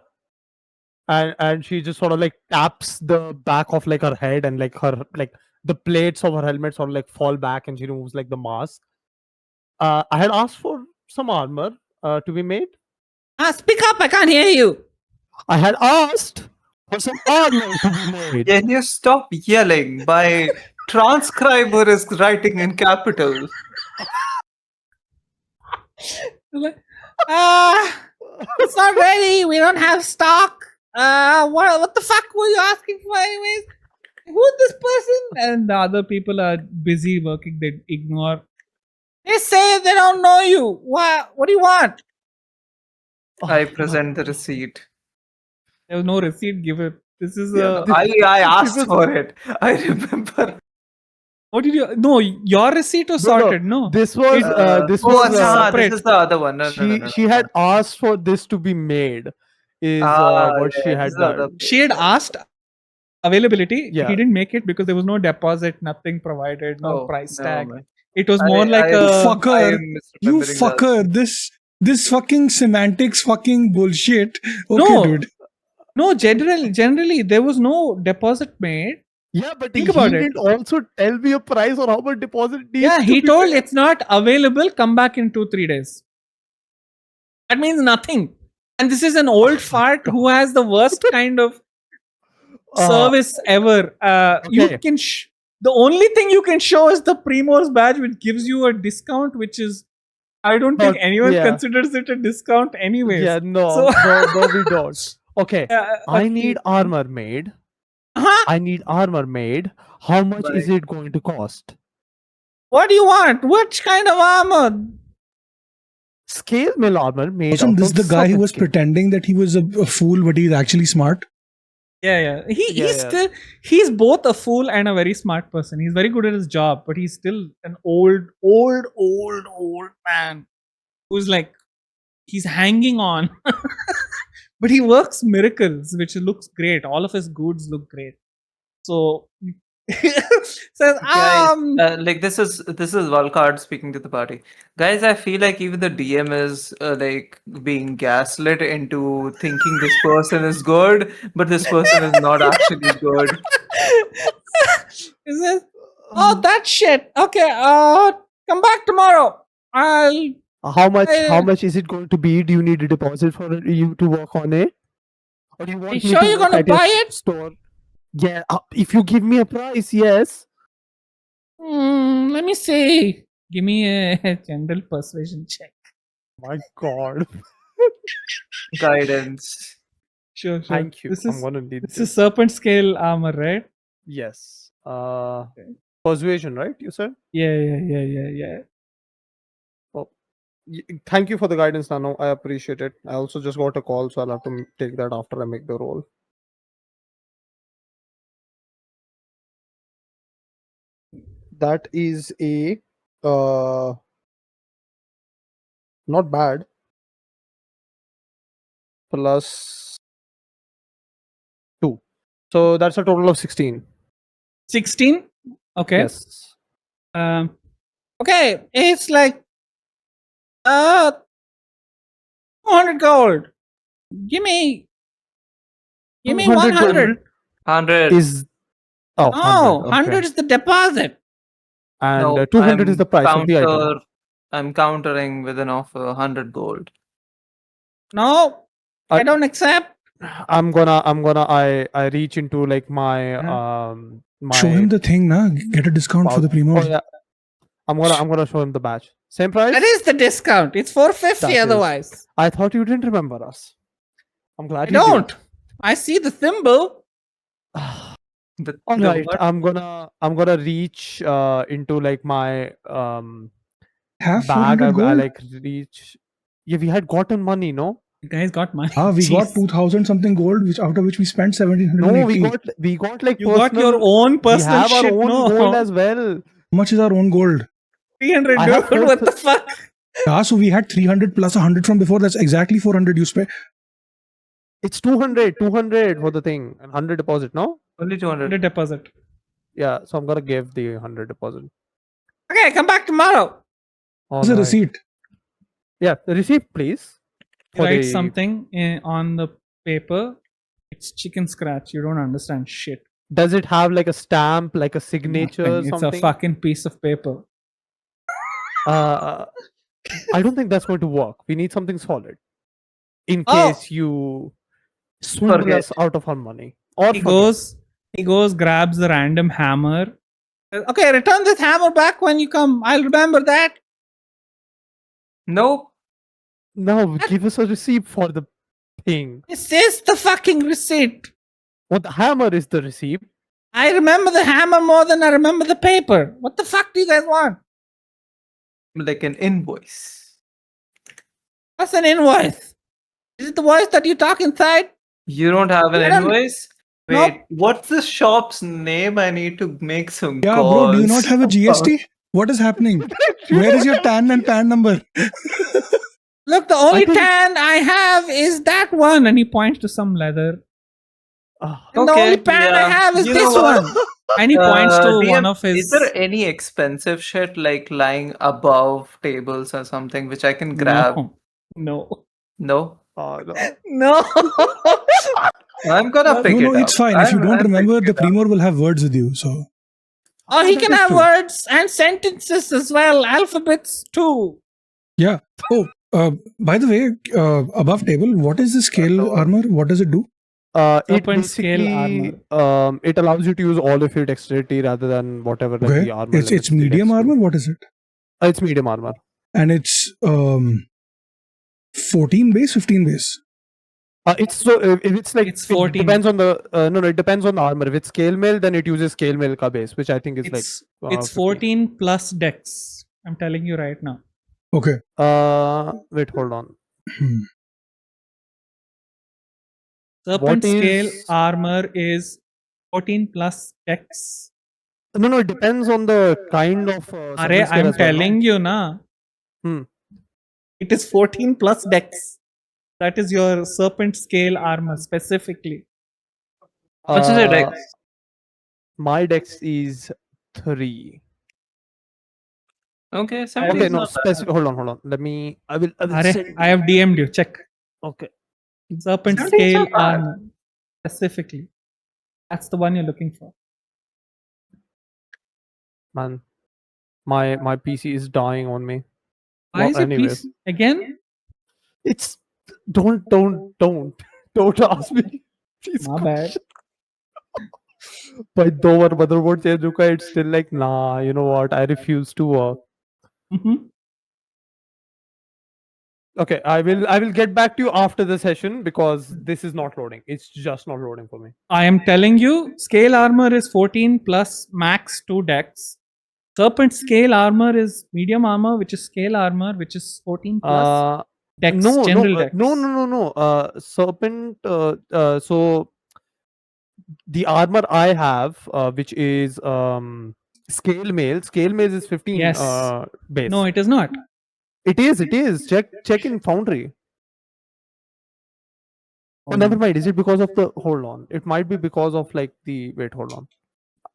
And she just sort of like taps the back of like her head, and like her like the plates of her helmet sort of like fall back, and she removes like the mask. I had asked for some armor to be made. Speak up! I can't hear you. I had asked for some armor to be made. Can you stop yelling? My transcriber is writing in capitals. It's not ready. We don't have stock. What the fuck were you asking for, anyways? Who's this person? And the other people are busy working. They ignore. They say they don't know you. What do you want? I present the receipt. There was no receipt given. This is Yeah, a. no, I asked was- for it. I remember. What did you? No, your receipt was sorted. No. This was this Oh, was separate. this is the other one. No, she had asked for this to be made. Is what she yeah, had this is the other done. She had asked availability. Yeah. He didn't make it because there was no deposit, nothing provided, no Oh, price never tag. mind. It was more like You a. fucker. I'm You misremembering that. fucker. This fucking semantics fucking bullshit. Okay, No. dude. No, generally there was no deposit made. Yeah, but Think he about it. didn't also tell me a price or how much deposit needs Yeah, to he be told paid. it's not available. Come back in 2-3 days. That means nothing. And this is an old fart who has the worst kind of service ever. You okay. can the only thing you can show is the Primor's badge, which gives you a discount, which is I don't think anyone yeah. considers it a discount anyways. Yeah, no, So- no, we don't. Okay, I need armor made. Huh? I need armor made. How much is it going to cost? What do you want? Which kind of armor? Scale mill armor made Wasn't out this of the guy who was suffix. pretending that he was a fool, but he's actually smart? Yeah. He's Yeah. he's both a fool and a very smart person. He's very good at his job, but he's still an old man who's like he's hanging on. But he works miracles, which looks great. All of his goods look great. So Says, Guys, like this is Valcard speaking to the party. Guys, I feel like even the DM is like being gaslit into thinking this person is good, but this person is not actually good. he says, oh, that shit. Okay, come back tomorrow. I'll. How I- much is it going to be? Do you need a deposit for you to work on it? Or do you want me sure to you're work gonna at your buy it? store? Yeah, if you give me a price, yes. Let me see. Give me a general persuasion check. My God. Guidance. Sure. Thank you. This I'm is gonna need this is serpent scale armor, right? Yes. Persuasion, right? You said. Yeah. Thank you for the guidance, Nano. I appreciate it. I also just got a call, so I'll have to take that after I make the roll. That is a not bad. Plus 2. So that's a total of 16. 16. Okay. Yes. Okay. It's like 200 gold. Give me 200 gold 100. 100. is No, 100. 100 is the deposit. And No, 200 is the price of the item. I'm countering with an offer 100 gold. No, I don't accept. I reach into like my my Show him the thing, na. Get a discount for the pre-mod. Oh yeah. I'm gonna show him the badge. Same price? That is the discount. It's 450 That is. otherwise. I thought you didn't remember us. I'm glad I you don't. did. I see the thimble. All right, what? I'm gonna reach into like my Have bag. 400 I gold. like reach. Yeah, we had gotten money, no? You guys got money. We got Jeez. 2000 something gold, which out of which we spent 1780. No, we got like You got your personal. own We personal have our shit. own No, gold as well. How much is our own gold? 300, I have dude. What four- the fuck? Yeah, so we had 300 plus 100 from before. That's exactly 400 you spent. It's 200 for the thing and 100 deposit, no? Only 100 200. deposit. Yeah, so I'm gonna give the 100 deposit. Okay, come back tomorrow. All What's the right. receipt? Yeah, the receipt, please. For Write the- something on the paper. It's chicken scratch. You don't understand shit. Does it have like a stamp, like a signature, Nothing. something? It's a fucking piece of paper. I don't think that's going to work. We need something solid. In Oh. case you swindle Forget. us out of our money. Or He forget. goes, grabs the random hammer. Okay, return this hammer back when you come. I'll remember that. Nope. No, give us a receipt for the thing. This is the fucking receipt. Well, the hammer is the receipt. I remember the hammer more than I remember the paper. What the fuck do you guys want? Like an invoice. What's an invoice? Is it the voice that you talk inside? You don't have an I don't- invoice? Nope. Wait, what's the shop's name? I need to make some Yeah, calls. bro, do you not have a GST? What is happening? Where is your TAN and PAN number? Look, the only think- tan I have is that one. And he points to some leather. Ah, And the Okay, only pan I yeah. have is You know this what? one. And he points to DM, one of his. Is there any expensive shit like lying above tables or something which I can grab? No. No. no. No. I'm gonna pick it No, up. it's fine. If you don't I'm remember, picking the it up. Primor will have words with you. So Oh, he that can is have true. words and sentences as well. Alphabets too. yeah. Oh, by the way, above table, what is the scale armor? What does it do? It Serpent scale basically it allows you to use all of your dexterity rather than whatever like Okay, the armor. it's limits the medium dex to. armor. What is it? It's medium armor. And it's 14 base, 15 base. It's so if it's like It's it 14. depends on the no, it depends on the armor. If it's scale mail, then it uses scale mail ka base, which I think is It's like it's 14 plus dex. I'm telling you right now. Okay. Wait, hold on. Serpent What scale is- armor is 14 plus dex. No, it depends on the kind of. Array, serpent scale I'm as well, no? telling you na. Hmm. It is 14 plus dex. That is your serpent scale armor specifically. What's your dex? My dex is 3. Okay, Okay, 17 is no, not bad. specific. Hold on. Let me. I will Arey, send I have DM'd you. Check. Okay. Serpent 17 is scale not bad. armor. Specifically. That's the one you're looking for. Man, my PC is dying on me. Why is your piece again? It's don't ask me. Please. My bad. By दो बार motherboard change हुआ it's still like nah, you know what, I refuse to work. Mhm. Okay, I will get back to you after the session because this is not loading. It's just not loading for me. I am telling you, scale armor is 14 plus max 2 dex. Serpent scale armor is medium armor, which is scale armor, which is 14 plus dex, No, general no, dex. no. Serpent. So the armor I have, which is scale mail. Scale mail is 15 Yes. base. No, it is not. It is. Check in Foundry. Oh, never mind. Is it because of the? Hold on. It might be because of like the. Wait, hold on.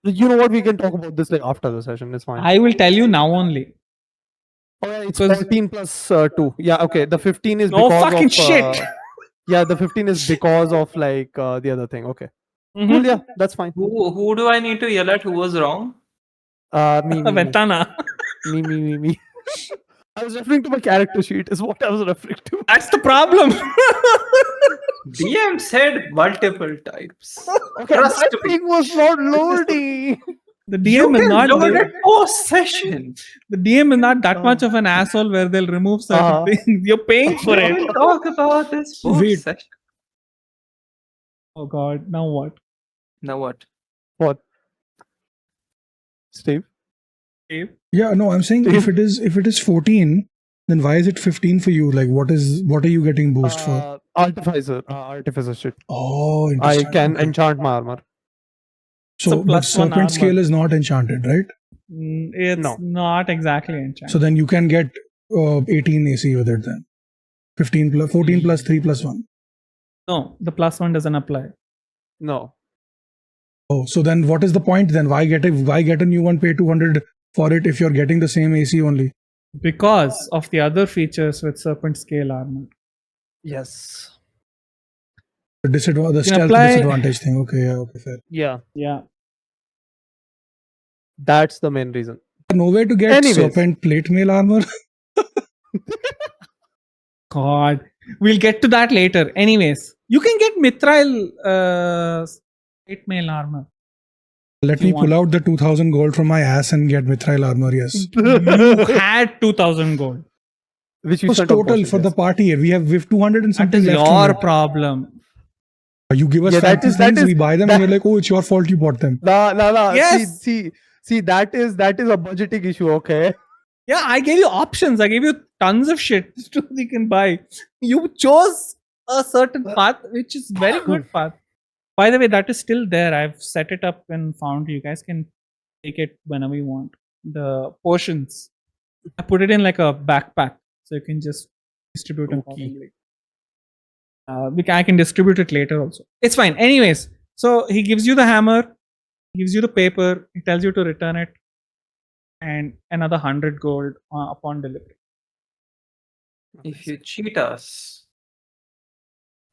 You know what? We can talk about this like after the session. It's fine. I will tell you now only. Oh, yeah, it's because- 14 plus 2. Yeah, okay. The 15 is No because fucking of. shit. Yeah, the 15 is because of like the other thing. Okay. Mhm. Cool. Yeah, that's fine. Who do I need to yell at? Who was wrong? Me. Ventana. Me. I was referring to my character sheet. Is what I was referring to. That's the problem. DM said multiple types. Okay, Trust that me. thing was not loading. The You DM is can not load the, it post session. the DM is not that much of an asshole where they'll remove certain things. You're paying for We it. will talk about this post Wait. session. Oh god, now what? Now what? What? Steve? Dave? Yeah, no, I'm saying if it is 14, then why is it 15 for you? Like, what are you getting boost for? Artificer shit. Oh, I interesting. can Okay. enchant my armor. It's a So, but plus one serpent scale armor. is not enchanted, right? It's No. not exactly enchanted. So then you can get 18 AC with it then. 15 plus 14 plus 3 plus 1. No, the plus one doesn't apply. No. Oh, so then what is the point then? Why get a new one, pay 200 for it if you're getting the same AC only? Because of the other features with serpent scale armor. Yes. The stealth apply- disadvantage thing. Okay, yeah, okay, fair. Yeah. Yeah. That's the main reason. Nowhere to get Anyways. serpent plate mail armor. God. We'll get to that later. Anyways, you can get mithril plate mail armor. Let If you me pull out the 2000 gold from my ass and get mithril armor. Yes. You had 2000 gold. Which we What's spent on total potions, for the yes. party? We have 200 and That something is left. your from it. problem. You give us Yeah, that fancy is- that things, is- we buy them, that- and you're like, oh, it's your fault you bought them. Nah. Yes. See, that is a budgeting issue, okay? Yeah, I gave you options. I gave you tons of shit you can buy. You chose a certain path, which is very good path. By the way, that is still there. I've set it up and found you guys can take it whenever you want. The potions. I put it in like a backpack, so you can just distribute Okay. accordingly. I can distribute it later also. It's fine. Anyways, so he gives you the hammer, gives you the paper, he tells you to return it, and another 100 gold upon delivery. If you cheat us,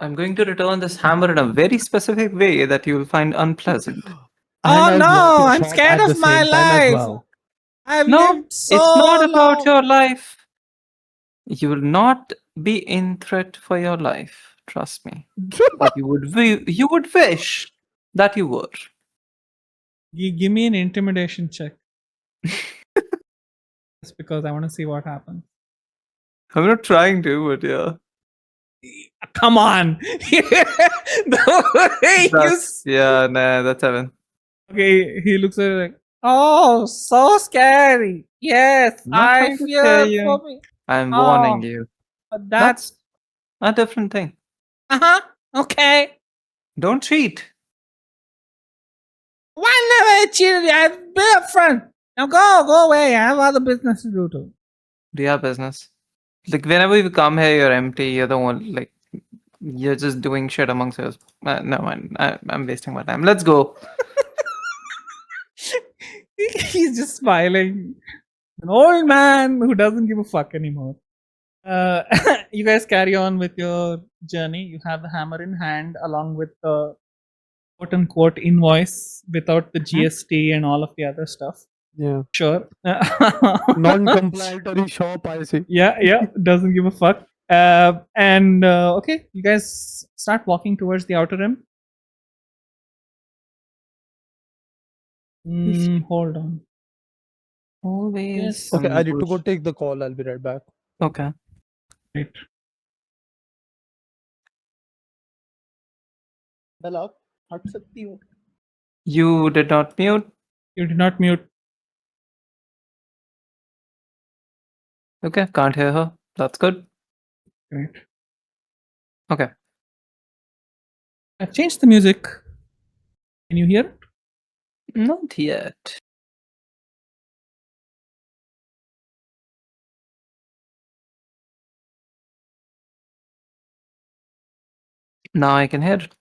I'm going to return this hammer in a very specific way that you will find unpleasant. Oh And no, I'll block I'm your shot scared at of the my same time as life. well. I've No, lived so it's not about long. your life. You will not be in threat for your life. Trust me. But you would wish that you were. Give me an intimidation check. Just because I want to see what happens. I'm not trying to, but yeah. Come on. The way Yeah, nah, that's 7. Okay, he looks at it like, oh, so scary. Yes, I'm not I trying to fear scare you. for me. I'm Oh. warning you. But that's A different thing. okay. Don't cheat. Why never cheated? I've been up front. Now go away. I have other business to do too. Do you have business? Like, whenever you come here, you're empty. You're the one, like, you're just doing shit amongst us. No, man, I'm wasting my time. Let's go. He He's just smiling. An old man who doesn't give a fuck anymore. You guys carry on with your journey. You have the hammer in hand along with the quote unquote invoice without the GST and all of the other stuff. Yeah. Sure. Non-complimentary shop, I see. Yeah, doesn't give a fuck. Okay, you guys start walking towards the outer rim. Hold on. Always. Yes. Okay, I some need to go bullshit. take the call. I'll be right back. Okay. Right. Bella, हट सकती हो? You did not mute. You did not mute. Okay, can't hear her. That's good. Right. Okay. I've changed the music. Can you hear it? Not yet. Now I can hear it.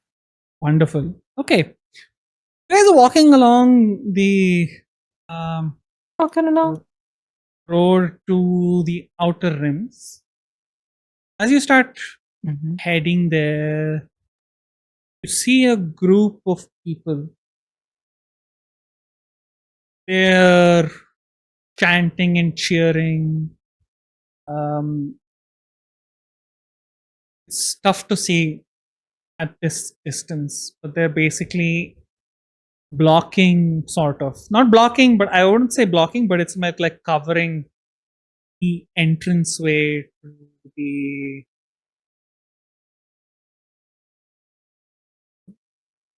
Wonderful. Okay. You guys are walking along the Okay, now. road to the outer rims. As you start Mhm. heading there, you see a group of people. They're chanting and cheering. It's tough to see at this distance, but they're basically blocking, sort of. Not blocking, but I wouldn't say blocking, but it's like covering the entranceway to the.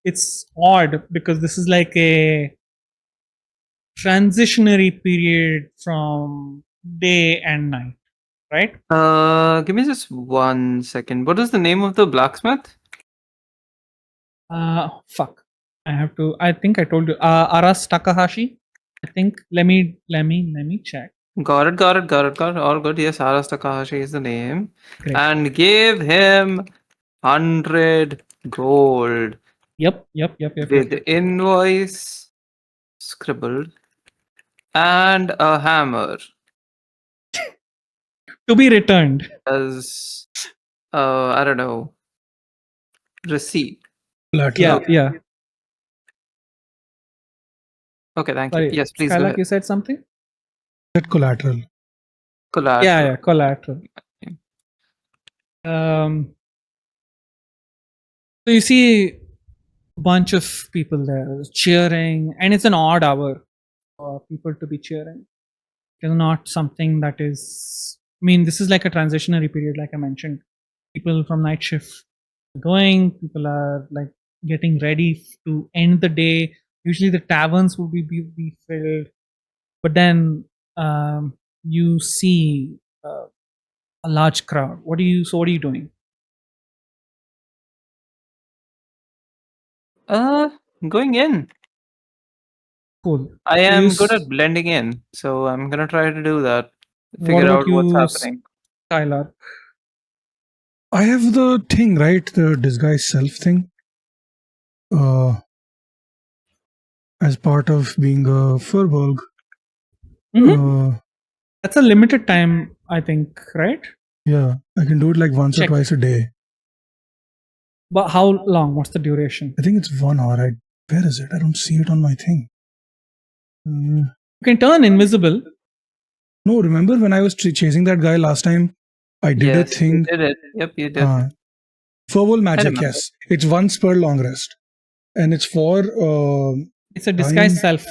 It's odd because this is like a transitionary period from day and night, right? Give me just 1 second. What is the name of the blacksmith? Fuck. I have to. I think I told you. Aras Takahashi. I think. Let me check. Got it. All good. Yes, Aras Takahashi is the name. Great. And give him 100 gold Yep. with invoice scribbled and a hammer To be returned. as I don't know, receipt. Collateral. Yeah. Okay, thank Sorry. you. Yes, please go Skylark, ahead. you said something? That collateral. Collateral. Yeah, collateral. So you see a bunch of people there cheering, and it's an odd hour for people to be cheering. It's not something that is. I mean, this is like a transitionary period, like I mentioned. People from night shift are going. People are like getting ready to end the day. Usually, the taverns will be filled, but then you see a large crowd. What are you doing? Going in. Cool. I So you am good s- at blending in, so I'm gonna try to do that. What Figure about out what's you, happening. Skylark? I have the thing, right? The disguise self thing. As part of being a Furbolg. Mhm. That's a limited time, I think, right? Yeah, I can do it like once Check. or twice a day. But how long? What's the duration? I think it's 1 hour. Where is it? I don't see it on my thing. You can turn invisible. No, remember when I was chasing that guy last time? I did Yes, a thing. you did it. Yep, you did. Furbolg magic, remember. yes. It's once per long rest. And it's for It's a disguise time. self.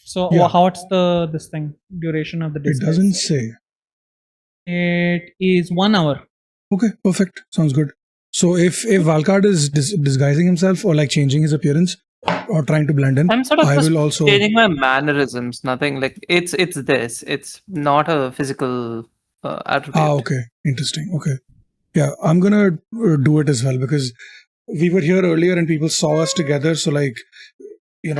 So Yeah. what's this thing? Duration of the It disguise? doesn't self? say. It is 1 hour. Okay, perfect. Sounds good. So if Valkard is disguising himself or like changing his appearance or trying to blend in, I'm sort of I just will also. changing my mannerisms. Nothing like it's this. It's not a physical attribute. Okay. Interesting. Okay. Yeah, I'm gonna do it as well because we were here earlier and people saw us together. So like, and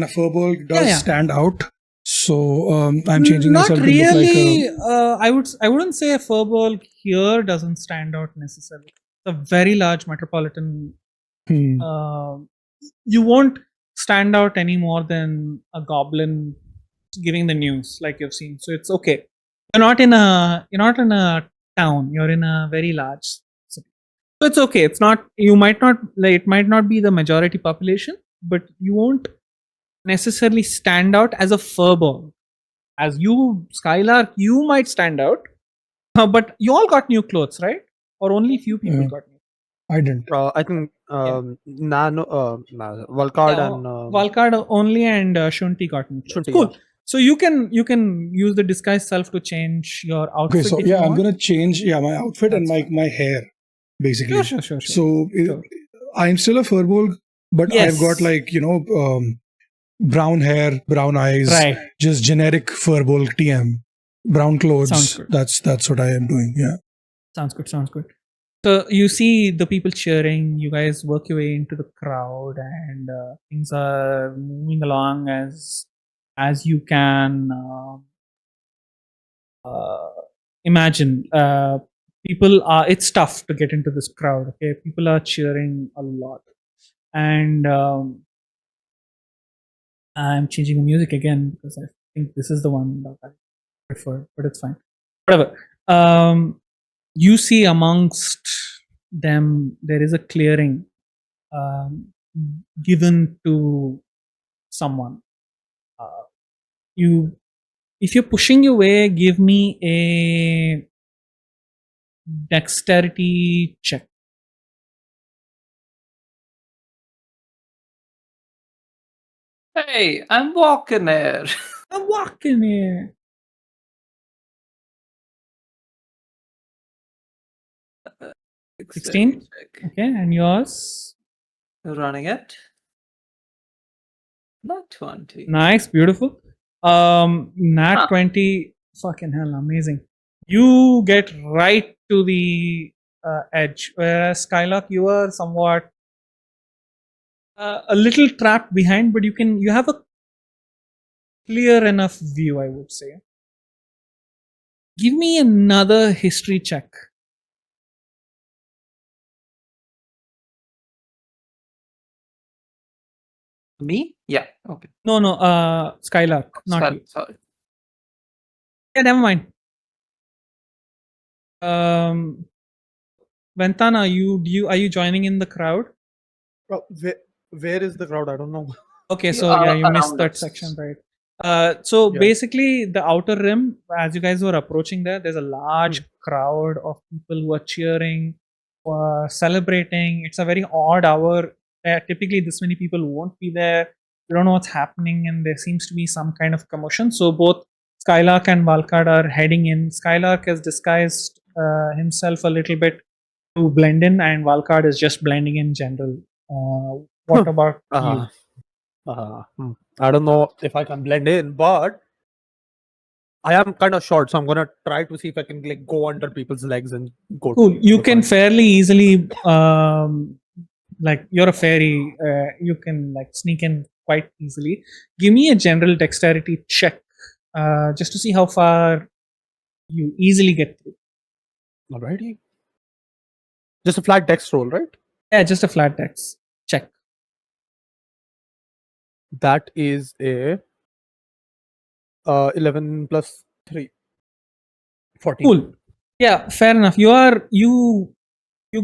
a Furbolg does Yeah. stand out. So I'm changing Not myself really. to look like I wouldn't say a Furbolg here doesn't stand out necessarily. It's a very large metropolitan. a. You won't stand out any more than a goblin giving the news like you've seen. So it's okay. You're not in a town. You're in a very large city. So it's okay. It's not. You might not. Like, it might not be the majority population, but you won't necessarily stand out as a furball. As you, Skylark, you might stand out. But you all got new clothes, right? Or only few people Yeah. got new. I didn't. I think Valcard Yeah, and Valcard only and Shunti got new clothes. Shunti, Cool. yeah. So you can use the disguise self to change your outfit. Okay, so if you yeah, I'm want. gonna change my outfit and That's my hair, basically. Sure. So Sure. I'm still a furball, but I've got Yes. brown hair, brown eyes, Right. just generic furball TM, brown clothes. Sounds good. That's what I am doing. Yeah. Sounds good. So you see the people cheering. You guys work your way into the crowd, and things are moving along as you can imagine. People are. It's tough to get into this crowd. Okay, people are cheering a lot, and I'm changing the music again because I think this is the one that I prefer, but it's fine. Whatever. You see amongst them there is a clearing um, given to someone. You, if you're pushing your way, give me a dexterity check. Hey, I'm walking here. I'm walking here. 16? Check. Okay, and yours? Running it. Not 20. Nice, beautiful. Nat Huh. 20. Fucking hell, amazing. You get right to the edge, whereas Skylark, you are somewhat a little trapped behind, but you have a clear enough view, I would say. Give me another history check. Me? Yeah. Okay. No, Skylark, not you. Sorry. Yeah, never mind. Ventana, are you joining in the crowd? Where is the crowd? I don't know. Okay, You so are yeah, you missed around that us. section, right? So Yeah. basically, the outer rim, as you guys were approaching there's a large crowd of people who are cheering, celebrating. It's a very odd hour. Typically, this many people won't be there. You don't know what's happening, and there seems to be some kind of commotion. So both Skylark and Valkard are heading in. Skylark has disguised himself a little bit to blend in, and Valkard is just blending in general. What about you? I don't know if I can blend in, but I am kind of short, so I'm gonna try to see if I can like go under people's legs and go. Cool. You the can front. fairly easily, like you're a fairy, you can like sneak in quite easily. Give me a general dexterity check, just to see how far you easily get through. Alrighty. Just a flat dex roll, right? Yeah, just a flat dex check. That is a 11 plus 3. 14. Cool. Yeah, fair enough. You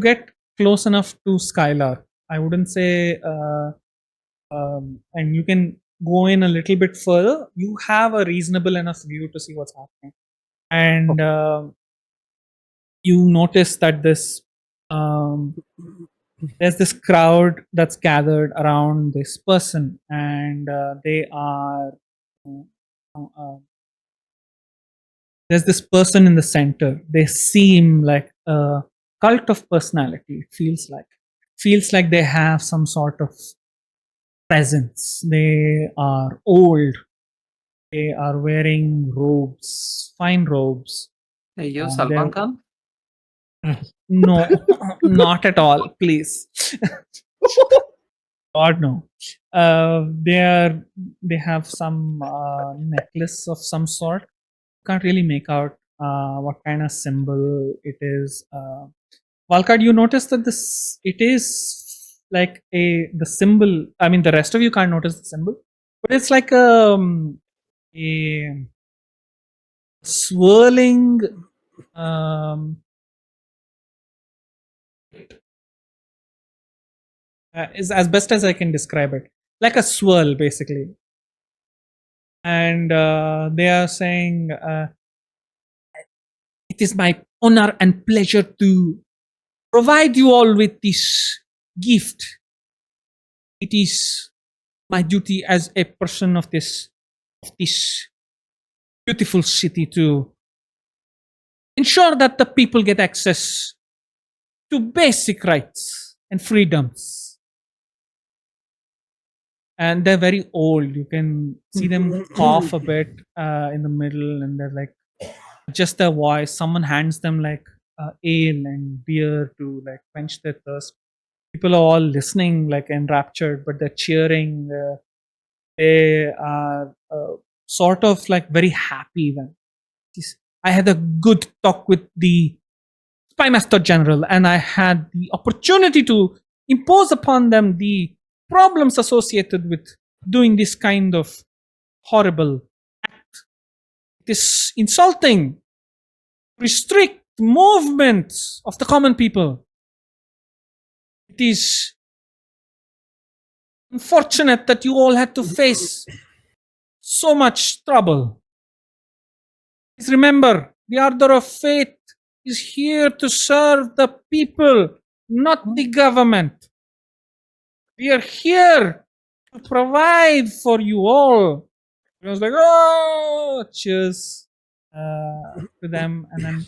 get close enough to Skylark. I wouldn't say, and you can go in a little bit further. You have a reasonable enough view to see what's happening, and you notice that there's this crowd that's gathered around this person, and they are. There's this person in the center. They seem like a cult of personality. It feels like they have some sort of presence. They are old. They are wearing robes, fine robes. Hey, you they're- Salman Khan? No, not at all. Please, God no. They have some necklace of some sort. Can't really make out what kind of symbol it is. Valkard, you notice that like the symbol. I mean, the rest of you can't notice the symbol, but it's like a swirling is as best as I can describe it, like a swirl basically. And they are saying, it is my honor and pleasure to provide you all with this gift. It is my duty as a person of this beautiful city to ensure that the people get access to basic rights and freedoms. And they're very old. You can see them cough a bit in the middle, and they're like, just their voice. Someone hands them like ale and beer to like quench their thirst. People are all listening, like enraptured, but they're cheering. They are sort of like very happy. Then I had a good talk with the Spy Master General, and I had the opportunity to impose upon them the problems associated with doing this kind of horrible act. It is insulting, restrict movements of the common people. It is unfortunate that you all had to face so much trouble. Please remember, the Order of Fate is here to serve the people, not the government. We are here to provide for you all. I was like, oh, cheers to them. And then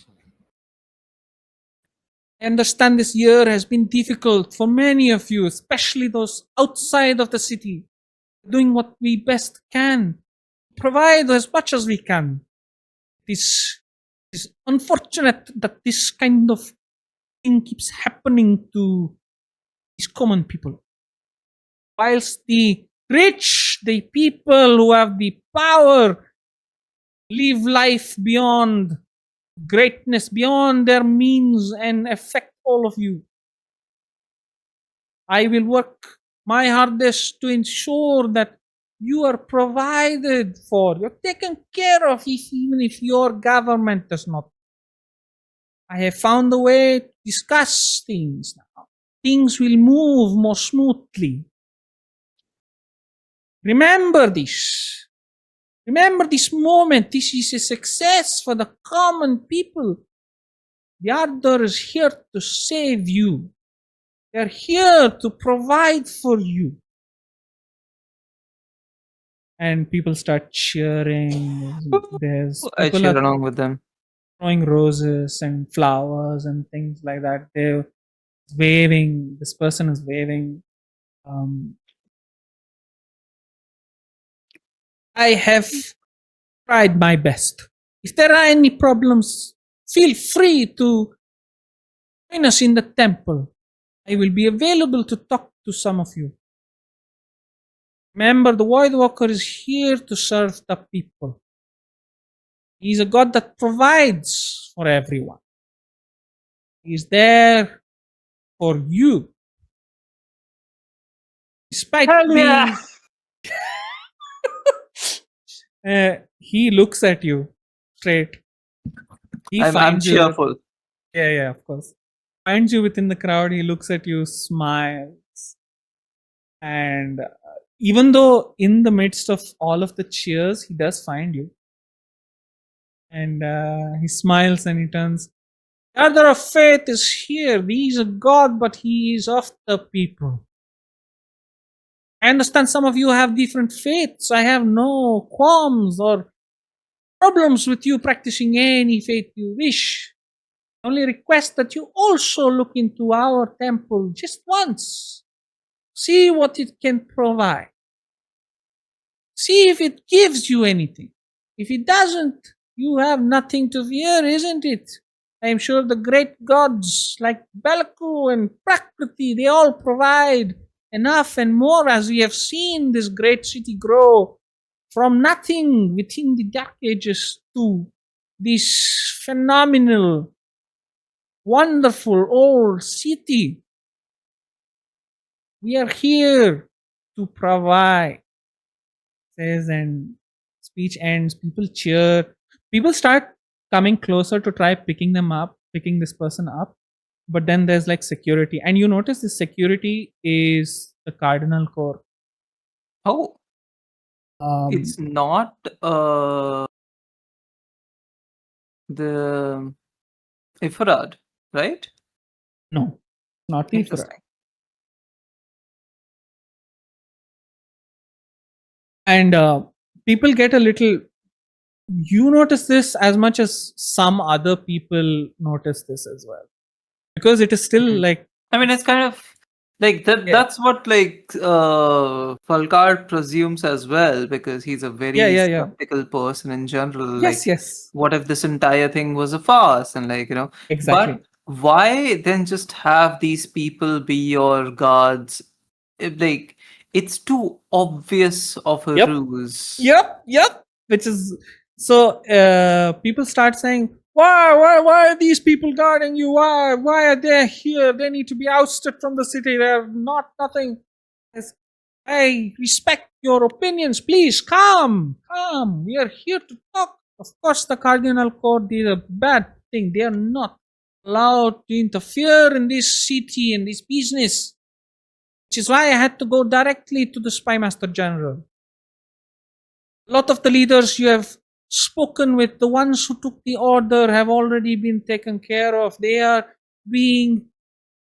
I understand this year has been difficult for many of you, especially those outside of the city, doing what we best can, provide as much as we can. This is unfortunate that this kind of thing keeps happening to these common people. Whilst the rich, the people who have the power, live life beyond greatness, beyond their means, and affect all of you. I will work my hardest to ensure that you are provided for, you're taken care of, even if your government does not. I have found a way to discuss things now. Things will move more smoothly. Remember this. Remember this moment. This is a success for the common people. The Order is here to save you. They're here to provide for you. And people start cheering. There's I people cheer are along with them. throwing roses and flowers and things like that. They're waving. This person is waving. I have tried my best. If there are any problems, feel free to join us in the temple. I will be available to talk to some of you. Remember, the Void Walker is here to serve the people. He is a god that provides for everyone. He is there for you. Despite being... he looks at you straight. I'm finds you. cheerful. Yeah, of course. Finds you within the crowd. He looks at you, smiles. And even though in the midst of all of the cheers, he does find you. And he smiles and he turns. The Order of Faith is here. He is a god, but he is of the people. I understand some of you have different faiths. I have no qualms or problems with you practicing any faith you wish. I only request that you also look into our temple just once. See what it can provide. See if it gives you anything. If it doesn't, you have nothing to fear, isn't it? I am sure the great gods like Balaku and Prakriti, they all provide enough and more, as we have seen this great city grow from nothing within the Dark Ages to this phenomenal, wonderful old city. We are here to provide. Says, and speech ends. People cheer. People start coming closer to try picking this person up. But then there's like security, and you notice the security is the cardinal core. Oh, it's not the Ifrad, right? No, not the Ifra. Interesting. And people get a little. You notice this as much as some other people notice this as well, because it is still Mhm. like I mean, it's kind of like that. Yeah. That's what like Falcard presumes as well, because he's a very yeah. skeptical person in general. Yes, Like, yes, what if this entire thing was a farce? And like, exactly. but why then just have these people be your guards? If, like, it's too obvious of a Yep. ruse. Yep. Which is so people start saying, why are these people guarding you? Why are they here? They need to be ousted from the city. They're not nothing. Yes, I respect your opinions. Please come. We are here to talk. Of course, the Cardinal Court did a bad thing. They are not allowed to interfere in this city and this business. Which is why I had to go directly to the Spymaster General. A lot of the leaders you have spoken with, the ones who took the order, have already been taken care of. They are being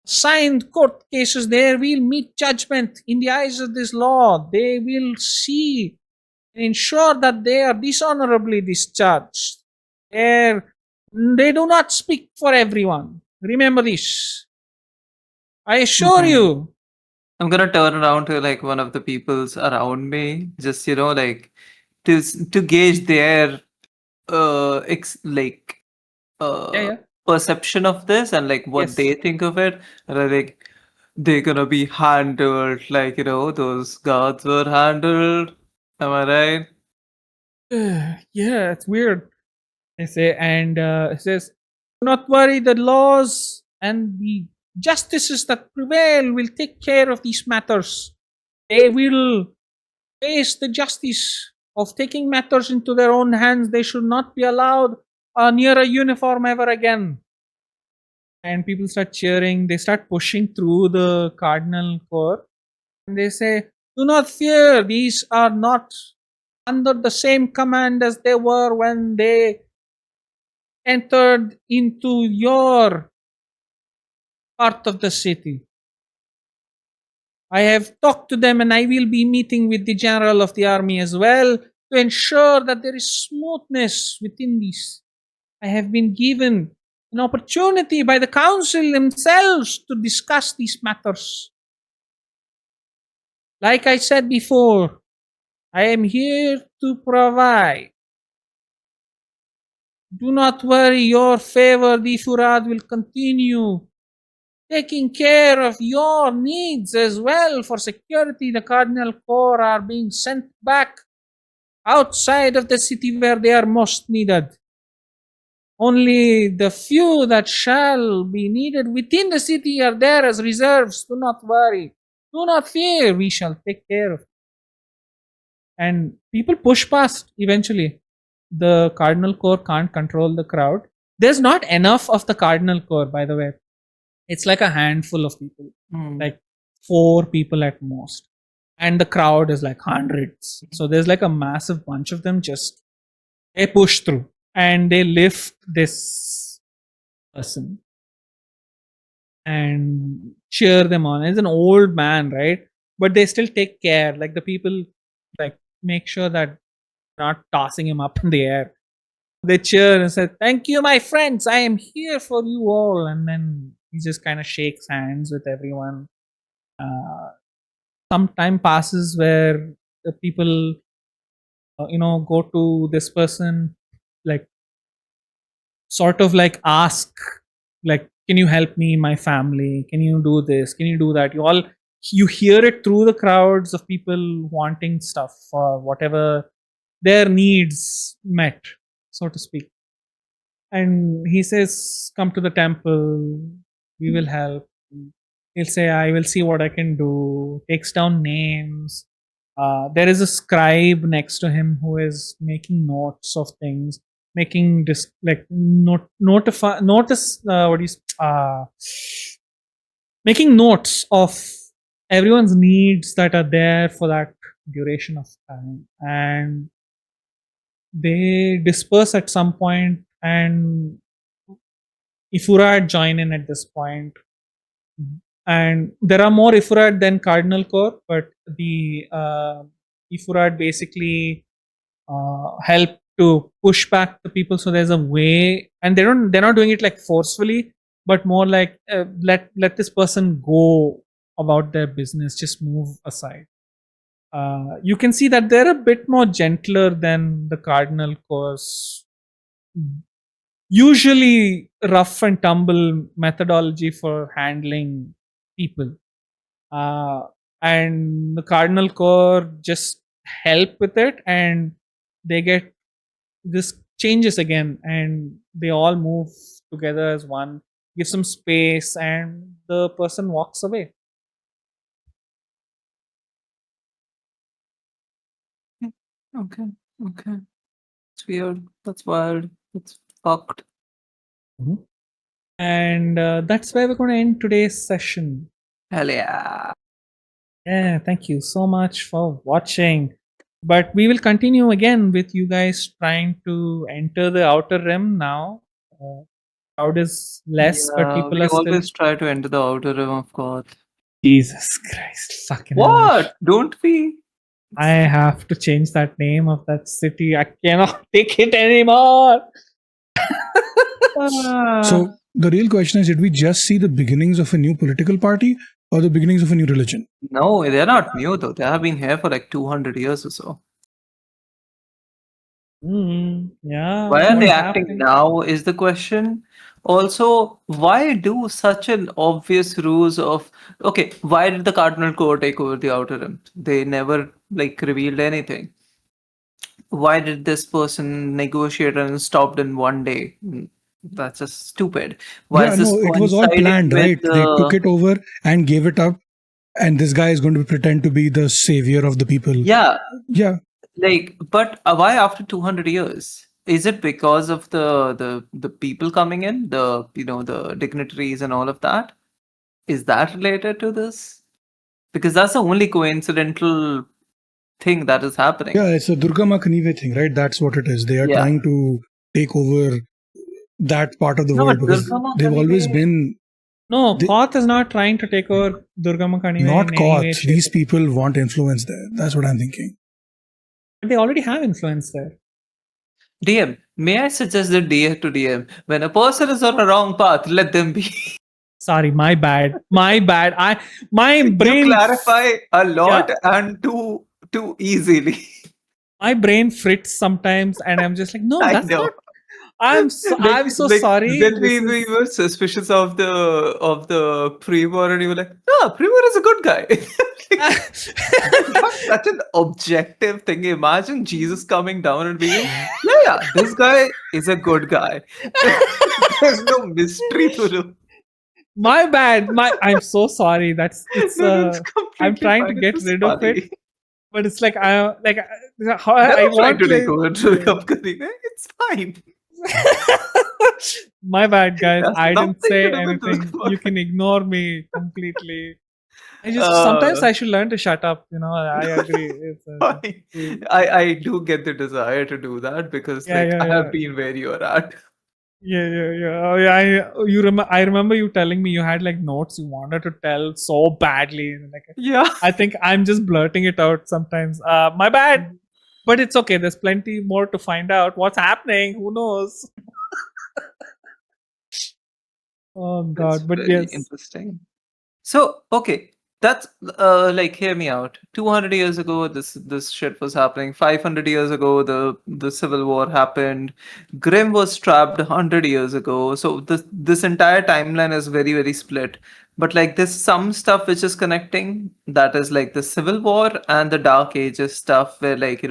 signed court cases. They will meet judgment in the eyes of this law. They will see and ensure that they are dishonorably discharged. They do not speak for everyone. Remember this. I assure Mhm. you. I'm gonna turn around to like one of the peoples around me, just like to gauge their like uh Yeah. perception of this and like what Yes. they think of it. And I think they're gonna be handled like those guards were handled. Am I right? Yeah, it's weird. They say, and it says, "Do not worry, the laws and the justices that prevail will take care of these matters. They will face the justice of taking matters into their own hands. They should not be allowed near a uniform ever again." And people start cheering. They start pushing through the cardinal core, and they say, "Do not fear. These are not under the same command as they were when they entered into your part of the city. I have talked to them and I will be meeting with the general of the army as well to ensure that there is smoothness within this. I have been given an opportunity by the council themselves to discuss these matters. Like I said before, I am here to provide. Do not worry, your favor, the Furad, will continue taking care of your needs as well. For security, the Cardinal Corps are being sent back outside of the city where they are most needed. Only the few that shall be needed within the city are there as reserves. Do not worry. Do not fear. We shall take care of it. And people push past eventually. The Cardinal Corps can't control the crowd. There's not enough of the Cardinal Corps, by the way. It's like a handful of people, Hmm. like 4 people at most. And the crowd is like hundreds. So there's like a massive bunch of them just they push through and they lift this person and cheer them on. It's an old man, right? But they still take care. Like the people like make sure that not tossing him up in the air. They cheer and say, "Thank you, my friends. I am here for you all." And then he just kind of shakes hands with everyone. Uh, some time passes where the people, go to this person, like sort of like ask, like, "Can you help me, my family? Can you do this? Can you do that?" You hear it through the crowds of people wanting stuff for whatever their needs met, so to speak. And he says, "Come to the temple, we will help." He'll say, I will see what I can do, takes down names. There is a scribe next to him who is making notes of things, making making notes of everyone's needs that are there for that duration of time, and they disperse at some point, and Ifurad join in at this point. And there are more Ifurad than Cardinal Core, but the Ifurad basically help to push back the people. So there's a way, and they're not doing it like forcefully, but more like let this person go about their business, just move aside. You can see that they're a bit more gentler than the Cardinal Core's usually rough and tumble methodology for handling people. And the Cardinal Core just help with it, and they get this changes again, and they all move together as one, give some space, and the person walks away. Okay. It's weird. That's wild. It's fucked. And that's where we're going to end today's session. Hell yeah. Yeah, thank you so much for watching. But we will continue again with you guys trying to enter the outer rim now. Crowd is less, but Yeah, people we are still. always try to enter the outer rim of God. Jesus Christ, fucking hell. What? Don't we? I have to change that name of that city. I cannot take it anymore. So the real question is, did we just see the beginnings of a new political party or the beginnings of a new religion? No, they're not new though. They have been here for like 200 years or so. Yeah. Why are what's they acting happening? now is the question. Also, why do such an obvious ruse of okay, why did the Cardinal Core take over the Outer Rim? They never like revealed anything. Why did this person negotiate and stopped in one day? That's just stupid. Why Yeah, is this no, it was all coinciding planned, with right? They took it over and gave it up, and this guy is going to pretend to be the savior of the people. Yeah, Yeah. like, but why after 200 years? Is it because of the people coming in, the the dignitaries and all of that? Is that related to this? Because that's the only coincidental thing that is happening. Yeah, it's a Durga Makanive thing, right? That's what it is. They are Yeah. trying to take over that part of the No, world but because Durga they've always Makanive- been No, They- Koth is not trying to take over Durga Makani. not in any caught. way, shape, These or- people want influence there. That's what I'm thinking. But they already have influence there. DM, may I suggest the DA to DM? When a person is on a wrong path, let them be. Sorry, my bad. My bad. My brain. You clarify a lot and too easily. My brain frits sometimes, and I'm just like, no, I that's know. not. I'm so sorry. Then This we is- were suspicious of the Primor, and you were like, no, Primor is a good guy. That's such an objective thing. Imagine Jesus coming down and being, yeah, this guy is a good guy. There's no mystery to him. My bad. I'm so sorry. It's No, it's I'm completely trying to fine. get It's rid of funny. it, but it's like how They're I not trying want to take like, over the company. It's fine. my bad, guys. That's I didn't nothing say to do with anything. Durga You can ignore me completely. Sometimes I should learn to shut up. I agree. It's, Fine. I do get the desire to do that because Yeah, yeah, I yeah. have been where you're at. Yeah. Oh, yeah. I remember you telling me you had like notes you wanted to tell so badly. And, like, Yeah. I think I'm just blurting it out sometimes. My bad. But it's okay. There's plenty more to find out. What's happening? Who knows? Oh That's God. But very yes. interesting. So, okay, that's like hear me out. 200 years ago, this shit was happening. 500 years ago, the Civil War happened. Grimm was trapped 100 years ago. So this entire timeline is very very split. But like there's some stuff which is connecting. That is like the Civil War and the Dark Ages stuff, where like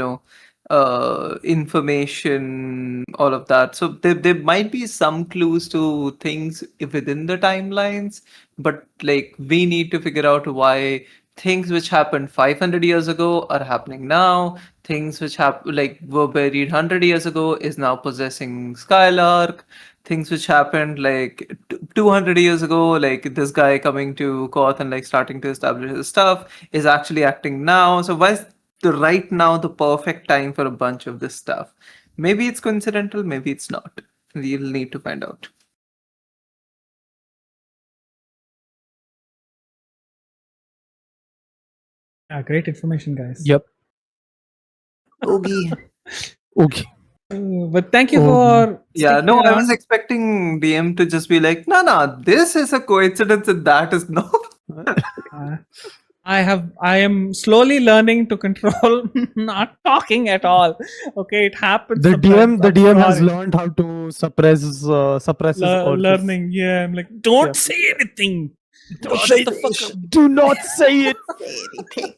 information, all of that. So there might be some clues to things within the timelines, but like we need to figure out why things which happened 500 years ago are happening now. Things which like were buried 100 years ago is now possessing Skylark. Things which happened like 200 years ago, like this guy coming to Koth and like starting to establish his stuff, is actually acting now. So why is right now the perfect time for a bunch of this stuff? Maybe it's coincidental, maybe it's not. We'll need to find out. Yeah, great information, guys. Yep. Oogie. Okay. But thank you Oh, for Yeah, sticking no, I around. was expecting DM to just be like, no, this is a coincidence and that is not. I am slowly learning to control not talking at all. Okay, it happens. The sometimes. DM I'm has sorry. learned how to suppress his urges. Learning. Yeah, I'm like, don't Yeah. say anything. Don't Shut say the fuck up. Do not say it. Say anything.